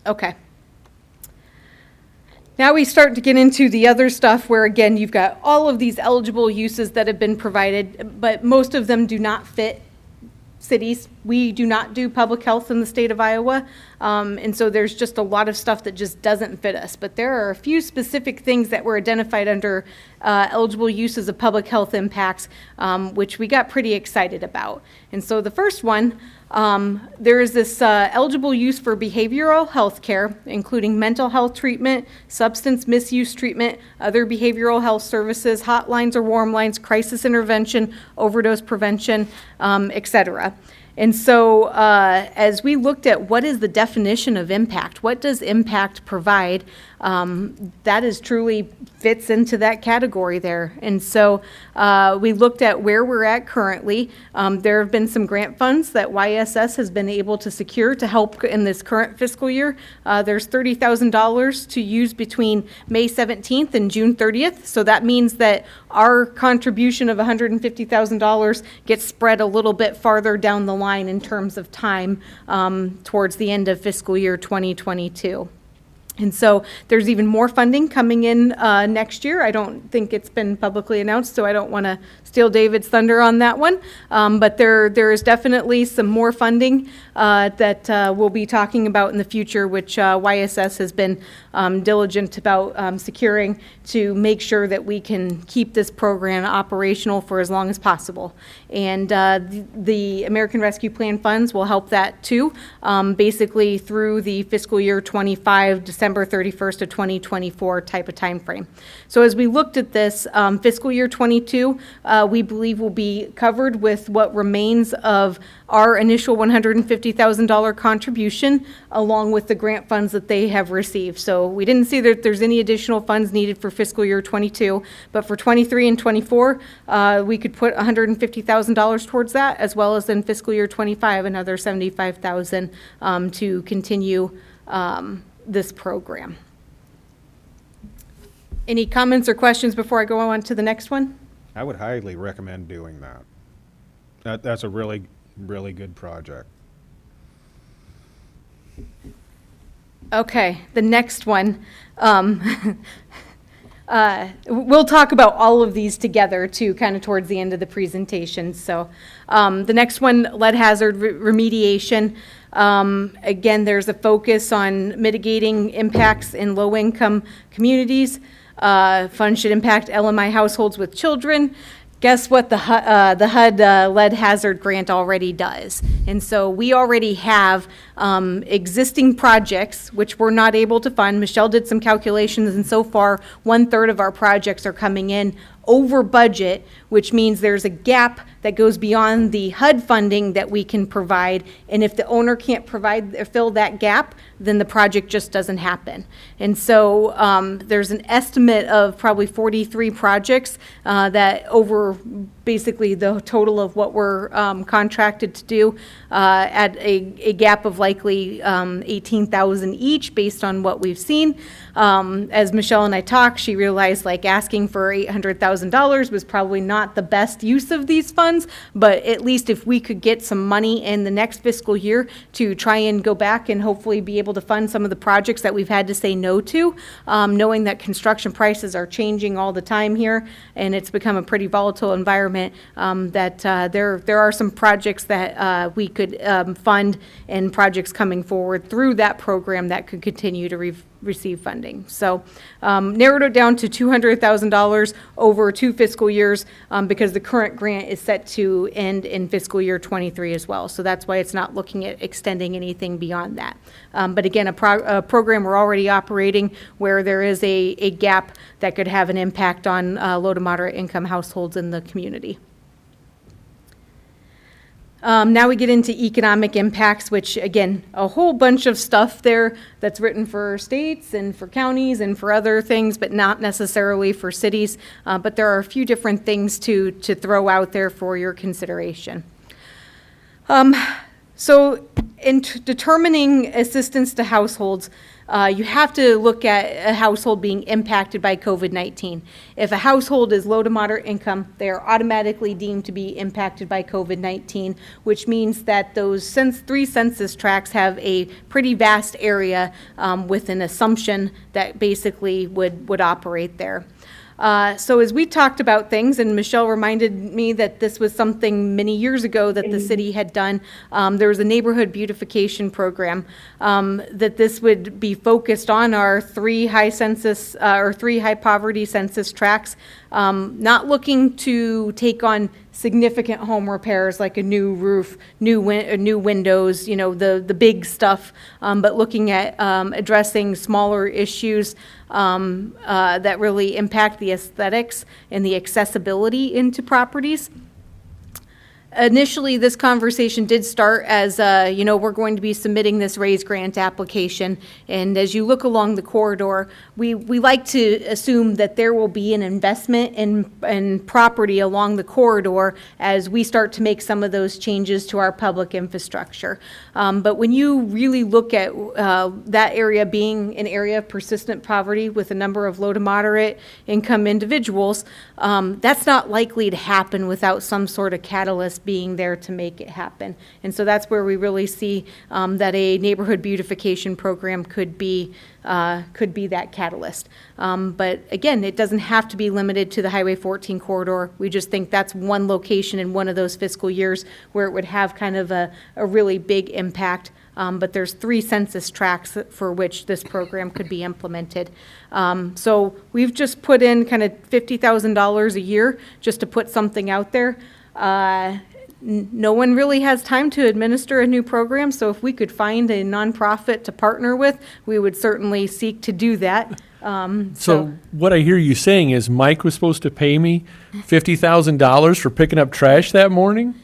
Okay. Now we start to get into the other stuff where, again, you've got all of these eligible uses that have been provided, but most of them do not fit cities. We do not do public health in the state of Iowa, and so there's just a lot of stuff that just doesn't fit us. But there are a few specific things that were identified under eligible uses of public health impacts, which we got pretty excited about. And so the first one, there is this eligible use for behavioral health care, including mental health treatment, substance misuse treatment, other behavioral health services, hotlines or warm lines, crisis intervention, overdose prevention, etc. And so as we looked at what is the definition of impact, what does impact provide, that is truly fits into that category there. And so we looked at where we're at currently. There have been some grant funds that YSS has been able to secure to help in this current fiscal year. There's $30,000 to use between May 17th and June 30th. So that means that our contribution of $150,000 gets spread a little bit farther down the line in terms of time towards the end of fiscal year 2022. And so there's even more funding coming in next year. I don't think it's been publicly announced, so I don't want to steal David's thunder on that one. But there is definitely some more funding that we'll be talking about in the future, which YSS has been diligent about securing to make sure that we can keep this program operational for as long as possible. And the American Rescue Plan funds will help that too, basically through the fiscal year 25, December 31st of 2024 type of time frame. So as we looked at this, fiscal year 22, we believe will be covered with what remains of our initial $150,000 contribution, along with the grant funds that they have received. So we didn't see that there's any additional funds needed for fiscal year 22, but for 23 and 24, we could put $150,000 towards that, as well as in fiscal year 25, another $75,000 to continue this program. Any comments or questions before I go on to the next one? I would highly recommend doing that. That's a really, really good project. Okay, the next one. We'll talk about all of these together too, kind of towards the end of the presentation. So the next one, lead hazard remediation. Again, there's a focus on mitigating impacts in low-income communities. Funds should impact LMI households with children. Guess what the HUD lead hazard grant already does? And so we already have existing projects which we're not able to fund. Michelle did some calculations, and so far 1/3 of our projects are coming in over budget, which means there's a gap that goes beyond the HUD funding that we can provide. And if the owner can't provide or fill that gap, then the project just doesn't happen. And so there's an estimate of probably 43 projects that over basically the total of what we're contracted to do at a gap of likely 18,000 each based on what we've seen. As Michelle and I talked, she realized like asking for $800,000 was probably not the best use of these funds, but at least if we could get some money in the next fiscal year to try and go back and hopefully be able to fund some of the projects that we've had to say no to, knowing that construction prices are changing all the time here and it's become a pretty volatile environment, that there are some projects that we could fund and projects coming forward through that program that could continue to receive funding. So narrowed it down to $200,000 over 2 fiscal years because the current grant is set to end in fiscal year 23 as well. So that's why it's not looking at extending anything beyond that. But again, a program we're already operating where there is a gap that could have an impact on low to moderate income households in the community. Now we get into economic impacts, which again, a whole bunch of stuff there that's written for states and for counties and for other things, but not necessarily for cities. But there are a few different things to throw out there for your consideration. So in determining assistance to households, you have to look at a household being impacted by COVID-19. If a household is low to moderate income, they are automatically deemed to be impacted by COVID-19, which means that those 3 census tracts have a pretty vast area with an assumption that basically would operate there. So as we talked about things, and Michelle reminded me that this was something many years ago that the city had done, there was a neighborhood beautification program that this would be focused on our 3 high census or 3 high poverty census tracts, not looking to take on significant home repairs like a new roof, new windows, you know, the big stuff, but looking at addressing smaller issues that really impact the aesthetics and the accessibility into properties. Initially, this conversation did start as, we're going to be submitting this raise grant application. And as you look along the corridor, we like to assume that there will be an investment in property along the corridor as we start to make some of those changes to our public infrastructure. But when you really look at that area being an area of persistent poverty with a number of low to moderate income individuals, that's not likely to happen without some sort of catalyst catalyst being there to make it happen. And so that's where we really see that a neighborhood beautification program could be that catalyst. But again, it doesn't have to be limited to the Highway 14 corridor. We just think that's one location in one of those fiscal years where it would have kind of a really big impact. But there's 3 census tracts for which this program could be implemented. So we've just put in kind of $50,000 a year just to put something out there. No one really has time to administer a new program, so if we could find a nonprofit to partner with, we would certainly seek to do that. So what I hear you saying is Mike was supposed to pay me $50,000 for picking up trash that morning?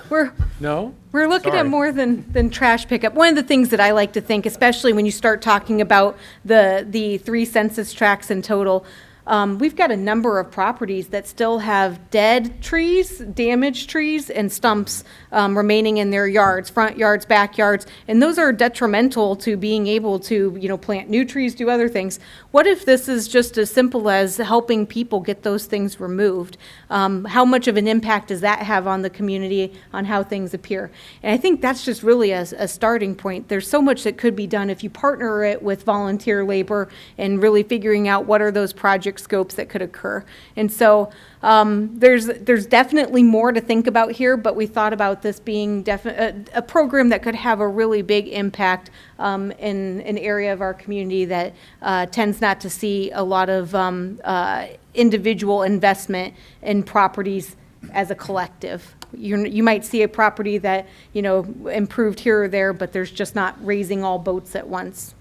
We're looking at more than trash pickup. One of the things that I like to think, especially when you start talking about the 3 census tracts in total, we've got a number of properties that still have dead trees, damaged trees, and stumps remaining in their yards, front yards, backyards, and those are detrimental to being able to, plant new trees, do other things. What if this is just as simple as helping people get those things removed? How much of an impact does that have on the community, on how things appear? And I think that's just really a starting point. There's so much that could be done if you partner it with volunteer labor and really figuring out what are those project scopes that could occur. And so there's definitely more to think about here, but we thought about this being a program that could have a really big impact in an area of our community that tends not to see a lot of individual investment in properties as a collective. You might see a property that, improved here or there, but there's just not raising all boats at once.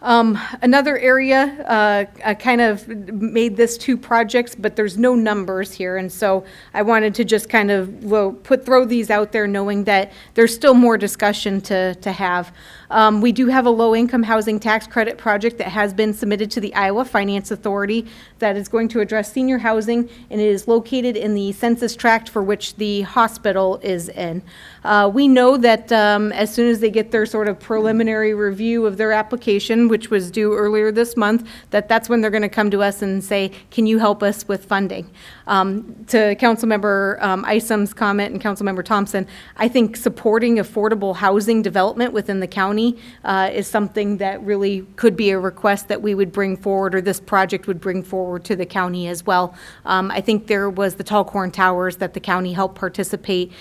Another area, I kind of made this 2 projects, but there's no numbers here. And so I wanted to just kind of throw these out there knowing that there's still more discussion to have. We do have a low-income housing tax credit project that has been submitted to the Iowa Finance Authority that is going to address senior housing, and it is located in the census tract for which the hospital is in. We know that as soon as they get their sort of preliminary review of their application, which was due earlier this month, that's when they're going to come to us and say, can you help us with funding? To Councilmember Isom's comment and Councilmember Thompson, I think supporting affordable housing development within the county is something that really could be a request that we would bring forward, or this project would bring forward to the county as well. I think there was the Tall Corn Towers that the county helped participate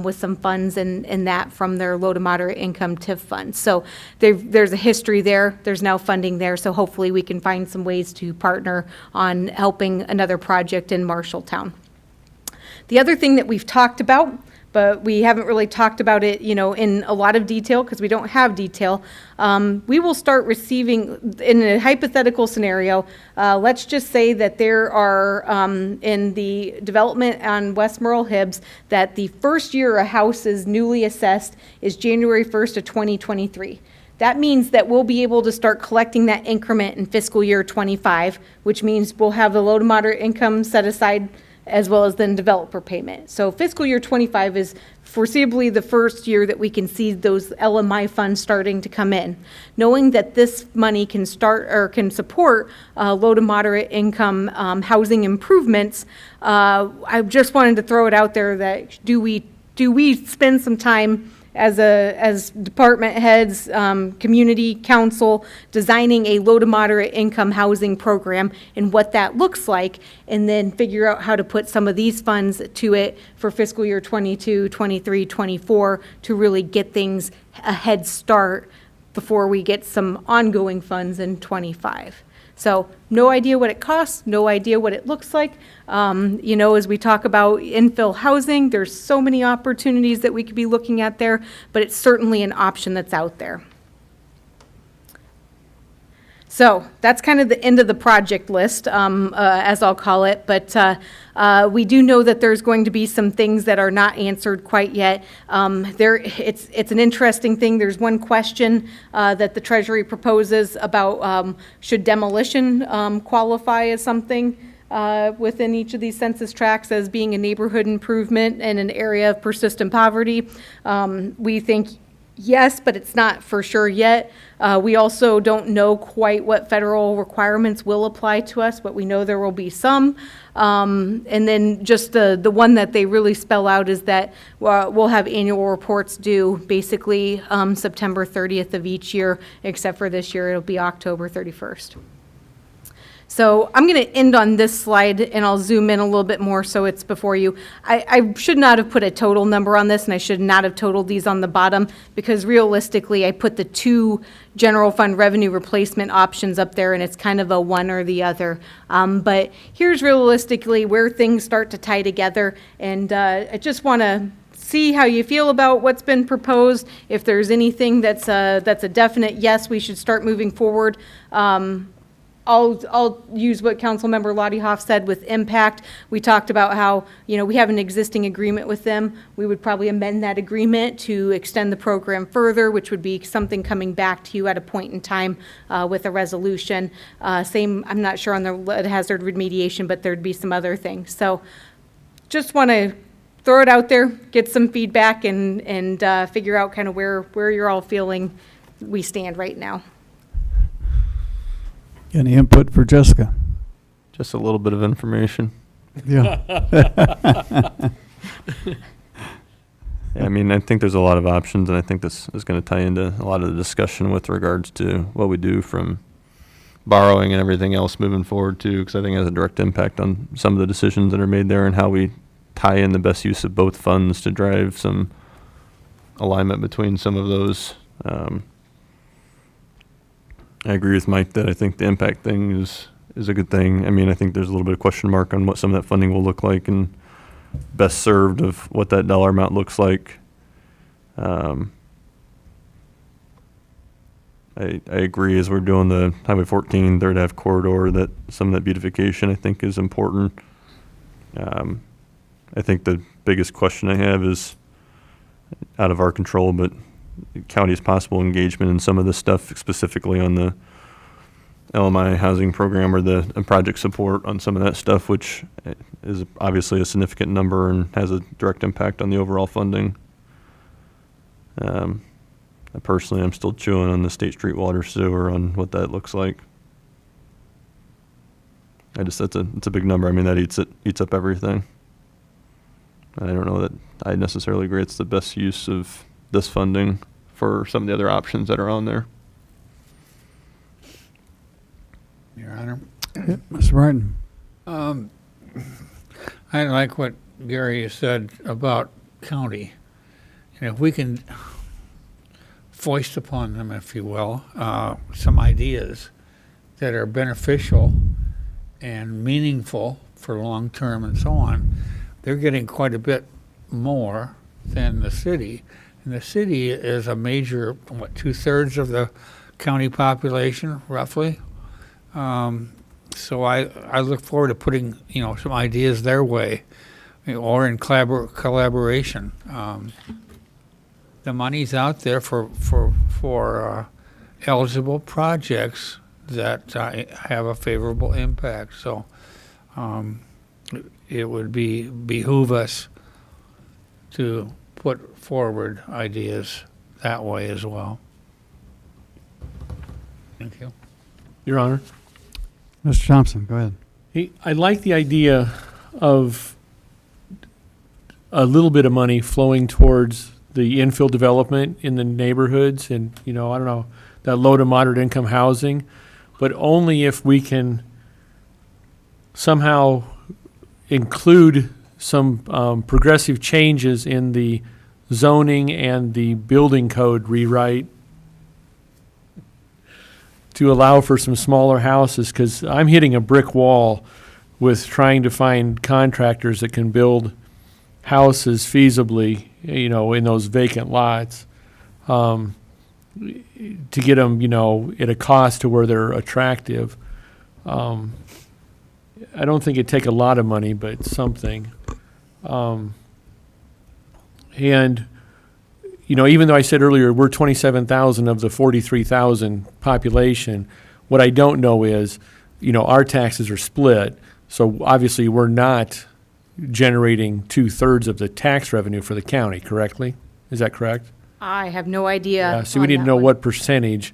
with some funds in that from their low to moderate income TIF fund. So there's a history there. There's now funding there. So hopefully we can find some ways to partner on helping another project in Marshalltown. The other thing that we've talked about, but we haven't really talked about it, in a lot of detail because we don't have detail. We will start receiving, in a hypothetical scenario, let's just say that there are, in the development on West Merle Hibbs, that the first year a house is newly assessed is January 1st of 2023. That means that we'll be able to start collecting that increment in fiscal year 25, which means we'll have the low to moderate income set aside as well as then developer payment. So fiscal year 25 is foreseeably the first year that we can see those LMI funds starting to come in. Knowing that this money can start or can support low to moderate income housing improvements, I just wanted to throw it out there that do we spend some time as department heads, community council, designing a low to moderate income housing program and what that looks like, and then figure out how to put some of these funds to it for fiscal year 22, 23, 24 to really get things a head start before we get some ongoing funds in 25. So no idea what it costs, no idea what it looks like. As we talk about infill housing, there's so many opportunities that we could be looking at there, but it's certainly an option that's out there. So that's kind of the end of the project list, as I'll call it. But we do know that there's going to be some things that are not answered quite yet. It's an interesting thing. There's one question that the Treasury proposes about should demolition qualify as something within each of these census tracts as being a neighborhood improvement in an area of persistent poverty. We think Yes, but it's not for sure yet. We also don't know quite what federal requirements will apply to us, but we know there will be some. And then just the one that they really spell out is that we'll have annual reports due basically September 30th of each year, except for this year, it'll be October 31st. So I'm going to end on this slide, and I'll zoom in a little bit more so it's before you. I should not have put a total number on this, and I should not have totaled these on the bottom, because realistically, I put the two general fund revenue replacement options up there, and it's kind of a one or the other. But here's realistically where things start to tie together, and I just want to see how you feel about what's been proposed. If there's anything that's a definite yes, we should start moving forward. I'll use what Councilmember Lottie Hoff said with impact. We talked about how, we have an existing agreement with them. We would probably amend that agreement to extend the program further, which would be something coming back to you at a point in time with a resolution. Same, I'm not sure on the lead hazard remediation, but there'd be some other things. So just want to throw it out there, get some feedback, and figure out kind of where you're all feeling we stand right now. Any input for Jessica? Just a little bit of information. Yeah. Yeah, I mean, I think there's a lot of options, and I think this is going to tie into a lot of the discussion with regards to what we do from borrowing and everything else moving forward too, because I think it has a direct impact on some of the decisions that are made there and how we tie in the best use of both funds to drive some alignment between some of those. I agree with Mike that I think the impact thing is a good thing. I mean, I think there's a little bit of question mark on what some of that funding will look like and best served of what that dollar amount looks like. I agree as we're doing the Highway 14 third half corridor that some of that beautification I think is important. I think the biggest question I have is out of our control, but county's possible engagement in some of this stuff, specifically on the LMI housing program or the project support on some of that stuff, which is obviously a significant number and has a direct impact on the overall funding. Personally, I'm still chewing on the State Street water sewer on what that looks like. It's a big number. I mean, that eats up everything. I don't know that I necessarily agree it's the best use of this funding for some of the other options that are on there. Your Honor. Yep, Mr. Martin. I like what Gary said about county. And if we can foist upon them, if you will, some ideas that are beneficial and meaningful for long term and so on, they're getting quite a bit more than the city. And the city is a major, 2/3 of the county population, roughly. So I look forward to putting, some ideas their way, or in collaboration. The money's out there for eligible projects that have a favorable impact. So it would behoove us to put forward ideas that way as well. Thank you. Your Honor. Mr. Thompson, go ahead. Hey, I like the idea of a little bit of money flowing towards the infill development in the neighborhoods and, I don't know, that low to moderate income housing, but only if we can somehow include some progressive changes in the zoning and the building code rewrite to allow for some smaller houses, because I'm hitting a brick wall with trying to find contractors that can build houses feasibly, in those vacant lots, to get them, at a cost to where they're attractive. I don't think it'd take a lot of money, but something. And, even though I said earlier we're 27,000 of the 43,000 population, what I don't know is, our taxes are split. So obviously we're not generating 2/3 of the tax revenue for the county, correctly? Is that correct? I have no idea. Yeah, so we on need to that know one. what percentage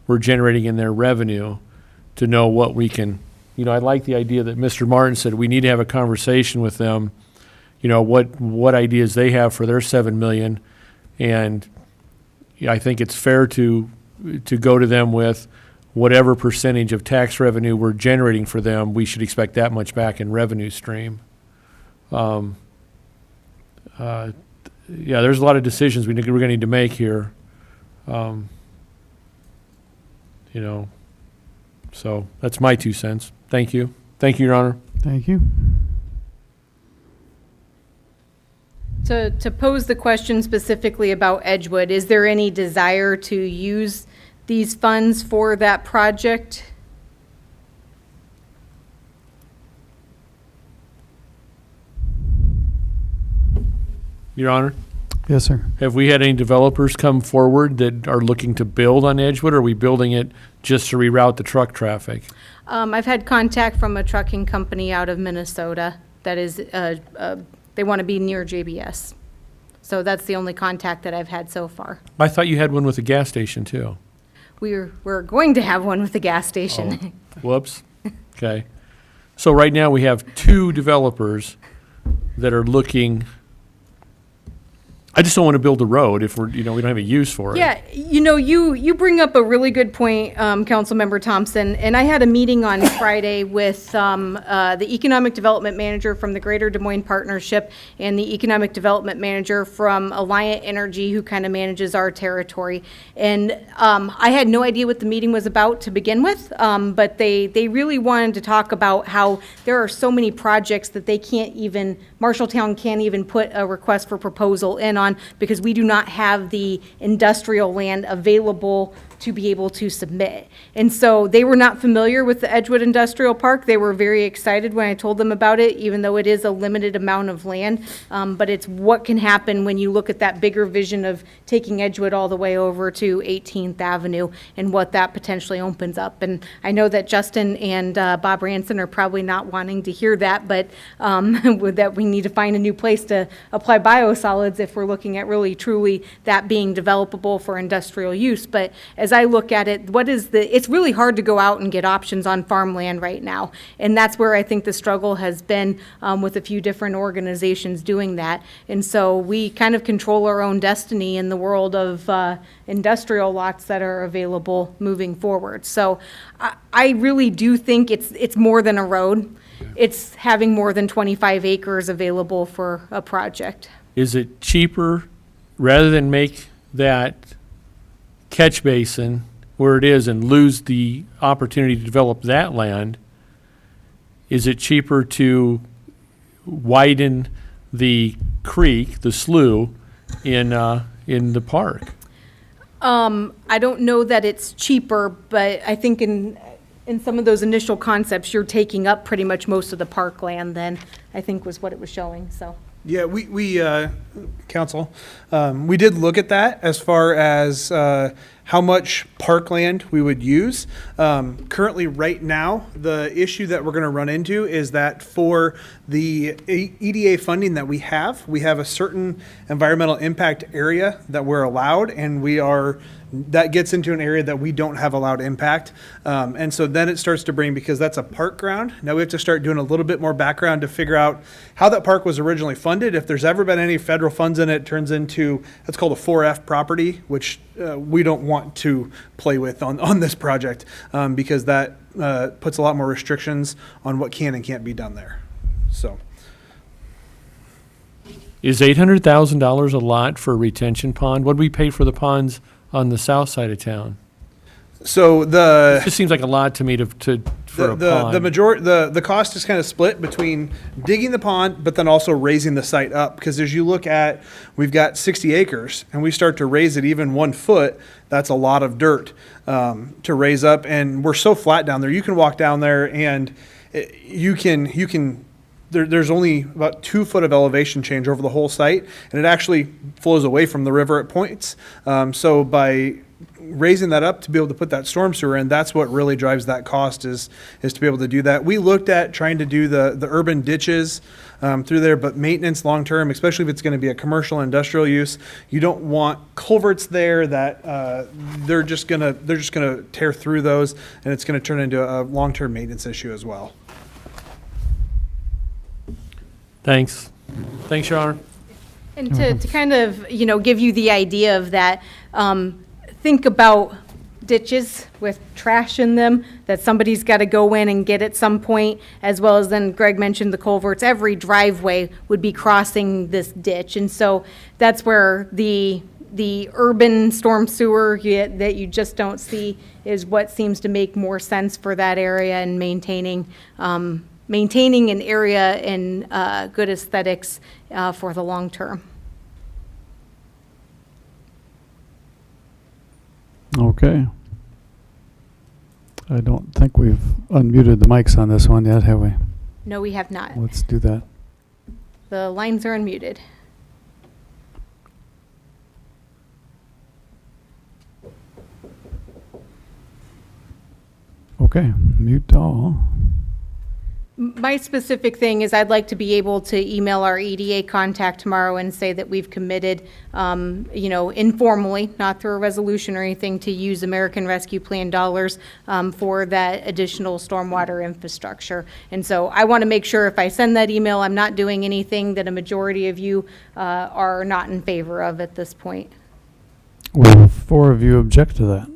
we're generating in their revenue to know what we can, I like the idea that Mr. Martin said, we need to have a conversation with them, what ideas they have for their 7 million. And I think it's fair to go to them with whatever percentage of tax revenue we're generating for them, we should expect that much back in revenue stream. There's a lot of decisions we're going to need to make here. So that's my 2 cents. Thank you. Thank you, Your Honor. Thank you. To pose the question specifically about Edgewood, is there any desire to use these funds for that project? Your Honor? Yes, sir. Have we had any developers come forward that are looking to build on Edgewood, or are we building it just to reroute the truck traffic? I've had contact from a trucking company out of Minnesota that is, they want to be near JBS. So that's the only contact that I've had so far. I thought you had one with a gas station, too. We're going to have one with the gas station. Oh, whoops. Okay. So right now we have 2 developers that are looking. I just don't want to build a road if we don't have a use for it. Yeah, you bring up a really good point, Councilmember Thompson, and I had a meeting on Friday with the Economic Development Manager from the Greater Des Moines Partnership and the Economic Development Manager from Alliant Energy, who kind of manages our territory. And I had no idea what the meeting was about to begin with, but they really wanted to talk about how there are so many projects that Marshalltown can't even put a request for proposal in on because we do not have the industrial land available to be able to submit. And so they were not familiar with the Edgewood Industrial Park. They were very excited when I told them about it, even though it is a limited amount of land. But it's what can happen when you look at that bigger vision of taking Edgewood all the way over to 18th Avenue and what that potentially opens up. And I know that Justin and Bob Ranson are probably not wanting to hear that, but that we need to find a new place to apply biosolids if we're looking at really truly that being developable for industrial use. But as I look at it, it's really hard to go out and get options on farmland right now. And that's where I think the struggle has been with a few different organizations doing that. And so we kind of control our own destiny in the world of industrial lots that are available moving forward. So I really do think it's more than a road. It's having more than 25 acres available for a project. Is it cheaper, rather than make that catch basin where it is and lose the opportunity to develop that land, is it cheaper to widen the creek, the slough, in the park? I don't know that it's cheaper, but I think in some of those initial concepts, you're taking up pretty much most of the parkland then, I think was what it was showing, so. Yeah, we council, we did look at that as far as how much parkland we would use. Currently, right now, the issue that we're going to run into is that for the EDA funding that we have a certain environmental impact area that we're allowed, and that gets into an area that we don't have allowed impact. And so then it starts to bring, because that's a park ground, now we have to start doing a little bit more background to figure out how that park was originally funded. If there's ever been any federal funds in it, turns into, that's called a 4F property, which we don't want to play with on this project because that puts a lot more restrictions on what can and can't be done there. So. Is $800,000 a lot for a retention pond? What do we pay for the ponds on the south side of town? So it just seems like a lot to me for a pond. The cost is kind of split between digging the pond, but then also raising the site up. Because as you look at, we've got 60 acres, and we start to raise it even 1 foot. That's a lot of dirt to raise up, and we're so flat down there. You can walk down there, and you can. There's only about 2 foot of elevation change over the whole site, and it actually flows away from the river at points. So by raising that up to be able to put that storm sewer in, that's what really drives that cost is to be able to do that. We looked at trying to do the urban ditches through there, but maintenance long-term, especially if it's going to be a commercial industrial use, you don't want culverts there that they're just gonna tear through those, and it's going to turn into a long-term maintenance issue as well. Thanks. Thanks, Sean. And to kind of, give you the idea of that, think about ditches with trash in them that somebody's got to go in and get at some point, as well as then Greg mentioned the culverts. Every driveway would be crossing this ditch. And so that's where the urban storm sewer that you just don't see is what seems to make more sense for that area and maintaining an area in good aesthetics for the long term. Okay. I don't think we've unmuted the mics on this one yet, have we? No, we have not. Let's do that. The lines are unmuted. Okay, mute all. My specific thing is I'd like to be able to email our EDA contact tomorrow and say that we've committed, informally, not through a resolution or anything, to use American Rescue Plan dollars for that additional stormwater infrastructure. And so I want to make sure if I send that email, I'm not doing anything that a majority of you are not in favor of at this point. Will 4 of you object to that?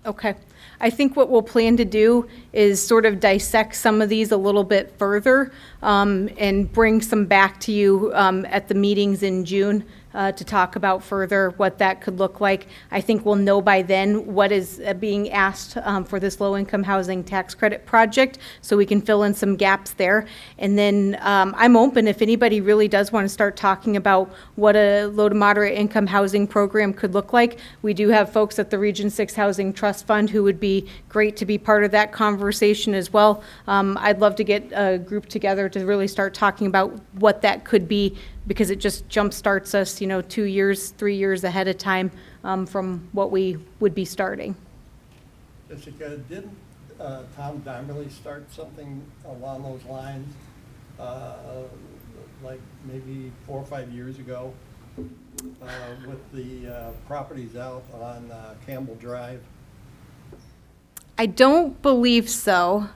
Okay. I think what we'll plan to do is sort of dissect some of these a little bit further and bring some back to you at the meetings in June to talk about further what that could look like. I think we'll know by then what is being asked for this low-income housing tax credit project, so we can fill in some gaps there. And then I'm open if anybody really does want to start talking about what a low to moderate income housing program could look like. We do have folks at the Region 6 Housing Trust Fund who would be great to be part of that conversation as well. I'd love to get a group together to really start talking about what that could be, because it just jumpstarts us, 2 years, 3 years ahead of time from what we would be starting. Jessica, didn't Tom Dimerly start something along those lines, like maybe 4 or 5 years ago, with the properties out on Campbell Drive? I don't believe so.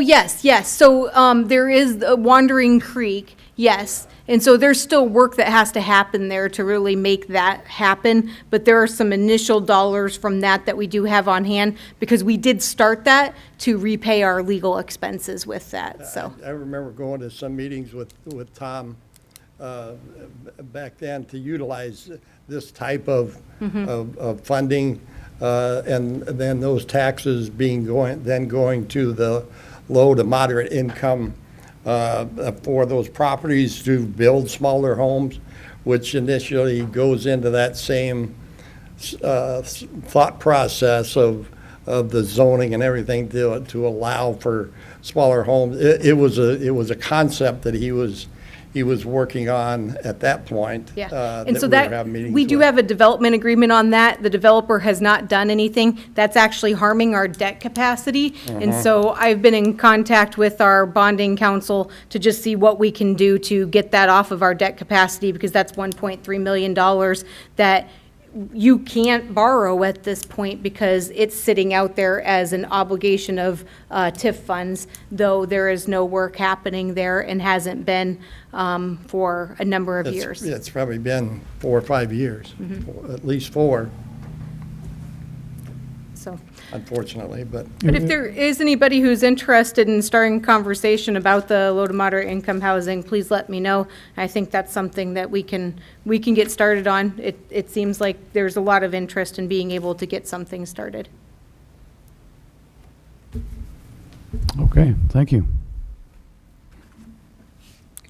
Yes. So there is a Wandering Creek, yes. And so there's still work that has to happen there to really make that happen. But there are some initial dollars from that we do have on hand, because we did start that to repay our legal expenses with that. So I remember going to some meetings with Tom back then to utilize this type of funding. And then those taxes going to the low to moderate income for those properties to build smaller homes, which initially goes into that same thought process of the zoning and everything to allow for smaller homes. It was a concept that he was working on at that point. Yeah, and so we do have a development agreement on that. The developer has not done anything. That's actually harming our debt capacity. And so I've been in contact with our bonding council to just see what we can do to get that off of our debt capacity, because that's $1.3 million that you can't borrow at this point because it's sitting out there as an obligation of TIF funds, though there is no work happening there and hasn't been for a number of years. It's probably been 4 or 5 years, at least 4. So, unfortunately, but if there is anybody who's interested in starting a conversation about the low to moderate income housing, please let me know. I think that's something that we can get started on. It seems like there's a lot of interest in being able to get something started. Okay, thank you.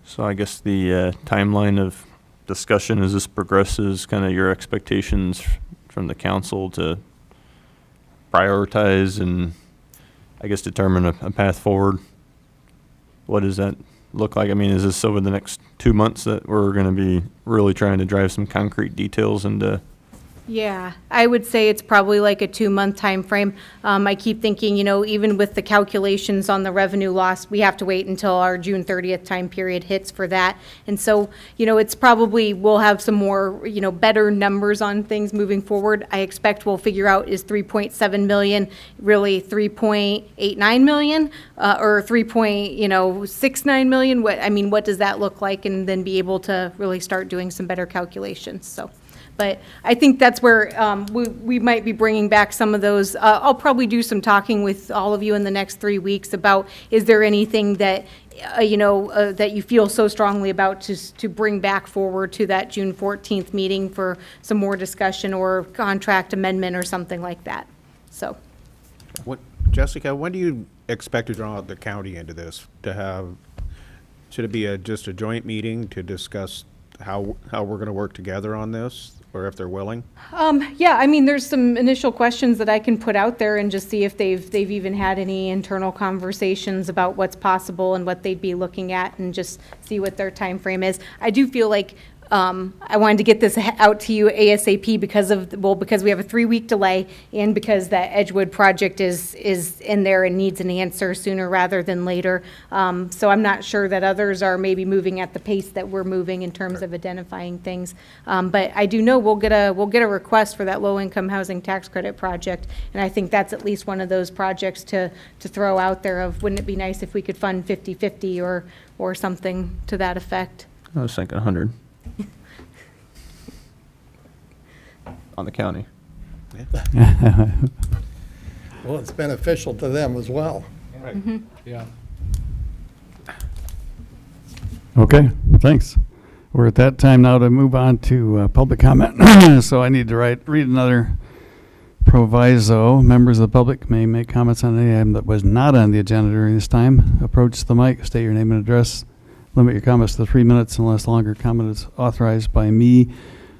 So I guess the timeline of discussion as this progresses, kind of your expectations from the council to prioritize and I guess determine a path forward. What is that look like? I mean, is this over the next 2 months that we're going to be really trying to drive some concrete details into? Yeah, I would say it's probably like a 2-month time frame. I keep thinking, even with the calculations on the revenue loss, we have to wait until our June 30th time period hits for that. And so, it's probably, we'll have some more, better numbers on things moving forward. I expect we'll figure out, is 3.7 million really 3.89 million or 3.69 million? What does that look like? And then be able to really start doing some better calculations. So. But I think that's where we might be bringing back some of those. I'll probably do some talking with all of you in the next 3 weeks about, is there anything that, that you feel so strongly about to bring back forward to that June 14th meeting for some more discussion or contract amendment or something like that. So, Jessica, when do you expect to draw the county into this? Should it be just a joint meeting to discuss how we're going to work together on this? Or if they're willing? Yeah, there's some initial questions that I can put out there and just see if they've even had any internal conversations about what's possible and what they'd be looking at, and just see what their time frame is. I do feel like I wanted to get this out to you ASAP because we have a 3-week delay, and because that Edgewood project is in there and needs an answer sooner rather than later. So I'm not sure that others are maybe moving at the pace that we're moving in terms of identifying things. But I do know we'll get a request for that low-income housing tax credit project, and I think that's at least one of those projects to throw out there of, wouldn't it be nice if we could fund 50-50 or something to that effect? I was thinking 100. On the county. Well, it's beneficial to them as well. Right. Yeah. Okay, thanks. We're at that time now to move on to public comment. So I need to read another proviso. Members of the public may make comments on any item that was not on the agenda during this time. Approach the mic, state your name and address. Limit your comments to 3 minutes unless longer comment is authorized by me.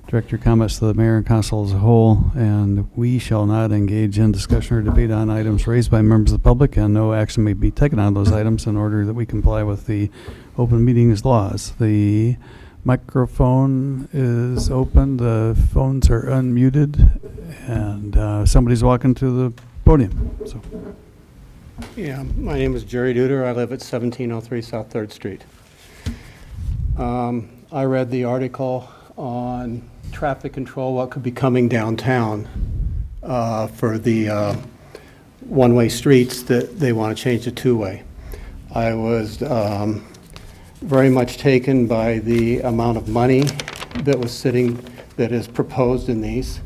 Direct your comments to the mayor and council as a whole, and we shall not engage in discussion or debate on items raised by members of the public, and no action may be taken on those items in order that we comply with the open meetings laws. The microphone is open, the phones are unmuted, and somebody's walking to the podium. So. Yeah, my name is Jerry Duder. I live at 1703 South 3rd Street. I read the article on traffic control, what could be coming downtown for the one-way streets that they want to change to two-way. I was very much taken by the amount of money that is proposed in these.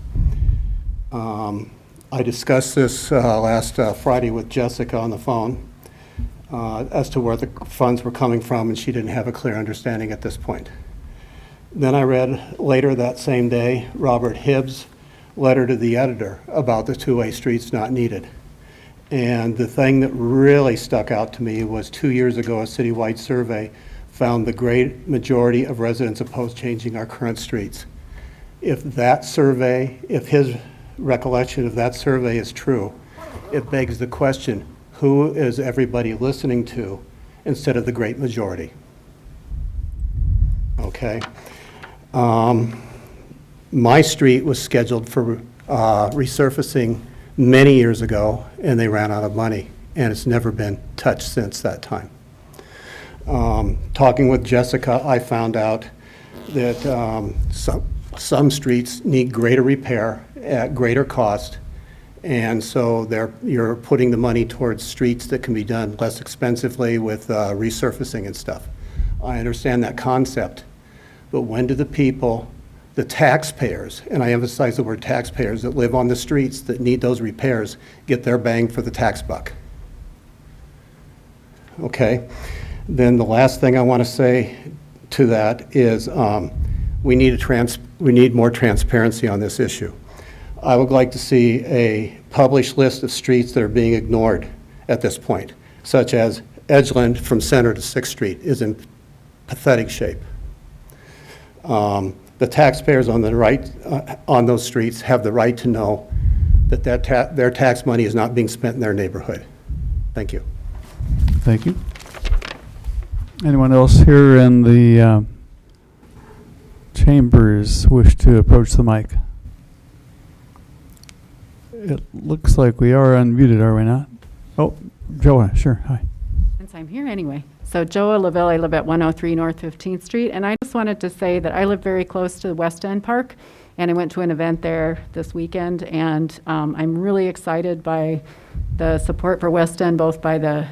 I discussed this last Friday with Jessica on the phone as to where the funds were coming from, and she didn't have a clear understanding at this point. Then I read later that same day Robert Hibbs' letter to the editor about the two-way streets not needed. And the thing that really stuck out to me was 2 years ago, a citywide survey found the great majority of residents oppose changing our current streets. If his recollection of that survey is true, it begs the question, who is everybody listening to instead of the great majority? Okay. My street was scheduled for resurfacing many years ago, and they ran out of money, and it's never been touched since that time. Talking with Jessica, I found out that some streets need greater repair at greater cost, and so you're putting the money towards streets that can be done less expensively with resurfacing and stuff. I understand that concept. But when do the people, the taxpayers, and I emphasize the word taxpayers that live on the streets that need those repairs, get their bang for the tax buck? Okay. Then the last thing I want to say to that is we need more transparency on this issue. I would like to see a published list of streets that are being ignored at this point, such as Edgeland from Center to 6th Street is in pathetic shape. The taxpayers on the right on those streets have the right to know that their tax money is not being spent in their neighborhood. Thank you. Thank you. Anyone else here in the chambers wish to approach the mic? It looks like we are unmuted, are we not? Oh, Joa, sure, hi. Since I'm here anyway. So Joa Lavelle, I live at 103 North 15th Street, and I just wanted to say that I live very close to the West End Park, and I went to an event there this weekend, and I'm really excited by the support for West End, both by the,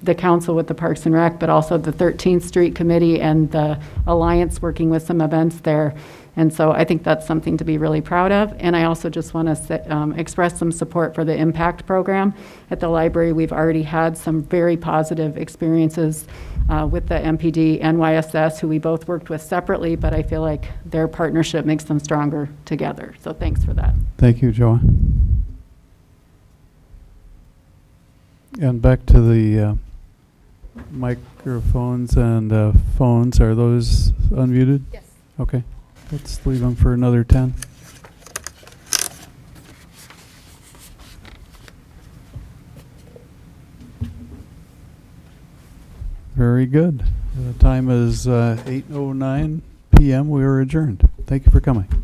the council with the Parks and Rec, but also the 13th Street Committee and the Alliance working with some events there. And so I think that's something to be really proud of. And I also just want to express some support for the Impact Program at the library. We've already had some very positive experiences with the MPD and YSS, who we both worked with separately, but I feel like their partnership makes them stronger together. So thanks for that. Thank you, Joa. And back to the microphones and phones. Are those unmuted? Yes. Okay. Let's leave them for another 10. Very good. The time is 8:09 p.m. We are adjourned. Thank you for coming.